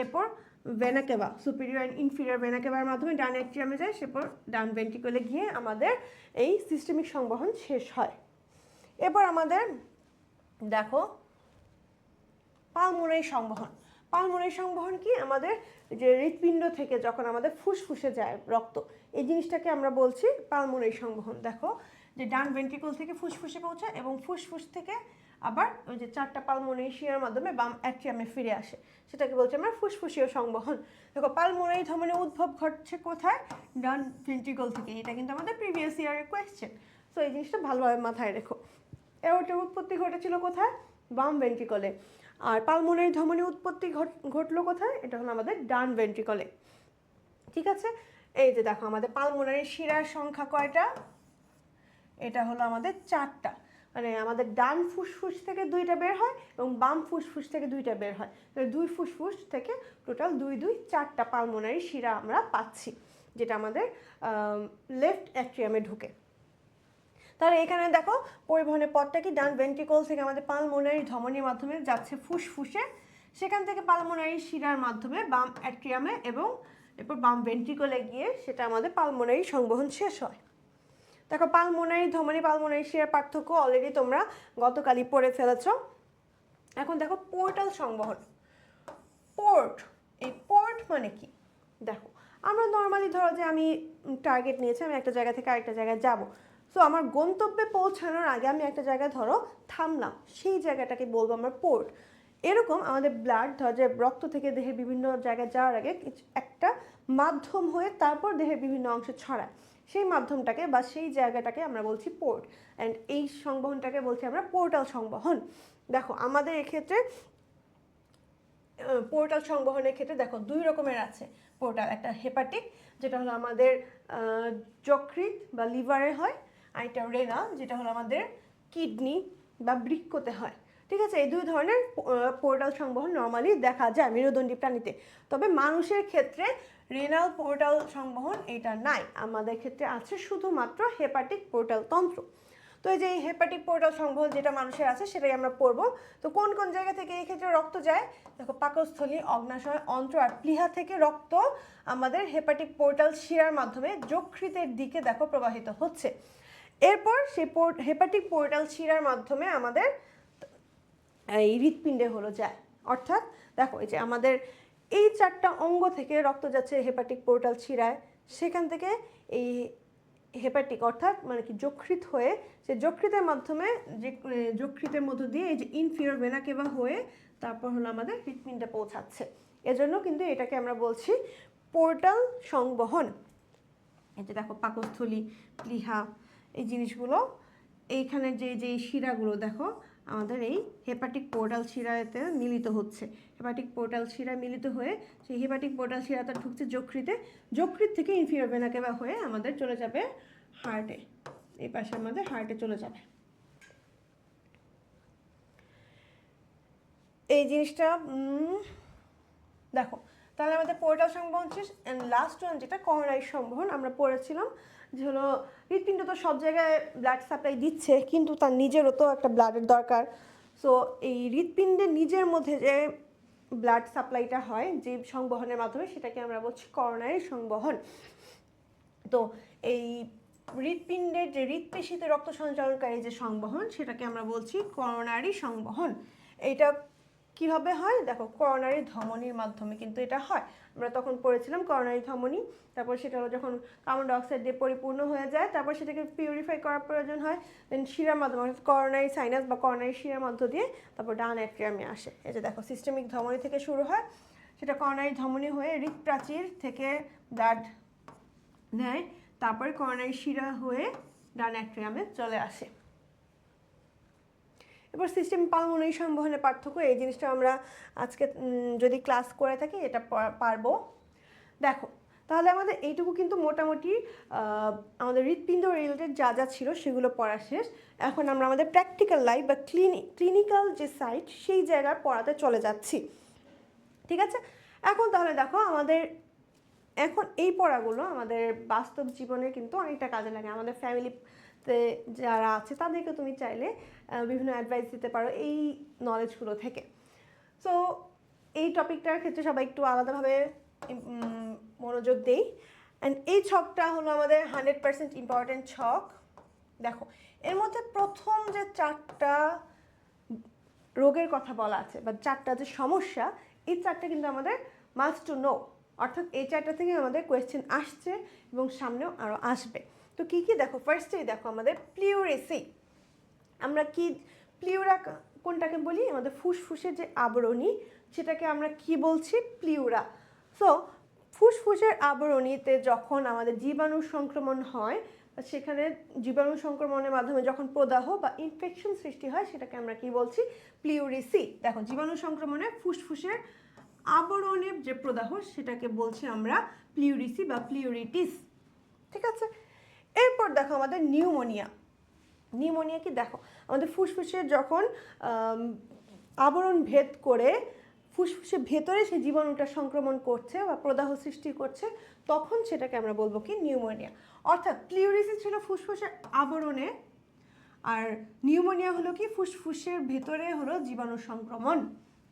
Speaker 1: এরপর vena cava, superior and inferior vena কেভার মাধ্যমে ডান অ্যাট্রিয়ামে যায়, সেরপর ডান ভেন্ট্রিকলে গিয়ে আমাদের এই সিস্টেমিক সংবহন শেষ হয়। এরপর আমাদের দেখো পালমোনারি সংবহন। পালমোনারি সংবহন কি, আমাদের যে হৃৎপিণ্ড থেকে যখন আমাদের ফুসফুসে যায় রক্ত, এই জিনিসটাকে আমরা বলছি পালমোনারি সংবহন। দেখো যে ডান ভেন্ট্রিকল থেকে ফুসফুসে পৌঁছায় এবং ফুসফুস থেকে আবার ওই যে চারটা পালমোনারি শিরার মাধ্যমে বাম অ্যাট্রিয়ামে ফিরে আসে, সেটাকে বলছি আমরা ফুসফুসীয় সংবহন। দেখো পালমোনারি ধমনী উদ্ভব ঘটছে কোথায়, ডান ভেন্ট্রিকল থেকে, এটা কিন্তু আমাদের প্রিভিয়াস ইয়ারের কোয়েশ্চেন, তো এই জিনিসটা ভালোভাবে মাথায় রেখো। অ্যাওর্টার উৎপত্তি ঘটেছিল কোথায়, বাম ভেন্ট্রিকলে, আর পালমোনারি ধমনী উৎপত্তি ঘটলো কোথায়, এটা হলো আমাদের ডান ভেন্ট্রিকলে। ঠিক আছে, এই যে দেখো আমাদের পালমোনারি শিরার সংখ্যা কয়টা, এটা হলো আমাদের চারটা, মানে আমাদের ডান ফুসফুস থেকে দুইটা বের হয় এবং বাম ফুসফুস থেকে দুইটা বের হয়, দুই ফুসফুস থেকে টোটাল চারটা পালমোনারি শিরা আমরা পাচ্ছি, যেটা আমাদের লেফট অ্যাট্রিয়ামে ঢুকে। তাহলে এখানে দেখো পরিবহনের পথটা কি, ডান ভেন্ট্রিকল থেকে আমাদের পালমোনারি ধমনির মাধ্যমে যাচ্ছে ফুসফুসে, সেখান থেকে পালমোনারি শিরার মাধ্যমে বাম অ্যাট্রিয়ামে এবং এরপর বাম ভেন্ট্রিকলে গিয়ে সেটা আমাদের পালমোনারি সংবহন শেষ হয়। দেখো পালমোনারি ধমনী পালমোনারি শিরার পার্থক্য অলরেডি তোমরা গতকালই পড়ে ফেলেছ। এখন দেখো পোর্টাল সংবহন। পোর্ট, এই পোর্ট মানে কি? দেখো আমরা নর্মালি ধরো যে আমি টার্গেট নিয়েছি, আমি একটা জায়গা থেকে আরেকটা জায়গায় যাব, সো আমার গন্তব্যে পৌঁছানোর আগে আমি একটা জায়গায় ধরো থামলাম, সেই জায়গাটাকে বলবো আমরা পোর্ট। এরকম আমাদের ব্লাড ধর যে রক্ত থেকে দেহের বিভিন্ন জায়গায় যাওয়ার আগে একটা মাধ্যম হয়ে তারপর দেহের বিভিন্ন অংশে ছড়ায়, সেই মাধ্যমটাকে বা সেই জায়গাটাকে আমরা বলছি পোর্ট, অ্যান্ড এই সংবহনটাকে বলছি আমরা পোর্টাল সংবহন। দেখো আমাদের এক্ষেত্রে পোর্টাল সংবহনের ক্ষেত্রে দেখো দুই রকমের আছে পোর্টাল, একটা হেপাটিক যেটা হলো আমাদের যকৃৎ বা লিভারে হয়, আর একটা রেনাল যেটা হলো আমাদের কিডনি বা বৃক্কতে হয়। ঠিক আছে, এই দুই ধরনের পোর্টাল সংবহন নর্মালি দেখা যায় মেরুদণ্ডী প্রাণীতে, তবে মানুষের ক্ষেত্রে রেনাল পোর্টাল সংবহন এটা নাই, আমাদের ক্ষেত্রে আছে শুধুমাত্র হেপাটিক পোর্টাল তন্ত্র। তো এই যে এই হেপাটিক পোর্টাল সংবহন যেটা মানুষের আছে সেটাই আমরা পড়বো। তো কোন কোন জায়গা থেকে এই ক্ষেত্রে রক্ত যায়? দেখো পাকস্থলী, অগ্নাশয়, অন্ত্র আর প্লীহা থেকে রক্ত আমাদের হেপাটিক পোর্টাল শিরার মাধ্যমে যকৃতের দিকে দেখো প্রবাহিত হচ্ছে। এরপর সেই হেপাটিক পোর্টাল শিরার মাধ্যমে আমাদের এই হৃৎপিণ্ডে হলো যায়। অর্থাৎ দেখো এই যে আমাদের এই চারটা অঙ্গ থেকে রক্ত যাচ্ছে হেপাটিক পোর্টাল শিরায়, সেখান থেকে এই হেপাটিক অর্থাৎ মানে কি যকৃৎ হয়ে, সে যকৃতের মাধ্যমে যে যকৃতের মধ্য দিয়ে এই যে ইনফিরিয়র ভেনা কেভা হয়ে তারপর হলো আমাদের হৃৎপিণ্ডে পৌঁছাচ্ছে। এজন্য কিন্তু এটাকে আমরা বলছি পোর্টাল সংবহন। এই যে দেখো পাকস্থলী, প্লীহা, এই জিনিসগুলো এইখানের যে যে শিরাগুলো দেখো আমাদের এই হেপাটিক পোর্টাল শিরাতে মিলিত হচ্ছে। হেপাটিক পোর্টাল শিরা মিলিত হয়ে সেই হেপাটিক পোর্টাল শিরাটা ঢুকছে যকৃতে, যকৃত থেকে ইনফিরিয়র ভেনা কেভা হয়ে আমাদের চলে যাবে হার্টে, এই পাশে আমাদের হার্টে চলে যাবে। এই জিনিসটা দেখো তাহলে আমাদের পোর্টাল সংবহন শেষ, অ্যান্ড লাস্ট ওয়ান যেটা করোনারি সংবহন আমরা পড়েছিলাম যে হলো হৃৎপিণ্ড তো সব জায়গায় ব্লাড সাপ্লাই দিচ্ছে, কিন্তু তার নিজেরও তো একটা ব্লাডের দরকার। সো এই হৃৎপিণ্ডের নিজের মধ্যে যে ব্লাড সাপ্লাইটা হয় যে সংবহনের মাধ্যমে, সেটাকে আমরা বলছি করোনারি সংবহন। তো এই হৃৎপিণ্ডের যে হৃৎপেশিতে রক্ত সঞ্চালনকারী যে সংবহন, সেটাকে আমরা বলছি করোনারি সংবহন। এইটা কিভাবে হয়? দেখো করোনারি ধমনির মাধ্যমে কিন্তু এটা হয়, আমরা তখন পড়েছিলাম করোনারি ধমনি। তারপর সেটা হলো যখন কার্বন ডাইঅক্সাইড দিয়ে পরিপূর্ণ হয়ে যায়, তারপর সেটাকে পিউরিফাই করার প্রয়োজন হয়, দেন শিরার মাধ্যমে অর্থাৎ করোনারি সাইনাস বা করোনারি শিরার মধ্য দিয়ে তারপর ডান অ্যাট্রিয়ামে আসে। এই যে দেখো সিস্টেমিক ধমনি থেকে শুরু হয়, সেটা করোনারি ধমনি হয়ে হৃৎপ্রাচীর থেকে ব্লাড নেয়, তারপরে করোনারি শিরা হয়ে ডান অ্যাট্রিয়ামে চলে আসে। এবার সিস্টেম পালমোনারি সংবহনের পার্থক্য, এই জিনিসটা আমরা আজকে যদি ক্লাস করে থাকি এটা পারবো। দেখো তাহলে আমাদের এইটুকু কিন্তু মোটামুটি আমাদের হৃৎপিণ্ড রিলেটেড যা যা ছিল সেগুলো পড়া শেষ। এখন আমরা আমাদের প্র্যাকটিক্যাল লাইফ বা ক্লিনিক্যাল যে সাইট সেই জায়গার পড়াতে চলে যাচ্ছি। ঠিক আছে, এখন তাহলে দেখো আমাদের এখন এই পড়াগুলো আমাদের বাস্তব জীবনে কিন্তু অনেকটা কাজে লাগে। আমাদের ফ্যামিলিতে যারা আছে তাদেরকে তুমি চাইলে বিভিন্ন অ্যাডভাইস দিতে পারো এই নলেজগুলো থেকে। সো এই টপিকটার ক্ষেত্রে সবাই একটু আলাদাভাবে মনোযোগ দেই। অ্যান্ড এই ছকটা হলো আমাদের 100% ইম্পর্টেন্ট ছক। দেখো এর মধ্যে প্রথম যে চারটা রোগের কথা বলা আছে বা চারটা যে সমস্যা, এই চারটা কিন্তু আমাদের মাস্ট টু নো, অর্থাৎ এই চারটা থেকে আমাদের কোয়েশ্চেন আসছে এবং সামনেও আরও আসবে। তো কী কী দেখো, ফার্স্টেই দেখো আমাদের প্লিউরেসি। আমরা কি প্লিউরা কোনটাকে বলি? আমাদের ফুসফুসের যে আবরণী সেটাকে আমরা কি বলছি? প্লিউরা। সো ফুসফুসের আবরণীতে যখন আমাদের জীবাণু সংক্রমণ হয়, সেখানে জীবাণু সংক্রমণের মাধ্যমে যখন প্রদাহ বা ইনফেকশন সৃষ্টি হয়, সেটাকে আমরা কি বলছি? প্লিউরেসি। দেখো জীবাণু সংক্রমণে ফুসফুসের আবরণের যে প্রদাহ সেটাকে বলছি আমরা প্লিউরিসি বা প্লিউরিটিস। ঠিক আছে, এরপর দেখো আমাদের নিউমোনিয়া। নিউমোনিয়া কি? দেখো আমাদের ফুসফুসের যখন আবরণ ভেদ করে ফুসফুসের ভেতরে সেই জীবাণুটা সংক্রমণ করছে বা প্রদাহ সৃষ্টি করছে, তখন সেটাকে আমরা বলবো কি? নিউমোনিয়া। অর্থাৎ প্লিউরিসি ছিল ফুসফুসের আবরণে আর নিউমোনিয়া হলো কি ফুসফুসের ভেতরে হলো জীবাণু সংক্রমণ,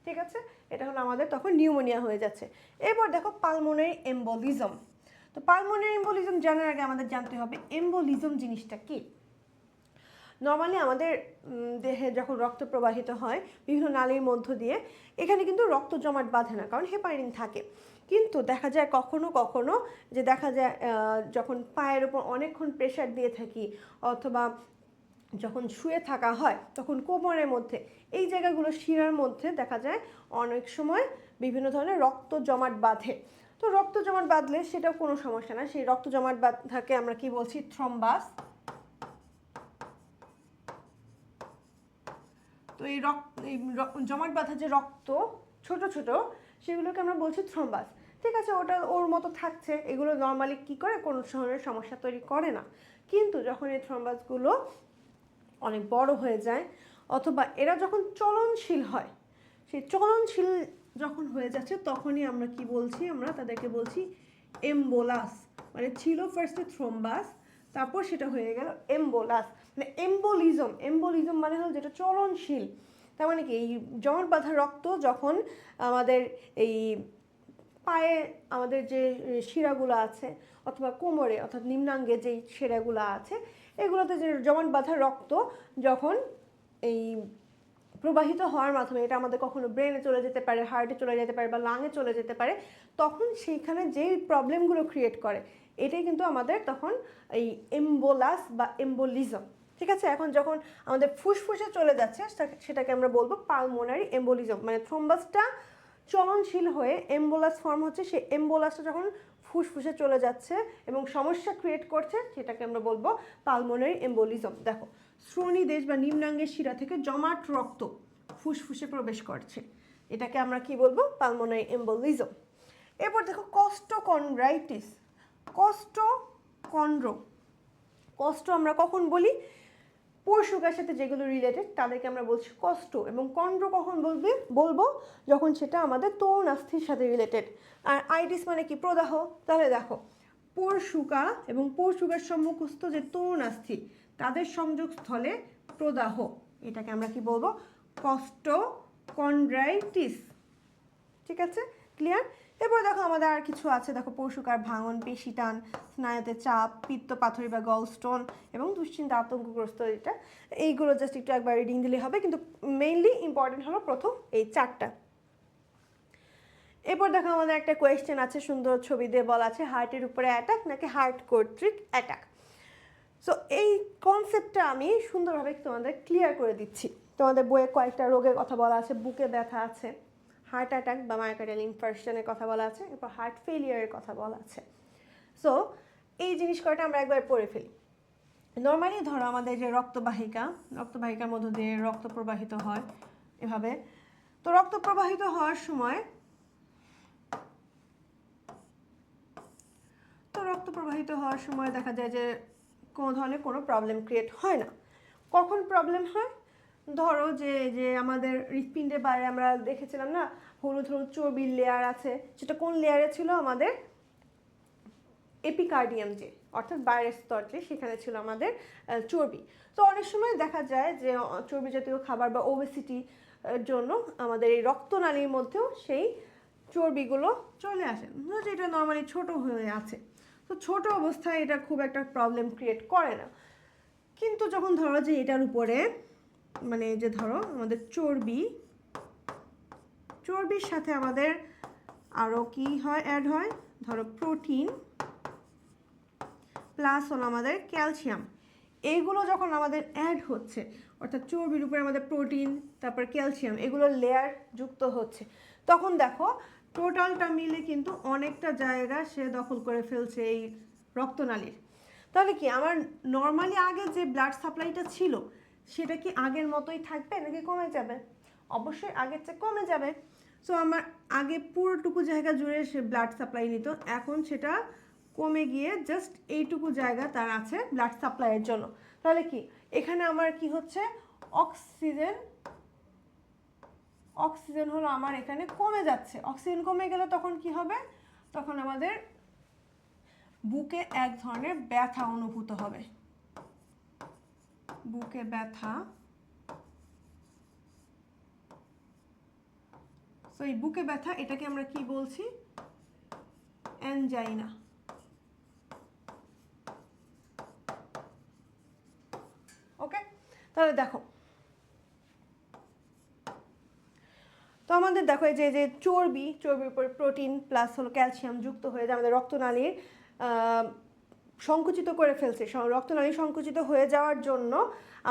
Speaker 1: ঠিক আছে, এটা হলো আমাদের তখন নিউমোনিয়া হয়ে যাচ্ছে। এরপর দেখো পালমোনারি এম্বোলিজম। তো পালমোনারি এম্বোলিজম জানার আগে আমাদের জানতে হবে এম্বোলিজম জিনিসটা কি। নর্মালি আমাদের দেহে যখন রক্ত প্রবাহিত হয় বিভিন্ন নালীর মধ্য দিয়ে, এখানে কিন্তু রক্ত জমাট বাঁধে না, কারণ হেপারিন থাকে। কিন্তু দেখা যায় কখনো কখনো যে দেখা যায় যখন পায়ের ওপর অনেকক্ষণ প্রেশার দিয়ে থাকি অথবা যখন শুয়ে থাকা হয় তখন কোমরের মধ্যে এই জায়গাগুলো শিরার মধ্যে দেখা যায় অনেক সময় বিভিন্ন ধরনের রক্ত জমাট বাঁধে। তো রক্ত জমাট বাঁধলে সেটাও কোনো সমস্যা না, সেই রক্ত জমাট বাঁধাকে আমরা কি বলছি, থ্রম্বাস। তো এই জমাট বাঁধা যে রক্ত ছোট ছোট সেগুলোকে আমরা বলছি থ্রম্বাস, ঠিক আছে, ওটা ওর মতো থাকছে, এগুলো নর্মালি কি করে কোনো ধরনের সমস্যা তৈরি করে না। কিন্তু যখন এই থ্রম্বাসগুলো অনেক বড় হয়ে যায় অথবা এরা যখন চলনশীল হয়, সেই চলনশীল যখন হয়ে যাচ্ছে তখনই আমরা কি বলছি, আমরা তাদেরকে বলছি এমবোলাস। মানে ছিল ফার্স্টে থ্রম্বাস, তারপর সেটা হয়ে গেল এমবোলাস, মানে এম্বোলিজম। এম্বোলিজম মানে হলো যেটা চলনশীল, তার মানে কি এই জমাট বাঁধা রক্ত যখন আমাদের এই পায়ে আমাদের যে শিরাগুলো আছে অথবা কোমরে অর্থাৎ নিম্নাঙ্গে যেই শিরাগুলো আছে এগুলোতে যে জমাট বাঁধা রক্ত যখন এই প্রবাহিত হওয়ার মাধ্যমে, এটা আমাদের কখনো ব্রেনে চলে যেতে পারে, হার্টে চলে যেতে পারে বা লাঙে চলে যেতে পারে, তখন সেইখানে যেই প্রবলেমগুলো ক্রিয়েট করে এটাই কিন্তু আমাদের তখন এই এমবোলাস বা এম্বোলিজম, ঠিক আছে। এখন যখন আমাদের ফুসফুসে চলে যাচ্ছে সেটাকে আমরা বলবো পালমোনারি এম্বোলিজম, মানে থ্রম্বাসটা চলনশীল হয়ে এম্বোলাস ফর্ম হচ্ছে, সেই এম্বোলাসটা যখন ফুসফুসে চলে যাচ্ছে এবং সমস্যা ক্রিয়েট করছে সেটাকে আমরা বলবো পালমোনারি এম্বোলিজম। দেখো শ্রোণীদেশ বা নিম্নাঙ্গের শিরা থেকে জমাট রক্ত ফুসফুসে প্রবেশ করছে, এটাকে আমরা কি বলবো, পালমোনারি এম্বোলিজম। এরপর দেখো কস্টোকন্ড্রাইটিস। কষ্ট আমরা কখন বলি, পরশুকার সাথে যেগুলো রিলেটেড তাদেরকে আমরা বলছি কষ্ট, এবং কন্ড্র কখন বলবো যখন সেটা আমাদের তরুণাস্থির সাথে রিলেটেড। আর আইটিস মানে কি, প্রদাহ। তাহলে দেখো পরশুকা এবং পরশুকার সম্মুখস্থ যে তরুণাস্থি তাদের সংযোগস্থলে প্রদাহ, এটাকে আমরা কি বলবো, কস্টোকন্ড্রাইটিস, ঠিক আছে, ক্লিয়ার। এরপর দেখো আমাদের আর কিছু আছে, দেখো পরশুকার ভাঙন, পেশি টান, স্নায়ুতে চাপ, পিত্ত পাথরি বা গলস্টোন এবং দুশ্চিন্তা আতঙ্কগ্রস্ত, এটা এইগুলো জাস্ট একটু একবার রিডিং দিলে হবে, কিন্তু মেইনলি ইম্পর্টেন্ট হলো প্রথম এই চারটা। এরপর দেখো আমাদের একটা কোয়েশ্চেন আছে, সুন্দর ছবি দিয়ে বলা আছে হার্টের উপরে অ্যাটাক নাকি হার্ট কর্তৃক অ্যাটাক। সো এই কনসেপ্টটা আমি সুন্দরভাবে তোমাদের ক্লিয়ার করে দিচ্ছি। তোমাদের বইয়ে কয়েকটা রোগের কথা বলা আছে, বুকে ব্যথা আছে, হার্ট অ্যাটাক বা মায়োকার্ডিয়াল ইনফার্কশনের কথা বলা আছে, এরপর হার্ট ফেলিয়ারের কথা বলা আছে। সো এই জিনিস কয়টা আমরা একবার পড়ে ফেলি। নর্মালি ধরো আমাদের যে রক্তবাহিকার মধ্য দিয়ে রক্ত প্রবাহিত হয় এভাবে, তো রক্ত প্রবাহিত হওয়ার সময় দেখা যায় যে কোনো ধরনের কোনো প্রবলেম ক্রিয়েট হয় না। কখন প্রবলেম হয়, ধরো যে যে আমাদের হৃৎপিণ্ডের বাইরে আমরা দেখেছিলাম না হলুদ হলুদ চর্বির লেয়ার আছে, সেটা কোন লেয়ারে ছিল, আমাদের এপিকার্ডিয়াম, যে অর্থাৎ বাইরের স্তর যে সেখানে ছিল আমাদের চর্বি। তো অনেক সময় দেখা যায় যে চর্বি জাতীয় খাবার বা ওবেসিটি জন্য আমাদের এই রক্তনালীর মধ্যেও সেই চর্বিগুলো চলে আসে, যেটা নর্মালি ছোট হয়ে আছে। তো ছোট অবস্থায় এটা খুব একটা প্রবলেম ক্রিয়েট করে না, কিন্তু যখন ধরো যে এটার উপরে মানে যে ধরো আমাদের চর্বির সাথে আমাদের আরও কি হয়, অ্যাড হয়, ধরো প্রোটিন প্লাস হলো আমাদের ক্যালসিয়াম, এইগুলো যখন আমাদের অ্যাড হচ্ছে, অর্থাৎ চর্বির উপরে আমাদের প্রোটিন তারপর ক্যালসিয়াম এগুলোর লেয়ার যুক্ত হচ্ছে, তখন দেখো টোটালটা মিলে কিন্তু অনেকটা জায়গা সে দখল করে ফেলছে এই রক্তনালীর। তাহলে কি আমার নর্মালি আগে যে ব্লাড সাপ্লাইটা ছিল সেটা কি আগের মতোই থাকবে নাকি কমে যাবে? অবশ্যই আগের চেয়ে কমে যাবে। সো আমার আগে পুরোটুকু জায়গা জুড়ে সে ব্লাড সাপ্লাই নিত, এখন সেটা কমে গিয়ে জাস্ট এইটুকু জায়গা তার আছে ব্লাড সাপ্লাইয়ের জন্য। তাহলে কি এখানে আমার কি হচ্ছে, অক্সিজেন হলো আমার এখানে কমে যাচ্ছে। অক্সিজেন কমে গেলে তখন কি হবে, তখন আমাদের বুকে এক ধরনের ব্যথা অনুভূত হবে। বুকে ব্যথা, তো এই বুকে ব্যথা এটাকে আমরা কি বলছি? অ্যানজাইনা। ওকে, তাহলে দেখো, তো আমাদের দেখো এই যে চর্বির উপর প্রোটিন প্লাস হলো ক্যালসিয়াম যুক্ত হয়ে যায় আমাদের রক্তনালীর সংকুচিত করে ফেলছে। রক্তনালী সংকুচিত হয়ে যাওয়ার জন্য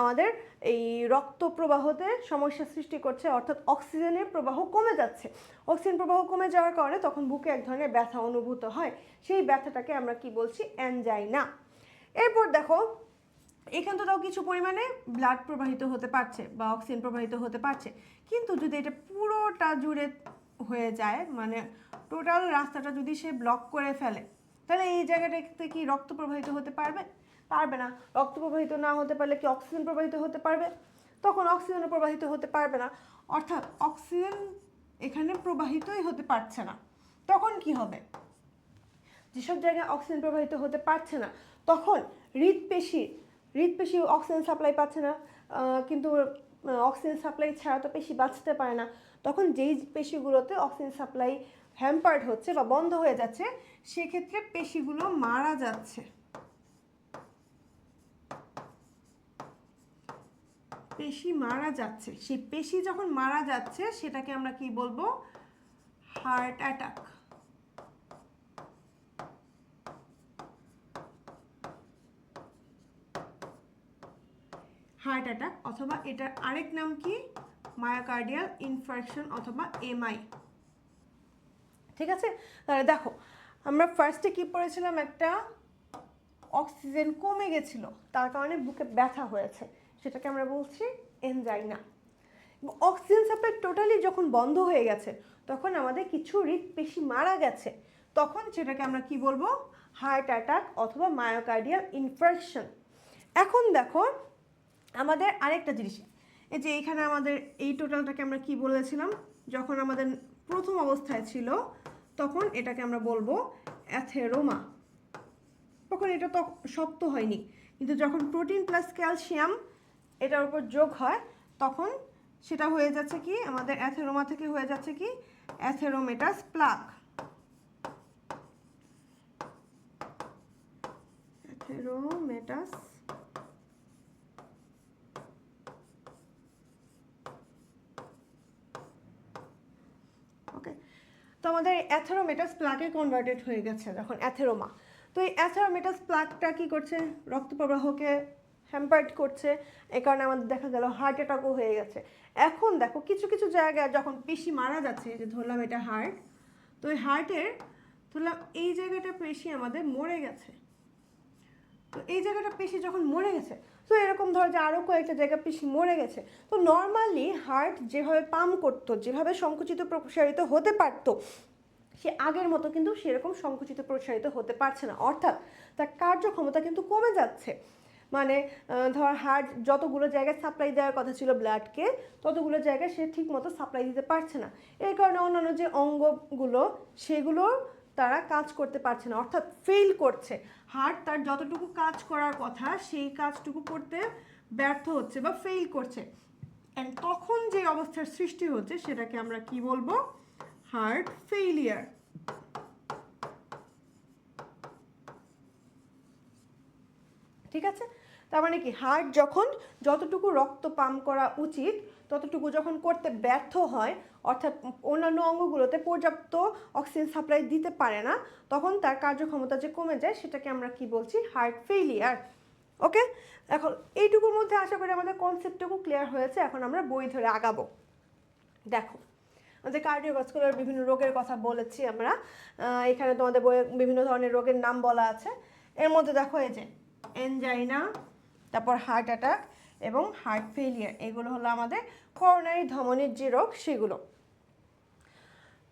Speaker 1: আমাদের এই রক্ত প্রবাহতে সমস্যা সৃষ্টি করছে, অর্থাৎ অক্সিজেনের প্রবাহ কমে যাচ্ছে। অক্সিজেন প্রবাহ কমে যাওয়ার কারণে তখন বুকে এক ধরনের ব্যথা অনুভূত হয়। সেই ব্যথাটাকে আমরা কি বলছি? অ্যানজাইনা। এরপর দেখো, এখান থেকেও কিছু পরিমাণে ব্লাড প্রবাহিত হতে পারছে বা অক্সিজেন প্রবাহিত হতে পারছে, কিন্তু যদি এটা পুরোটা জুড়ে হয়ে যায়, মানে টোটাল রাস্তাটা যদি সে ব্লক করে ফেলে, তাহলে এই জায়গাটাতে কি রক্ত প্রবাহিত হতে পারবে? পারবে না। রক্ত প্রবাহিত না হতে পারলে কি অক্সিজেন প্রবাহিত হতে পারবে? তখন অক্সিজেনও প্রবাহিত হতে পারবে না, অর্থাৎ অক্সিজেন এখানে প্রবাহিতই হতে পারছে না। তখন কি হবে? যেসব জায়গায় অক্সিজেন প্রবাহিত হতে পারছে না, তখন হৃৎপেশি অক্সিজেন সাপ্লাই পাচ্ছে না, কিন্তু অক্সিজেন সাপ্লাই ছাড়া তো পেশি বাঁচতে পারে না। তখন যেই পেশিগুলোতে অক্সিজেন সাপ্লাই হ্যাম্পার্ড হচ্ছে বা বন্ধ হয়ে যাচ্ছে, সেক্ষেত্রে পেশিগুলো মারা যাচ্ছে। পেশি মারা যাচ্ছে। সেই পেশি যখন মারা যাচ্ছে সেটাকে আমরা কি বলবো? Heart attack. হার্ট অ্যাটাক, অথবা এটার আরেক নাম কি? মায়োকার্ডিয়াল ইনফার্কশন অথবা এমআই। ঠিক আছে, তাহলে দেখো আমরা ফার্স্টে কি পড়েছিলাম? একটা অক্সিজেন কমে গেছিল, তার কারণে বুকে ব্যথা হয়েছে, সেটাকে আমরা বলছি এনজাইনা। অক্সিজেন সাপ্লাই টোটালি যখন বন্ধ হয়ে গেছে, তখন আমাদের কিছু হৃৎপেশি মারা গেছে, তখন সেটাকে আমরা কি বলবো? হার্ট অ্যাটাক অথবা মায়োকার্ডিয়াল ইনফার্কশন। এখন দেখো আমাদের আরেকটা জিনিস, এই যে এখানে আমাদের এই টোটালটাকে আমরা কি বলেছিলাম? যখন আমাদের প্রথম অবস্থায় ছিল তখন এটাকে আমরা বলবো অ্যাথেরোমা। তখন এটা তো শক্ত হয়নি, কিন্তু যখন প্রোটিন প্লাস ক্যালসিয়াম এটার উপর যোগ হয়, তখন সেটা হয়ে যাচ্ছে কি? আমাদের অ্যাথেরোমা থেকে হয়ে যাচ্ছে কি? অ্যাথেরোমেটাস প্লাক। অ্যাথেরোমেটাস তো আমাদের অ্যাথেরোমেটাস প্লাকে কনভার্টেড হয়ে গেছে যখন অ্যাথেরোমা। তো এই অ্যাথেরোমেটাস প্লাকটা কি করছে? রক্ত প্রবাহকে হ্যাম্পার্ড করছে, এই কারণে আমাদের দেখা গেল হার্ট অ্যাটাকও হয়ে গেছে। এখন দেখো কিছু কিছু জায়গায় যখন পেশি মারা যাচ্ছে, যে ধরলাম এটা হার্ট, তো এই হার্টের ধরলাম এই জায়গাটা পেশি আমাদের মরে গেছে, তো এই জায়গাটা পেশি যখন মরে গেছে, তো এরকম ধরো যে আরও কয়েকটা জায়গা পেশি মরে গেছে, তো নর্মালি হার্ট যেভাবে পাম্প করতো, যেভাবে সংকুচিত প্রসারিত হতে পারতো, সে আগের মতো কিন্তু সেরকম সংকুচিত প্রসারিত হতে পারছে না, অর্থাৎ তার কার্যক্ষমতা কিন্তু কমে যাচ্ছে। মানে ধর হার্ট যতগুলো জায়গায় সাপ্লাই দেওয়ার কথা ছিল ব্লাডকে, ততগুলো জায়গায় সে ঠিক মতো সাপ্লাই দিতে পারছে না। এই কারণে অন্যান্য যে অঙ্গগুলো সেগুলো তারা কাজ করতে পারছে না, অর্থাৎ ফেল করছে। হার্ট তার যতটুকু কাজ করার কথা সেই কাজটুকু করতে ব্যর্থ হচ্ছে বা ফেল করছে। অ্যান্ড তখন যে অবস্থার সৃষ্টি হচ্ছে সেটাকে আমরা কি বলবো? Heart failure. ঠিক আছে, তার মানে কি? হার্ট যখন যতটুকু রক্ত পাম্প করা উচিত ততটুকু যখন করতে ব্যর্থ হয়, অর্থাৎ অন্যান্য অঙ্গগুলোতে পর্যাপ্ত অক্সিজেন সাপ্লাই দিতে পারে না, তখন তার কার্যক্ষমতা যে কমে যায় সেটাকে আমরা কি বলছি? Heart failure. ওকে, এখন এইটুকুর মধ্যে আশা করি আমাদের কনসেপ্টটুকু ক্লিয়ার হয়েছে। এখন আমরা বই ধরে আগাবো। দেখো আমাদের কার্ডিওভাস্কুলার বিভিন্ন রোগের কথা বলেছি আমরা, এখানে তোমাদের বইয়ে বিভিন্ন ধরনের রোগের নাম বলা আছে। এর মধ্যে দেখো এই যে এনজাইনা, তারপর হার্ট অ্যাটাক এবং হার্ট ফেলিয়ার, এগুলো হলো আমাদের করোনারি ধমনির যে রোগ সেগুলো।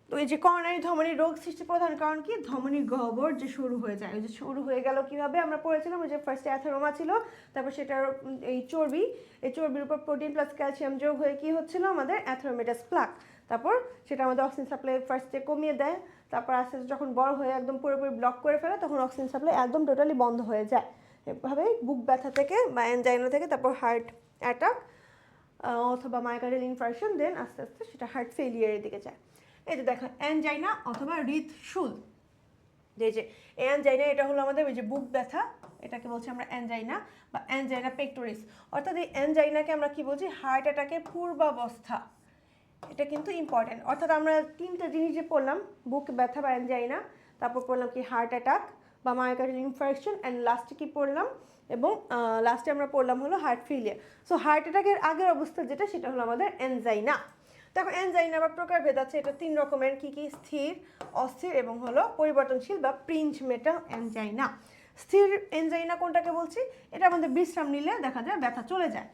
Speaker 1: তো এই যে করোনারি ধমনির রোগ সৃষ্টির প্রধান কারণ কি? ধমনির গহ্বর যে শুরু হয়ে যায়। ওই যে শুরু হয়ে গেল কীভাবে? আমরা পড়েছিলাম ওই যে ফার্স্টে অ্যাথেরোমা ছিল, তারপর সেটার এই চর্বির উপর প্রোটিন প্লাস ক্যালসিয়াম যোগ হয়ে কী হচ্ছিল? আমাদের অ্যাথেরোমেটাস প্লাক। তারপর সেটা আমাদের অক্সিজেন সাপ্লাই ফার্স্টে কমিয়ে দেয়, তারপর আস্তে আস্তে যখন বড় হয়ে একদম পুরোপুরি ব্লক করে ফেলে, তখন অক্সিজেন সাপ্লাই একদম টোটালি বন্ধ হয়ে যায়। এভাবে বুক ব্যথা থেকে বা অ্যানজাইনা থেকে তারপর হার্ট অ্যাটাক অথবা মায়োকার্ডিয়াল ইনফার্কশন, দেন আস্তে আস্তে সেটা হার্ট ফেলিয়ারের দিকে যায়। এই যে দেখো অ্যানজাইনা অথবা হৃদশুল, যে অ্যানজাইনা এটা হলো আমাদের ওই যে বুক ব্যথা, এটাকে বলছি আমরা অ্যানজাইনা বা অ্যানজাইনা পেক্টোরিস। অর্থাৎ এই অ্যানজাইনাকে আমরা কি বলছি, হার্ট অ্যাটাকের পূর্বাবস্থা। এটা কিন্তু ইম্পর্টেন্ট। অর্থাৎ আমরা তিনটা জিনিস যে পড়লাম, বুক ব্যথা বা অ্যানজাইনা, তারপর পড়লাম কি হার্ট অ্যাটাক বা মায়োকার্ডিয়াল ইনফার্কশন, অ্যান্ড লাস্টে কি পড়লাম, এবং লাস্টে আমরা পড়লাম হলো হার্ট ফেলিয়ার। সো হার্ট অ্যাটাকের আগের অবস্থা যেটা, সেটা হলো আমাদের অ্যানজাইনা। দেখো অ্যানজাইনা বা প্রকারভেদ আছে, এটা 3 রকমের। কি কি? স্থির, অস্থির এবং হলো পরিবর্তনশীল বা প্রিঞ্চ মেটাল অ্যানজাইনা। স্থির অ্যানজাইনা কোনটাকে বলছি, এটা আমাদের বিশ্রাম নিলে দেখা যায় ব্যথা চলে যায়,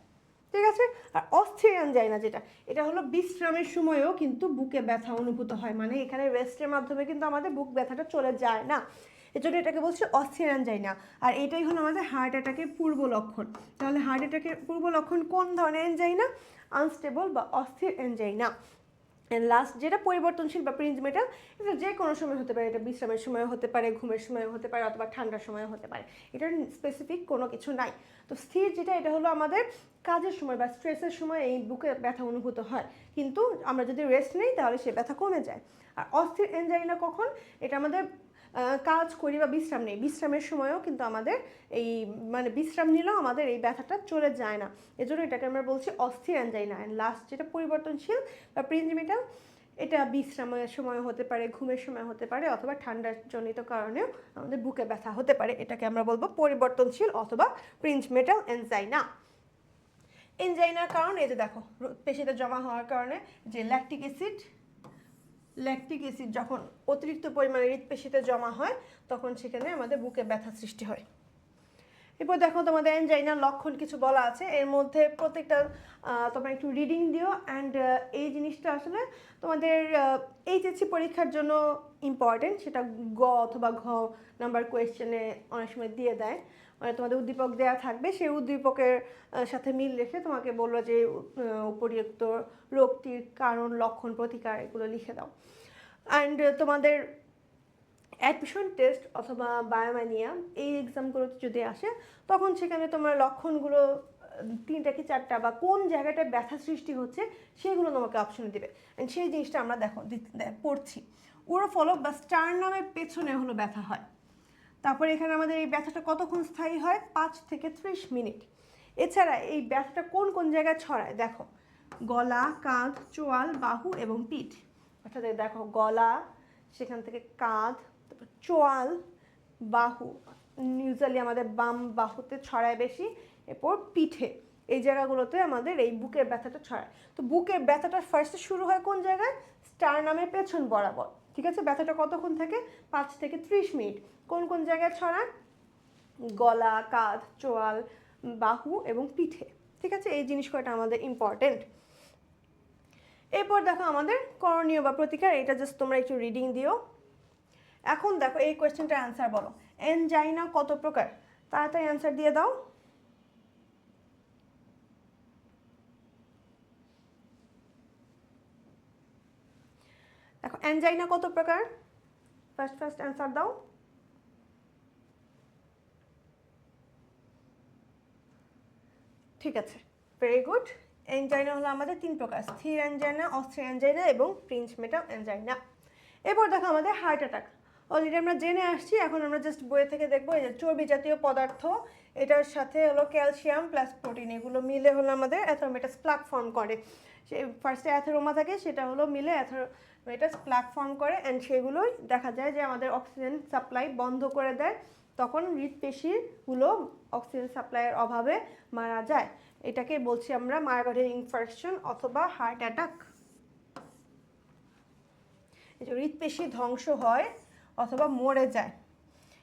Speaker 1: ঠিক আছে। আর অস্থির অ্যানজাইনা যেটা, এটা হলো বিশ্রামের সময়ও কিন্তু বুকে ব্যথা অনুভূত হয়, মানে এখানে রেস্টের মাধ্যমে কিন্তু আমাদের বুক ব্যথাটা চলে যায় না, এজন্য এটাকে বলছে অস্থির অ্যানজাইনা। আর এটাই হলো আমাদের হার্ট অ্যাটাকের পূর্ব লক্ষণ। তাহলে হার্ট অ্যাটাকের পূর্ব লক্ষণ কোন ধরনের অ্যানজাইনা? আনস্টেবল বা অস্থির অ্যানজাইনা। অ্যান্ড লাস্ট যেটা পরিবর্তনশীল বা প্রিঞ্চ মেটাল, এটা যে কোনো সময় হতে পারে, এটা বিশ্রামের সময় হতে পারে, ঘুমের সময় হতে পারে, অথবা ঠান্ডার সময় হতে পারে, এটার স্পেসিফিক কোনো কিছু নাই। তো স্থির যেটা, এটা হলো আমাদের কাজের সময় বা স্ট্রেসের সময় এই বুকে ব্যথা অনুভূত হয়, কিন্তু আমরা যদি রেস্ট নিই তাহলে সে ব্যথা কমে যায়। আর অস্থির অ্যানজাইনা কখন? এটা আমাদের কাজ করি বা বিশ্রাম নেই, বিশ্রামের সময়ও কিন্তু আমাদের এই মানে বিশ্রাম নিলেও আমাদের এই ব্যথাটা চলে যায় না, এজন্য এটাকে আমরা বলছি অস্থির অ্যানজাইনা। অ্যান্ড লাস্ট যেটা পরিবর্তনশীল বা প্রিঞ্চ মেটাল, এটা বিশ্রামের সময় হতে পারে, ঘুমের সময় হতে পারে, অথবা ঠান্ডার জনিত কারণেও আমাদের বুকে ব্যথা হতে পারে, এটাকে আমরা বলবো পরিবর্তনশীল অথবা প্রিঞ্চ মেটাল অ্যানজাইনা। এনজাইনার কারণ এই যে দেখো, পেশিতে জমা হওয়ার কারণে যে ল্যাকটিক অ্যাসিড যখন অতিরিক্ত পরিমাণে হৃৎপেশিতে জমা হয়, তখন সেখানে আমাদের বুকে ব্যথা সৃষ্টি হয়। এরপর দেখো তোমাদের অ্যানজাইনার লক্ষণ কিছু বলা আছে, এর মধ্যে প্রত্যেকটা তোমরা একটু রিডিং দিও। অ্যান্ড এই জিনিসটা আসলে তোমাদের এইচএসসি পরীক্ষার জন্য ইম্পর্টেন্ট, সেটা গ অথবা ঘ নাম্বার কোয়েশ্চেনে অনেক সময় দিয়ে দেয়, মানে তোমাদের উদ্দীপক দেওয়া থাকবে, সেই উদ্দীপকের সাথে মিল রেখে তোমাকে বললো যে উপরিউক্ত রোগটির কারণ, লক্ষণ, প্রতিকার এগুলো লিখে দাও। অ্যান্ড তোমাদের অ্যাডমিশন টেস্ট অথবা বায়োম্যানিয়া এই এক্সামগুলোতে যদি আসে, তখন সেখানে তোমার লক্ষণগুলো 3টা কি 4টা বা কোন জায়গাটায় ব্যথা সৃষ্টি হচ্ছে সেগুলো তোমাকে অপশনে দেবে। অ্যান্ড সেই জিনিসটা আমরা দেখো পড়ছি। উরোফলক বা স্টারনামের পেছনে হলো ব্যথা হয়। তারপরে এখানে আমাদের এই ব্যথাটা কতক্ষণ স্থায়ী হয়? 5 থেকে 30 মিনিট। এছাড়া এই ব্যথাটা কোন কোন জায়গায় ছড়ায় দেখো, গলা, কাঁধ, চোয়াল, বাহু এবং পিঠ। অর্থাৎ দেখো গলা, সেখান থেকে কাঁধ, তারপর চোয়াল, বাহু, ইউজুয়ালি আমাদের বাম বাহুতে ছড়ায় বেশি, এরপর পিঠে, এই জায়গাগুলোতে আমাদের এই বুকের ব্যথাটা ছড়ায়। তো বুকের ব্যথাটা ফার্স্টে শুরু হয় কোন জায়গায়? স্টারনামের পেছন বরাবর, ঠিক আছে। ব্যথাটা কতক্ষণ থাকে? 5 থেকে 30 মিনিট। কোন কোন জায়গায় ছড়ায়? গলা, কাঁধ, চোয়াল, বাহু এবং পিঠে, ঠিক আছে। এই জিনিস কয়টা আমাদের ইম্পর্টেন্ট। এরপর দেখো আমাদের করণীয় বা প্রতিকার, এটা জাস্ট তোমরা একটু রিডিং দিও। এখন দেখো এই কোয়েশ্চেনটার অ্যান্সার বলো, এনজাইনা কত প্রকার? তাড়াতাড়ি অ্যান্সার দিয়ে দাও। দেখো এনজাইনা কত প্রকার? ফার্স্ট অ্যান্সার দাও। ঠিক আছে, ভেরি গুড। এনজাইনা হলো আমাদের 3 প্রকার, স্থির অ্যানজাইনা, অস্থির অ্যানজাইনা এবং প্রিঞ্চ মেটাল অ্যানজাইনা। এরপর দেখো আমাদের হার্ট অ্যাটাক, অলরেডি আমরা জেনে আসছি, এখন আমরা জাস্ট বই থেকে দেখবো। এই যে চর্বি জাতীয় পদার্থ, এটার সাথে হলো ক্যালসিয়াম প্লাস প্রোটিন, এগুলো মিলে হলো আমাদের অ্যাথেরোমেটাস প্লাক ফর্ম করে। সে ফার্স্টে অ্যাথেরোমা থাকে, সেটা হলো মিলে অ্যাথেরোমেটাস প্লাক ফর্ম করে, অ্যান্ড সেগুলোই দেখা যায় যে আমাদের অক্সিজেন সাপ্লাই বন্ধ করে দেয়, তখন হৃৎপেশিগুলো অক্সিজেন সাপ্লাইয়ের অভাবে মারা যায়। এটাকে বলছি আমরা মায়োকার্ডিয়াল ইনফার্কশন অথবা হার্ট অ্যাটাক। এই যে হৃৎপেশি ধ্বংস হয় অথবা মরে যায়,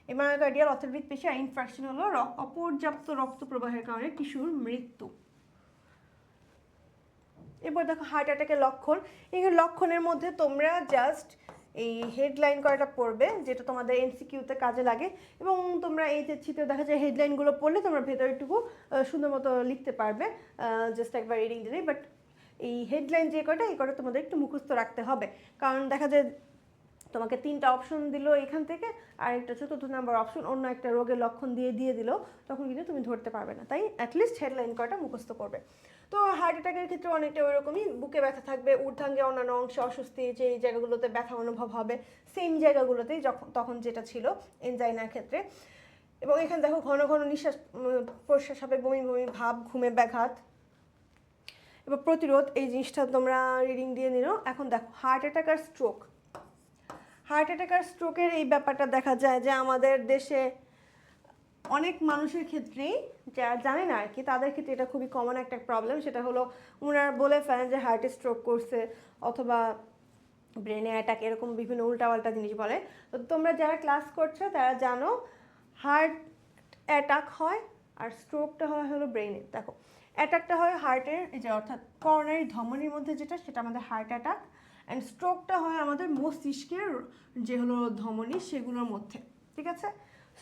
Speaker 1: এই মায়োকার্ডিয়াল অথবা হৃৎপেশি ইনফার্কশন হলো অপর্যাপ্ত রক্ত প্রবাহের কারণে টিস্যুর মৃত্যু। এরপর দেখো হার্ট অ্যাটাকের লক্ষণ, এই লক্ষণের মধ্যে তোমরা জাস্ট এই হেডলাইন কয়টা পড়বে, যেটা তোমাদের এমসিকিউতে কাজে লাগে, এবং তোমরা এই যে চিত্রে দেখা যায় হেডলাইনগুলো পড়লে তোমরা ভেতরেটুকু সুন্দর মতো লিখতে পারবে, জাস্ট একবার রিডিং দিলেই। বাট এই হেডলাইন যে কয়টা, এই কয়টা তোমাদের একটু মুখস্থ রাখতে হবে, কারণ দেখা যায় তোমাকে 3টা অপশন দিল এখান থেকে, আর একটা 4র্থ নাম্বার অপশন অন্য একটা রোগের লক্ষণ দিয়ে দিল, তখন কিন্তু তুমি ধরতে পারবে না। তাই অ্যাটলিস্ট হেডলাইন কয়টা মুখস্থ করবে। তো হার্ট অ্যাটাকের ক্ষেত্রে অনেকটা ওইরকমই, বুকে ব্যথা থাকবে, ঊর্ধ্বাঙ্গে অন্যান্য অংশে অস্বস্তি, যে এই জায়গাগুলোতে ব্যথা অনুভব হবে সেম জায়গাগুলোতেই তখন যেটা ছিল এনজাইনার ক্ষেত্রে। এবং এখানে দেখো ঘন ঘন নিঃশ্বাস প্রশ্বাস হবে, বমি বমি ভাব, ঘুমে ব্যাঘাত। এবার প্রতিরোধ, এই জিনিসটা তোমরা রিডিং দিয়ে নিল। এখন দেখো হার্ট অ্যাটাক আর স্ট্রোক। হার্ট অ্যাটাক আর স্ট্রোকের এই ব্যাপারটা দেখা যায় যে আমাদের দেশে অনেক মানুষের ক্ষেত্রেই, যারা জানে না আর কি, তাদের ক্ষেত্রে এটা খুবই কমন একটা প্রবলেম। সেটা হলো ওনারা বলে ফেলেন যে হার্টে স্ট্রোক করছে অথবা ব্রেনে অ্যাটাক, এরকম বিভিন্ন উল্টাপাল্টা জিনিস বলে। তো তোমরা যারা ক্লাস করছো তারা জানো হার্ট অ্যাটাক হয় আর স্ট্রোকটা হয় হলো ব্রেনে। দেখো অ্যাটাকটা হয় হার্টের, এই যে অর্থাৎ করোনারি ধমনির মধ্যে যেটা, সেটা আমাদের হার্ট অ্যাটাক। অ্যান্ড স্ট্রোকটা হয় আমাদের মস্তিষ্কের যে হলো ধমনী সেগুলোর মধ্যে, ঠিক আছে?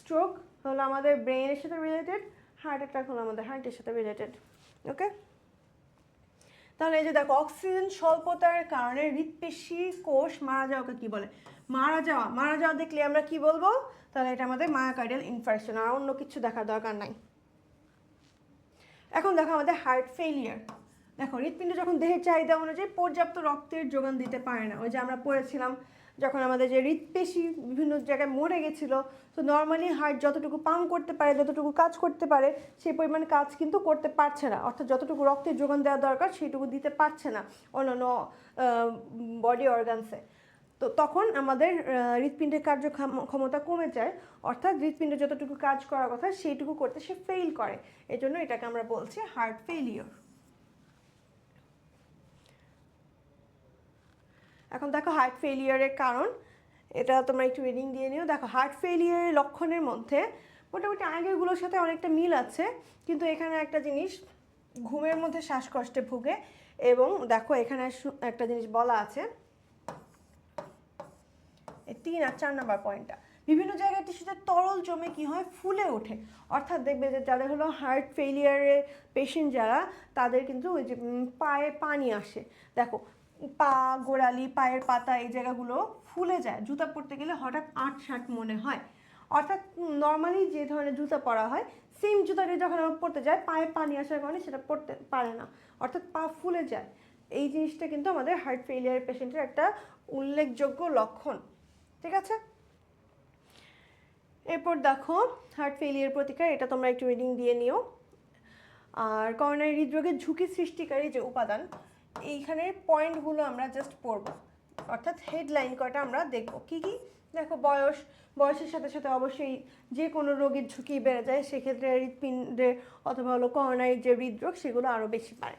Speaker 1: স্ট্রোক হলো আমাদের ব্রেনের সাথে রিলেটেড, হার্ট অ্যাটাক হলো আমাদের হার্টের সাথে রিলেটেড। ওকে, তাহলে এই যে দেখো অক্সিজেন স্বল্পতার কারণে হৃৎপেশি কোষ মারা যাওয়াকে কি বলে? মারা যাওয়া দেখলে আমরা কি বলবো? তাহলে এটা আমাদের মায়োকার্ডিয়াল ইনফার্কশন, আর অন্য কিছু দেখার দরকার নাই। এখন দেখো আমাদের হার্ট ফেলিয়ার। দেখো হৃৎপিণ্ড যখন দেহের চাহিদা অনুযায়ী পর্যাপ্ত রক্তের যোগান দিতে পারে না, ওই যে আমরা পড়েছিলাম যখন আমাদের যে হৃৎপেশি বিভিন্ন জায়গায় মরে গেছিলো, তো নর্মালি হার্ট যতটুকু পাম্প করতে পারে, যতটুকু কাজ করতে পারে, সেই পরিমাণে কাজ কিন্তু করতে পারছে না। অর্থাৎ যতটুকু রক্তের যোগান দেওয়া দরকার সেইটুকু দিতে পারছে না অন্যান্য বডি অর্গানসে। তো তখন আমাদের হৃৎপিণ্ডের কার্যক্ষমতা কমে যায়, অর্থাৎ হৃৎপিণ্ডে যতটুকু কাজ করার কথা সেইটুকু করতে সে ফেল করে। এই জন্য এটাকে আমরা বলছি হার্ট ফেলিওর। এখন দেখো হার্ট ফেলিয়ারের কারণ, এটা তোমরা একটু রিডিং দিয়ে নিও। দেখো হার্ট ফেলিয়ারের লক্ষণের মধ্যে মোটামুটি আগেরগুলোর সাথে অনেকটা মিল আছে, কিন্তু এখানে একটা জিনিস, ঘুমের মধ্যে শ্বাসকষ্টে ভুগে। এবং দেখো এখানে একটা জিনিস বলা আছে, 3 আর 4 নাম্বার পয়েন্টটা, বিভিন্ন জায়গায় টিস্যুতে তরল জমে কি হয়, ফুলে ওঠে। অর্থাৎ দেখবে যে যাদের হলো হার্ট ফেলিয়ারের পেশেন্ট যারা, তাদের কিন্তু ওই যে পায়ে পানি আসে। দেখো পা, গোড়ালি, পায়ের পাতা, এই জায়গাগুলো ফুলে যায়, জুতা পরতে গেলে হঠাৎ আঁটসাঁট মনে হয়। অর্থাৎ নর্মালি যে ধরনের জুতা পরা হয়, সেম জুতাটি যখন আমরা পরতে যাই, পায়ে পানি আসার কারণে সেটা পরতে পারে না, অর্থাৎ পা ফুলে যায়। এই জিনিসটা কিন্তু আমাদের হার্ট ফেলিয়ার পেশেন্টের একটা উল্লেখযোগ্য লক্ষণ, ঠিক আছে? এরপর দেখো হার্ট ফেলিয়ার প্রতিকার, এটা তোমরা একটু রিডিং দিয়ে নিও। আর করোনারি হৃদরোগের ঝুঁকি সৃষ্টিকারী যে উপাদান, এইখানের পয়েন্টগুলো আমরা জাস্ট পড়ব, অর্থাৎ হেডলাইন কয়টা আমরা দেখব কি কি। দেখো বয়সের সাথে সাথে অবশ্যই যে কোনো রোগের ঝুঁকি বেড়ে যায়, সেক্ষেত্রে হৃৎপিণ্ডের অথবা হলো করোনারি যে হৃদরোগ সেগুলো আরও বেশি বাড়ে।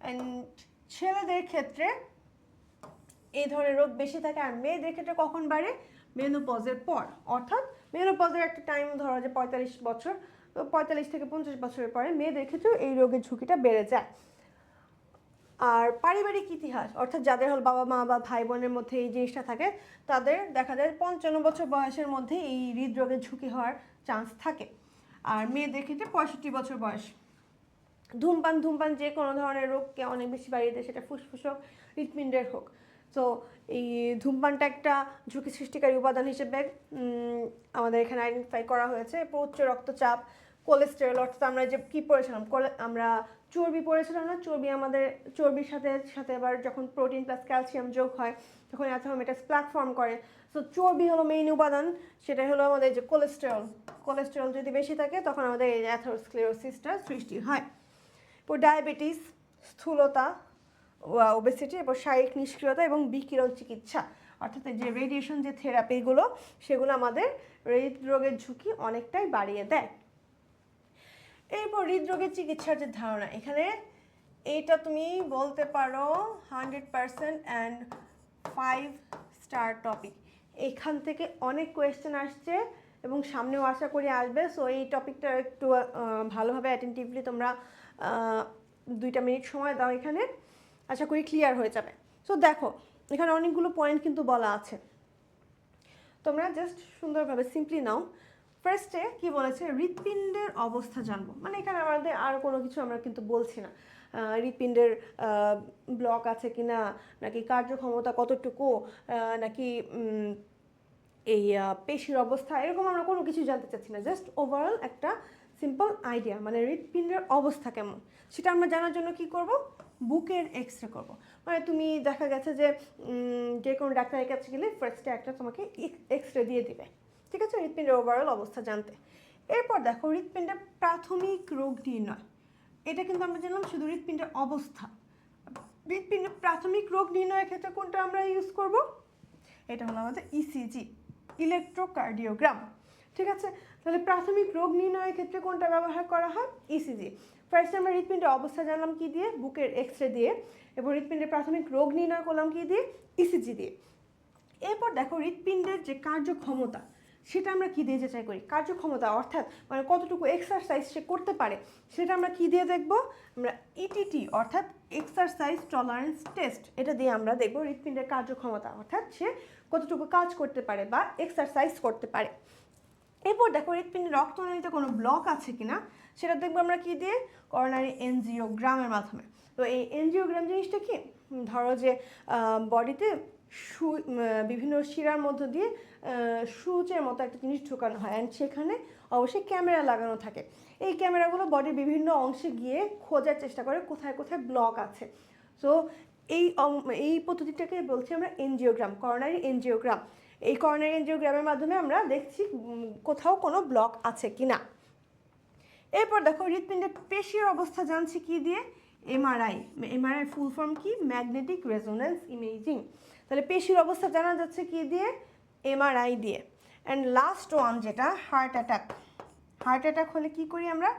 Speaker 1: অ্যান্ড ছেলেদের ক্ষেত্রে এই ধরনের রোগ বেশি থাকে, আর মেয়েদের ক্ষেত্রে কখন বাড়ে? মেনোপজের পর। অর্থাৎ মেনোপজের একটা টাইম ধরো যে 45 বছর, তো 45 থেকে 50 বছরের পরে মেয়েদের ক্ষেত্রেও এই রোগের ঝুঁকিটা বেড়ে যায়। আর পারিবারিক ইতিহাস, অর্থাৎ যাদের হল বাবা মা বা ভাই বোনের মধ্যে এই জিনিসটা থাকে, তাদের দেখা যায় 55 বছর বয়সের মধ্যে এই হৃদরোগের ঝুঁকি হওয়ার চান্স থাকে। আর মেয়েদের ক্ষেত্রে 65 বছর বয়স। ধূমপান যে কোনো ধরনের রোগকে অনেক বেশি বাড়িয়ে দেয়, সেটা ফুসফুস হোক, হৃৎপিণ্ডের হোক। তো এই ধূমপানটা একটা ঝুঁকি সৃষ্টিকারী উপাদান হিসেবে আমাদের এখানে আইডেন্টিফাই করা হয়েছে। উচ্চ রক্তচাপ, কোলেস্টেরল, অর্থাৎ আমরা যে কী পড়েছিলাম, আমরা চর্বি পড়েছিলাম না, চর্বি আমাদের চর্বির সাথে সাথে আবার যখন প্রোটিন প্লাস ক্যালসিয়াম যোগ হয় তখন অ্যাথেরোমেটাস প্লাক ফর্ম করে। সো চর্বি হলো মেইন উপাদান, সেটা হলো আমাদের যে কোলেস্টেরল যদি বেশি থাকে তখন আমাদের এই অ্যাথেরোস্ক্লেরোসিসটা সৃষ্টি হয়। এরপর ডায়াবেটিস, স্থূলতা, ওবেসিটি, এরপর শারীরিক নিষ্ক্রিয়তা এবং বিকিরণ চিকিৎসা, অর্থাৎ যে রেডিয়েশন যে থেরাপিগুলো, সেগুলো আমাদের হৃদরোগের ঝুঁকি অনেকটাই বাড়িয়ে দেয়। এরপর হৃদরোগের চিকিৎসার যে ধারণা, এখানে এইটা তুমি বলতে পারো 100% অ্যান্ড 5 স্টার টপিক। এখান থেকে অনেক কোয়েশ্চেন আসছে এবং সামনেও আশা করি আসবে। সো এই টপিকটা একটু ভালোভাবে অ্যাটেন্টিভলি তোমরা 2 মিনিট সময় দাও, এখানে আশা করি ক্লিয়ার হয়ে যাবে। সো দেখো এখানে অনেকগুলো পয়েন্ট কিন্তু বলা আছে, তোমরা জাস্ট সুন্দরভাবে সিম্পলি নাও। ফার্স্টে কি বলেছে, হৃৎপিণ্ডের অবস্থা জানবো, মানে এখানে আমাদের আর কোনো কিছু আমরা কিন্তু বলছি না। হৃৎপিণ্ডের ব্লক আছে কি না, নাকি কার্যক্ষমতা কতটুকু, নাকি এই পেশির অবস্থা, এরকম আমরা কোনো কিছু জানতে চাচ্ছি না। জাস্ট ওভারঅল একটা সিম্পল আইডিয়া, মানে হৃৎপিণ্ডের অবস্থা কেমন সেটা আমরা জানার জন্য কি করব, বুকের এক্স রে করবো। মানে তুমি দেখা গেছে যে যে কোনো ডাক্তারের কাছে গেলে ফার্স্টে একটা তোমাকে এক্স রে দিয়ে দিবে, ঠিক আছে, হৃৎপিণ্ডের ওভারঅল অবস্থা জানতে। এরপর দেখো হৃৎপিণ্ডের প্রাথমিক রোগ নির্ণয়, এটা কিন্তু আমরা জানলাম শুধু হৃৎপিণ্ডের অবস্থা। হৃৎপিণ্ডের প্রাথমিক রোগ নির্ণয়ের ক্ষেত্রে কোনটা আমরা ইউজ করব, এটা হলো আমাদের ইসিজি, ইলেকট্রোকার্ডিওগ্রাম, ঠিক আছে। তাহলে প্রাথমিক রোগ নির্ণয়ের ক্ষেত্রে কোনটা ব্যবহার করা হয়, ইসিজি। ফার্স্ট আমরা হৃৎপিণ্ডের অবস্থা জানলাম কি দিয়ে, বুকের এক্স রে দিয়ে, এবং হৃৎপিণ্ডের প্রাথমিক রোগ নির্ণয় করলাম কি দিয়ে, ইসিজি দিয়ে। এরপর দেখো হৃৎপিণ্ডের যে কার্যক্ষমতা সেটা আমরা কী দিয়ে যাচাই করি, কার্যক্ষমতা অর্থাৎ মানে কতটুকু এক্সারসাইজ সে করতে পারে সেটা আমরা কী দিয়ে দেখব, আমরা ইটিটি অর্থাৎ এক্সারসাইজ টলারেন্স টেস্ট, এটা দিয়ে আমরা দেখব হৃৎপিণ্ডের কার্যক্ষমতা অর্থাৎ সে কতটুকু কাজ করতে পারে বা এক্সারসাইজ করতে পারে। এরপর দেখো হৃৎপিণ্ডের রক্তনালীতে কোনো ব্লক আছে কিনা সেটা দেখবো আমরা কি দিয়ে, করোনারি এনজিওগ্রামের মাধ্যমে। তো এই এনজিওগ্রাম জিনিসটা কি, ধরো যে বডিতে বিভিন্ন শিরার মধ্য দিয়ে সুচের মতো একটা জিনিস ঢোকানো হয়, অ্যান্ড সেখানে অবশ্যই ক্যামেরা লাগানো থাকে। এই ক্যামেরাগুলো বডির বিভিন্ন অংশে গিয়ে খোঁজার চেষ্টা করে কোথায় কোথায় ব্লক আছে। সো এই পদ্ধতিটাকে বলছি আমরা এনজিওগ্রাম, করোনারি এনজিওগ্রাম। এই করোনারি এনজিওগ্রামের মাধ্যমে আমরা দেখছি কোথাও কোনো ব্লক আছে কি না। এরপর দেখো হৃৎপিণ্ডের পেশির অবস্থা জানছি কি দিয়ে, এমআরআই। এমআরআই ফুল ফর্ম কি, ম্যাগনেটিক রেজোন্যান্স ইমেজিং। তাহলে পেশির অবস্থা জানা যাচ্ছে কি দিয়ে, এমআরআই দিয়ে। অ্যান্ড লাস্ট ওয়ান যেটা হার্ট অ্যাটাক, হার্ট অ্যাটাক হলে কি করি আমরা,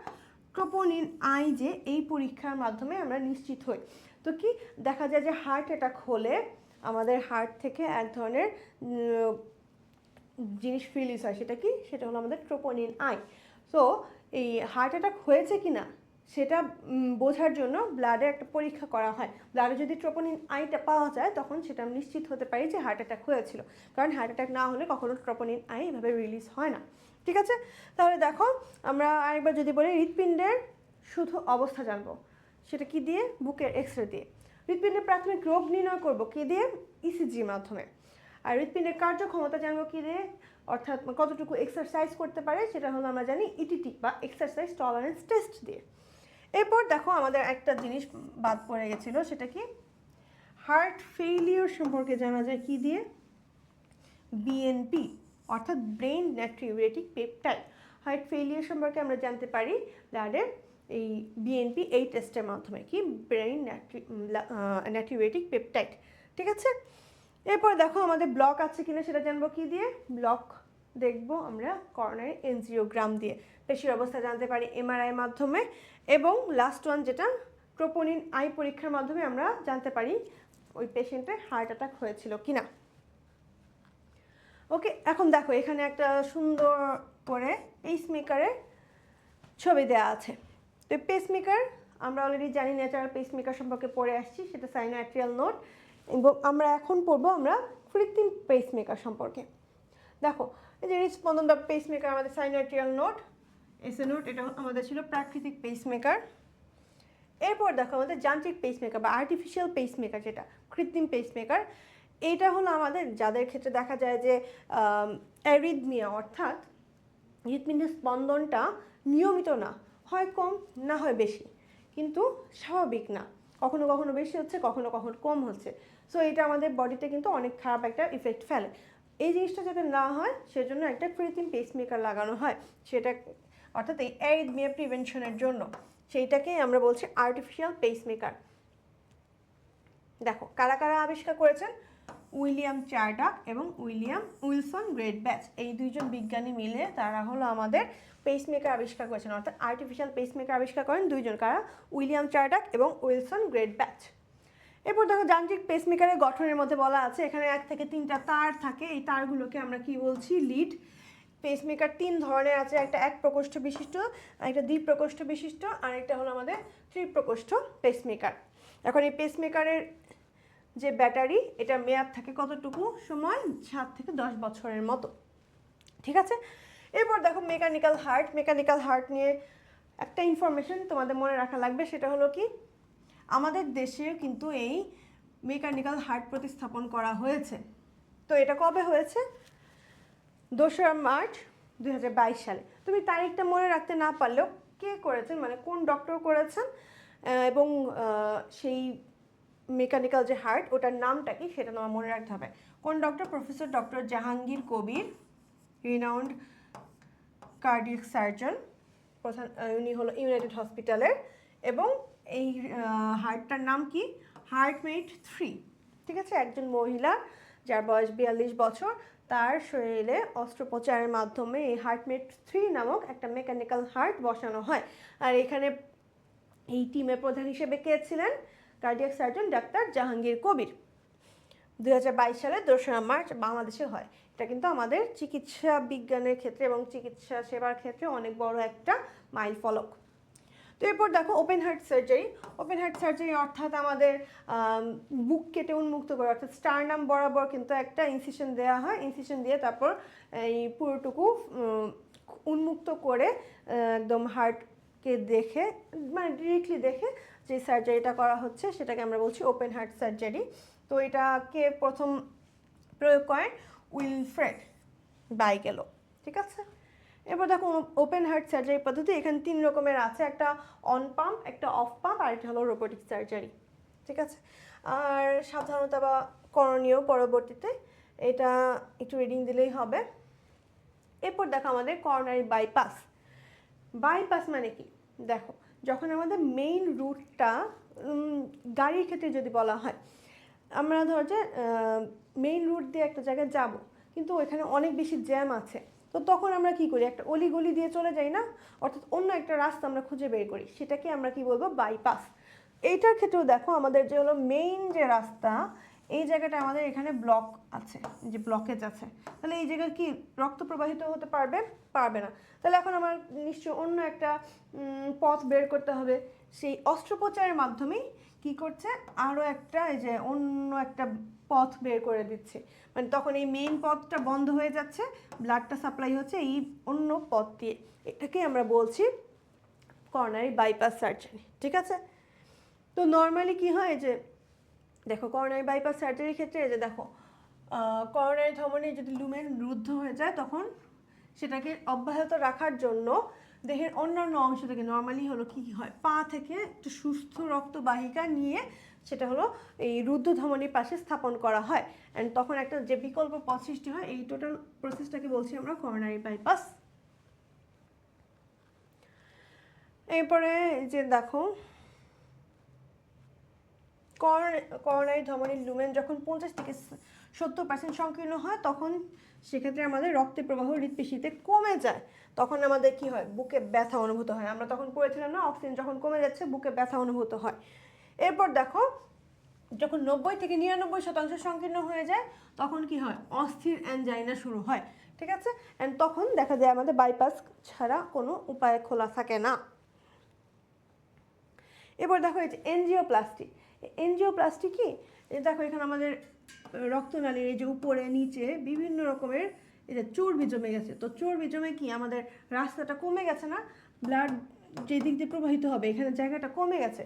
Speaker 1: ট্রোপোনিন আই যে এই পরীক্ষার মাধ্যমে আমরা নিশ্চিত হই। তো কি দেখা যায় যে হার্ট অ্যাটাক হলে আমাদের হার্ট থেকে এক ধরনের জিনিস রিলিজ হয়, সেটা কি, সেটা হলো আমাদের ট্রোপোনিন আই। সো এই হার্ট অ্যাটাক হয়েছে কি না সেটা বোঝার জন্য ব্লাডে একটা পরীক্ষা করা হয়। ব্লাডে যদি ট্রোপোনিন আইটা পাওয়া যায় তখন সেটা নিশ্চিত হতে পারি যে হার্ট অ্যাটাক হয়েছিল, কারণ হার্ট অ্যাটাক না হলে কখনো ট্রোপোনিন আই এভাবে রিলিজ হয় না, ঠিক আছে। তাহলে দেখো আমরা আরেকবার যদি বলি হৃৎপিণ্ডের শুধু অবস্থা জানবো, সেটা কি দিয়ে, বুকের এক্স রে দিয়ে। হৃৎপিণ্ডের প্রাথমিক রোগ নির্ণয় করবো কি দিয়ে, ইসিজির মাধ্যমে। আর হৃৎপিণ্ডের কার্যক্ষমতা জানবো কি দিয়ে, অর্থাৎ কতটুকু এক্সারসাইজ করতে পারে সেটা হলো আমরা জানি ইটিটি বা এক্সারসাইজ টলারেন্স টেস্ট দিয়ে। এরপর দেখো আমাদের একটা জিনিস বাদ পড়ে গেছিলো, সেটা কি, হার্ট ফেইলিওর সম্পর্কে জানা যায় কি দিয়ে, বিএনপি অর্থাৎ ব্রেইন নাট্রিউরেটিক পেপটাইড। হার্ট ফেইলিওর সম্পর্কে আমরা জানতে পারি ব্লাডের এই বিএনপি এই টেস্টের মাধ্যমে, কি, ব্রেইন নাট্রিউরেটিক পেপটাইড, ঠিক আছে। এরপর দেখো আমাদের ব্লক আছে কিনা সেটা জানবো কি দিয়ে, ব্লক দেখবো আমরা করোনারি এনজিওগ্রাম দিয়ে। পেশির অবস্থা জানতে পারি এমআরআই মাধ্যমে, এবং লাস্ট ওয়ান যেটা ট্রোপোনিন আই পরীক্ষার মাধ্যমে আমরা জানতে পারি ওই পেশেন্টের হার্ট অ্যাটাক হয়েছিল কিনা। ওকে, এখন দেখো এখানে একটা সুন্দর করে পেসমেকারের ছবি দেওয়া আছে। তো পেসমেকার আমরা অলরেডি জানি, ন্যাচারাল পেসমেকার সম্পর্কে পড়ে আসছি, সেটা সাইনোঅ্যাট্রিয়াল নোড, এবং আমরা এখন পড়বো আমরা কৃত্রিম পেসমেকার সম্পর্কে। দেখো এই যে হৃদস্পন্দন বা পেসমেকার আমাদের সাইনোঅ্যাট্রিয়াল নোড, এসএ নোড, এটা আমাদের ছিল প্রাকৃতিক পেসমেকার। এরপর দেখো আমাদের যান্ত্রিক পেসমেকার বা আর্টিফিশিয়াল পেসমেকার, যেটা কৃত্রিম পেসমেকার। এইটা হলো আমাদের যাদের ক্ষেত্রে দেখা যায় যে অ্যারিথমিয়া অর্থাৎ হৃৎপিণ্ডের স্পন্দনটা নিয়মিত না হয়, কম না হয় বেশি, কিন্তু স্বাভাবিক না, কখনো কখনো বেশি হচ্ছে, কখনো কখনো কম হচ্ছে। সো এটা আমাদের বডিতে কিন্তু অনেক খারাপ একটা ইফেক্ট ফেলে। এই জিনিসটা যাতে না হয় সেজন্য একটা কৃত্রিম পেসমেকার লাগানো হয়, সেটা অর্থাৎ এই অ্যারিথমিয়া প্রিভেনশনের জন্য, সেইটাকেই আমরা বলছি আর্টিফিশিয়াল পেসমেকার। দেখো কারা কারা আবিষ্কার করেছেন, উইলিয়াম চার্ডাক এবং উইলসন গ্রেট ব্যাচ, এই দুইজন বিজ্ঞানী মিলে তারা হলো আমাদের পেসমেকার আবিষ্কার করেছেন, অর্থাৎ আর্টিফিশিয়াল পেসমেকার আবিষ্কার করেন দুইজন, কারা, উইলিয়াম চার্ডাক এবং উইলসন গ্রেট ব্যাচ। এরপর দেখো যান্ত্রিক পেসমেকারের গঠনের মধ্যে বলা আছে এখানে 1 থেকে 3টা তার থাকে, এই তারগুলোকে আমরা কি বলছি, লিড। পেসমেকার 3 ধরনের আছে, একটা 1 প্রকোষ্ঠ বিশিষ্ট, একটা 2 প্রকোষ্ঠ বিশিষ্ট, আর একটা হলো আমাদের 3 প্রকোষ্ঠ পেসমেকার। এখন এই পেসমেকারের যে ব্যাটারি, এটা মেয়াদ থাকে কতটুকু সময়, 7 থেকে 10 বছরের মতো, ঠিক আছে। এরপর দেখো মেকানিক্যাল হার্ট নিয়ে একটা ইনফরমেশন তোমাদের মনে রাখা লাগবে, সেটা হলো কি, আমাদের দেশে কিন্তু এই মেকানিক্যাল হার্ট প্রতিস্থাপন করা হয়েছে। তো এটা কবে হয়েছে? 2রা মার্চ 2022 সালে। তুমি তারিখটা মনে রাখতে না পারলেও কে করেছেন, মানে কোন ডক্টর করেছেন এবং সেই মেকানিক্যাল যে হার্ট ওটার নামটা কি সেটা তোমার মনে রাখতে হবে। কোন doctor? Professor doctor Jahangir Kabir, renowned cardiac surgeon, প্রধান উনি হলো ইউনাইটেড হসপিটালের। এবং এই হার্টটার নাম কি? হার্টমেট 3। ঠিক আছে, একজন মহিলা যার বয়স 42 বছর, তার শরীরে অস্ত্রোপচারের মাধ্যমে এই হার্টমেট 3 নামক একটা মেকানিক্যাল হার্ট বসানো হয়। আর এখানে এই টিমের প্রধান হিসেবে কে ছিলেন? Cardiac surgeon doctor Jahangir Kabir. 2022 সালে 2রা মার্চ বাংলাদেশে হয়। এটা কিন্তু আমাদের চিকিৎসা বিজ্ঞানের ক্ষেত্রে এবং চিকিৎসা সেবার ক্ষেত্রে অনেক বড় একটা মাইল ফলক। তো এরপর দেখো open heart surgery. Open heart surgery অর্থাৎ আমাদের বুক কেটে উন্মুক্ত করে, অর্থাৎ স্টারনাম বরাবর কিন্তু একটা ইনসিশন দেওয়া হয়, ইনসিশন দিয়ে তারপর এই পুরোটুকু উন্মুক্ত করে একদম হার্টকে দেখে, মানে ডিরেক্টলি দেখে যে সার্জারিটা করা হচ্ছে সেটাকে আমরা বলছি ওপেন হার্ট সার্জারি। তো এটাকে প্রথম প্রয়োগ করেন উইলফ্রেড বাইগেলো। ঠিক আছে, এবার দেখো ওপেন হার্ট সার্জারি পদ্ধতি এখানে 3 রকমের আছে, একটা অন পাম্প, একটা অফ পাম্প, আর একটা হলো রোবোটিক সার্জারি। ঠিক আছে, আর সাধারণত বা করণীয় পরবর্তীতে এটা একটু রিডিং দিলেই হবে। এরপর দেখো আমাদের করোনারি বাইপাস। বাইপাস মানে কি? দেখো যখন আমাদের মেইন রুটটা গাড়ির ক্ষেত্রে যদি বলা হয়, আমরা ধর যে মেইন রুট দিয়ে একটা জায়গায় যাব, কিন্তু ওইখানে অনেক বেশি জ্যাম আছে, তো তখন আমরা কি করি? একটা অলিগলি দিয়ে চলে যাই না, অর্থাৎ অন্য একটা রাস্তা আমরা খুঁজে বের করি, সেটাকে আমরা কি বলবো? বাইপাস। এইটার ক্ষেত্রেও দেখো আমাদের যে হলো মেইন যে রাস্তা, এই জায়গাটা আমাদের এখানে ব্লক আছে, যে ব্লকেজ আছে, তাহলে এই জায়গায় কি রক্ত প্রবাহিত হতে পারবে? পারবে না। তাহলে এখন আমার নিশ্চয় অন্য একটা পথ বের করতে হবে। সেই অস্ত্রোপচারের মাধ্যমেই কি করছে? আরও একটা এই যে অন্য একটা পথ বের করে দিচ্ছে, মানে তখন এই মেইন পথটা বন্ধ হয়ে যাচ্ছে, ব্লাডটা সাপ্লাই হচ্ছে এই অন্য পথ দিয়ে। এটাকে আমরা বলছি করোনারি বাইপাস সার্জারি। ঠিক আছে, তো নর্মালি কি হয় যে দেখো করোনারি বাইপাস সার্জারির ক্ষেত্রে যে দেখো করোনারি ধমনী যদি লুমেন রুদ্ধ হয়ে যায়, তখন সেটাকে অব্যাহত রাখার জন্য দেহের অন্যান্য অংশ থেকে নর্মালি হলো কি হয়, পা থেকে একটু সুস্থ রক্তবাহিকা নিয়ে সেটা হলো এই রুদ্ধ ধমনীর পাশে স্থাপন করা হয়, অ্যান্ড তখন একটা যে বিকল্প পথ সৃষ্টি হয়, এই টোটাল প্রসেসটাকে বলছি আমরা করোনারি বাইপাস। এরপরে যে দেখো করোনারি ধমনীর লুমেন যখন 50 থেকে 70% সংকীর্ণ হয়, তখন সেক্ষেত্রে আমাদের রক্তের প্রবাহ হৃৎপিণ্ডিতে কমে যায়, তখন আমাদের কি হয়? বুকে ব্যথা অনুভূত হয়। আমরা তখন পড়েছিলাম না, অক্সিজেন যখন কমে যাচ্ছে বুকে ব্যথা অনুভূত হয়। এরপর দেখো যখন 90 থেকে 99% সংকীর্ণ হয়ে যায়, তখন কি হয়? অস্থির অ্যানজাইনা শুরু হয়। ঠিক আছে, অ্যান্ড তখন দেখা যায় আমাদের বাইপাস ছাড়া কোনো উপায় খোলা থাকে না। এবার দেখো এই যে এনজিওপ্লাস্টি। এনজিওপ্লাস্টি কি? দেখো এখানে আমাদের রক্তনালীর এই যে উপরে নিচে বিভিন্ন রকমের এই যে চর্বি জমে গেছে, তো চর্বি জমে কি আমাদের রাস্তাটা কমে গেছে না, ব্লাড যে দিক দিয়ে প্রবাহিত হবে এখানে জায়গাটা কমে গেছে,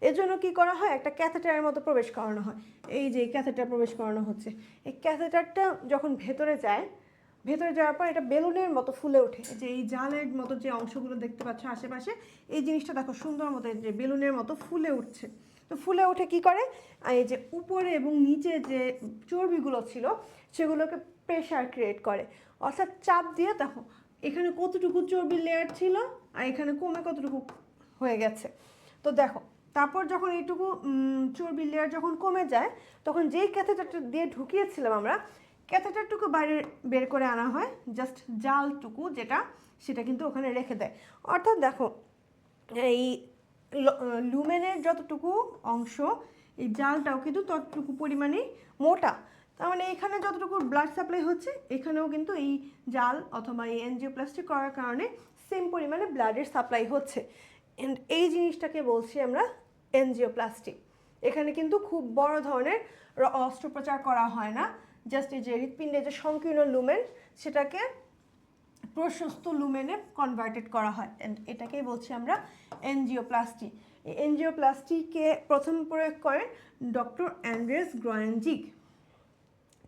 Speaker 1: এজন্য কি করা হয়? একটা ক্যাথেটারের মতো প্রবেশ করানো হয়। এই যে ক্যাথেটার প্রবেশ করানো হচ্ছে, এই ক্যাথেটারটা যখন ভেতরে যায়, ভেতরে যাওয়ার পর এটা বেলুনের মতো ফুলে ওঠে, যে এই জালের মতো যে অংশগুলো দেখতে পাচ্ছ আশেপাশে, এই জিনিসটা দেখো সুন্দর মতো যে বেলুনের মতো ফুলে উঠছে। তো ফুলে উঠে কি করে? এই যে উপরে এবং নিচে যে চর্বিগুলো ছিল সেগুলোকে প্রেশার ক্রিয়েট করে, অর্থাৎ চাপ দিয়ে দেখো এখানে কতটুকু চর্বির লেয়ার ছিল আর এখানে কমে কতটুকু হয়ে গেছে। তো দেখো তারপর যখন এইটুকু চর্বির লেয়ার যখন কমে যায়, তখন যেই ক্যাথেটারটা দিয়ে ঢুকিয়েছিলাম আমরা, ক্যাথেটারটুকু বাইরে বের করে আনা হয়, জাস্ট জালটুকু যেটা, সেটা কিন্তু ওখানে রেখে দেয়। অর্থাৎ দেখো এই লুমেনের যতটুকু অংশ, এই জালটাও কিন্তু ততটুকু পরিমাণে মোটা, তার মানে এখানে যতটুকু ব্লাড সাপ্লাই হচ্ছে এখানেও কিন্তু এই জাল অথবা এই এনজিওপ্লাস্টি করার কারণে সেম পরিমাণে ব্লাডের সাপ্লাই হচ্ছে, এন্ড এই জিনিসটাকে বলছি আমরা এনজিওপ্লাস্টি। এখানে কিন্তু খুব বড় ধরনের অস্ত্রোপচার করা হয় না, জাস্ট এই যে হৃৎপিণ্ডের যে সংকীর্ণ লুমেন সেটাকে প্রশস্ত লুমেনে কনভার্টেড করা হয়, এন্ড এটাকেই বলছি আমরা এনজিওপ্লাস্টি। এনজিওপ্লাস্টিকে প্রথম প্রয়োগ করেন ডক্টর অ্যান্ড্রেস গ্রয়েনজিগ।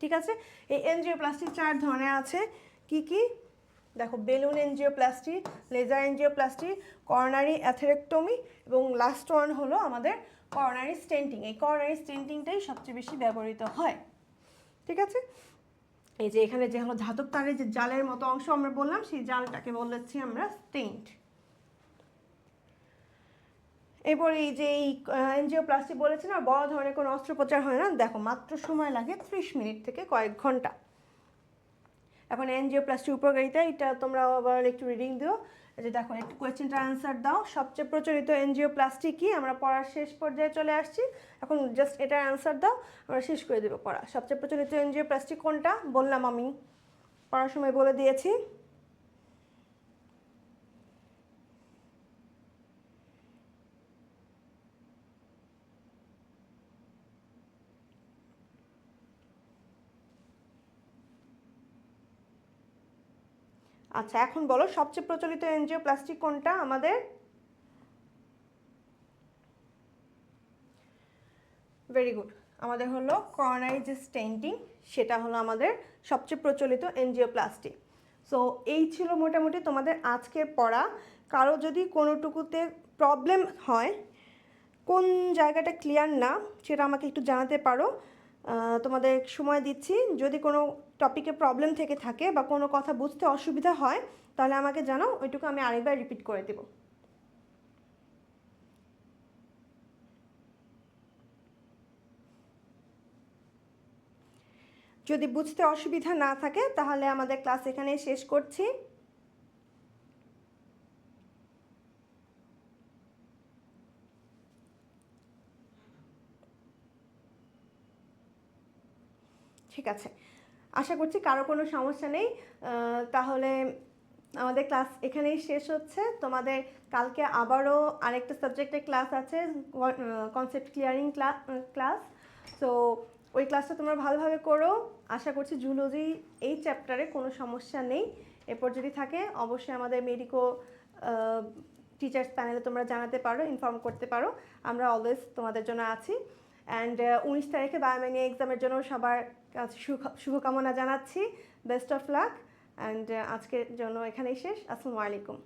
Speaker 1: ঠিক আছে, এই এনজিওপ্লাস্টি 4 ধরনের আছে। কি কি দেখো, balloon angioplasty, laser angioplasty, coronary atherectomy এবং লাস্ট ওয়ান হলো আমাদের করোনারি স্টেন্টিং। এই করোনারি স্টেন্টিংটাই সবচেয়ে বেশি ব্যবহৃত হয়। ঠিক আছে, এই যে এখানে যে হলো ধাতব তারের যে জালের মতো অংশ আমরা বললাম, সেই জালটাকে বলেছি আমরা স্টেন্ট। এরপর এই যে এই এনজিওপ্লাস্টি বলেছি না, বড় ধরনের কোনো অস্ত্রোপচার হয় না, দেখো মাত্র সময় লাগে 30 মিনিট থেকে কয়েক ঘন্টা। এখন এনজিওপ্লাস্টির উপকারিতা, এটা তোমরা আবার একটু রিডিং দিও। যে দেখো একটু কোয়েশ্চেনটা আনসার দাও, সবচেয়ে প্রচলিত এনজিওপ্লাস্টি কি? আমরা পড়ার শেষ পর্যায়ে চলে আসছি, এখন জাস্ট এটার আনসার দাও, আমরা শেষ করে দেবো পড়া। সবচেয়ে প্রচলিত এনজিওপ্লাস্টি কোনটা? বললাম আমি, পড়ার সময় বলে দিয়েছি। আচ্ছা এখন বলো সবচেয়ে প্রচলিত এনজিওপ্লাস্টি কোনটা আমাদের? ভেরি গুড, আমাদের হলো করোনারি যে স্টেন্টিং, সেটা হলো আমাদের সবচেয়ে প্রচলিত এনজিওপ্লাস্টি। সো এই ছিল মোটামুটি তোমাদের আজকের পড়া। কারো যদি কোনোটুকুতে প্রবলেম হয়, কোন জায়গাটা ক্লিয়ার না, সেটা আমাকে একটু জানাতে পারো। তোমাদের সময় দিচ্ছি, যদি কোনো টপিকে প্রবলেম থেকে থাকে বা কোনো কথা বুঝতে অসুবিধা হয়, তাহলে আমাকে জানাও, ওইটুকু আমি আরেকবার রিপিট করে দেবো। যদি বুঝতে অসুবিধা না থাকে তাহলে আমাদের ক্লাস এখানেই শেষ করছি। ঠিক আছে, আশা করছি কারো কোনো সমস্যা নেই। তাহলে আমাদের ক্লাস এখানেই শেষ হচ্ছে। তোমাদের কালকে আবারও আরেকটা সাবজেক্টের ক্লাস আছে, কনসেপ্ট ক্লিয়ারিং ক্লাস। তো ওই ক্লাসটা তোমরা ভালোভাবে করো। আশা করছি জুলজি এই চ্যাপ্টারে কোনো সমস্যা নেই। এরপর যদি থাকে অবশ্যই আমাদের মেডিকো টিচার্স প্যানেলে তোমরা জানাতে পারো, ইনফর্ম করতে পারো। আমরা অলওয়েজ তোমাদের জন্য আছি। অ্যান্ড 19 তারিখে বায়োমেনিয়া এক্সামের জন্য সবার কাছে শুভকামনা জানাচ্ছি। Best of luck. অ্যান্ড আজকের জন্য এখানেই শেষ। আসসালামু আলাইকুম।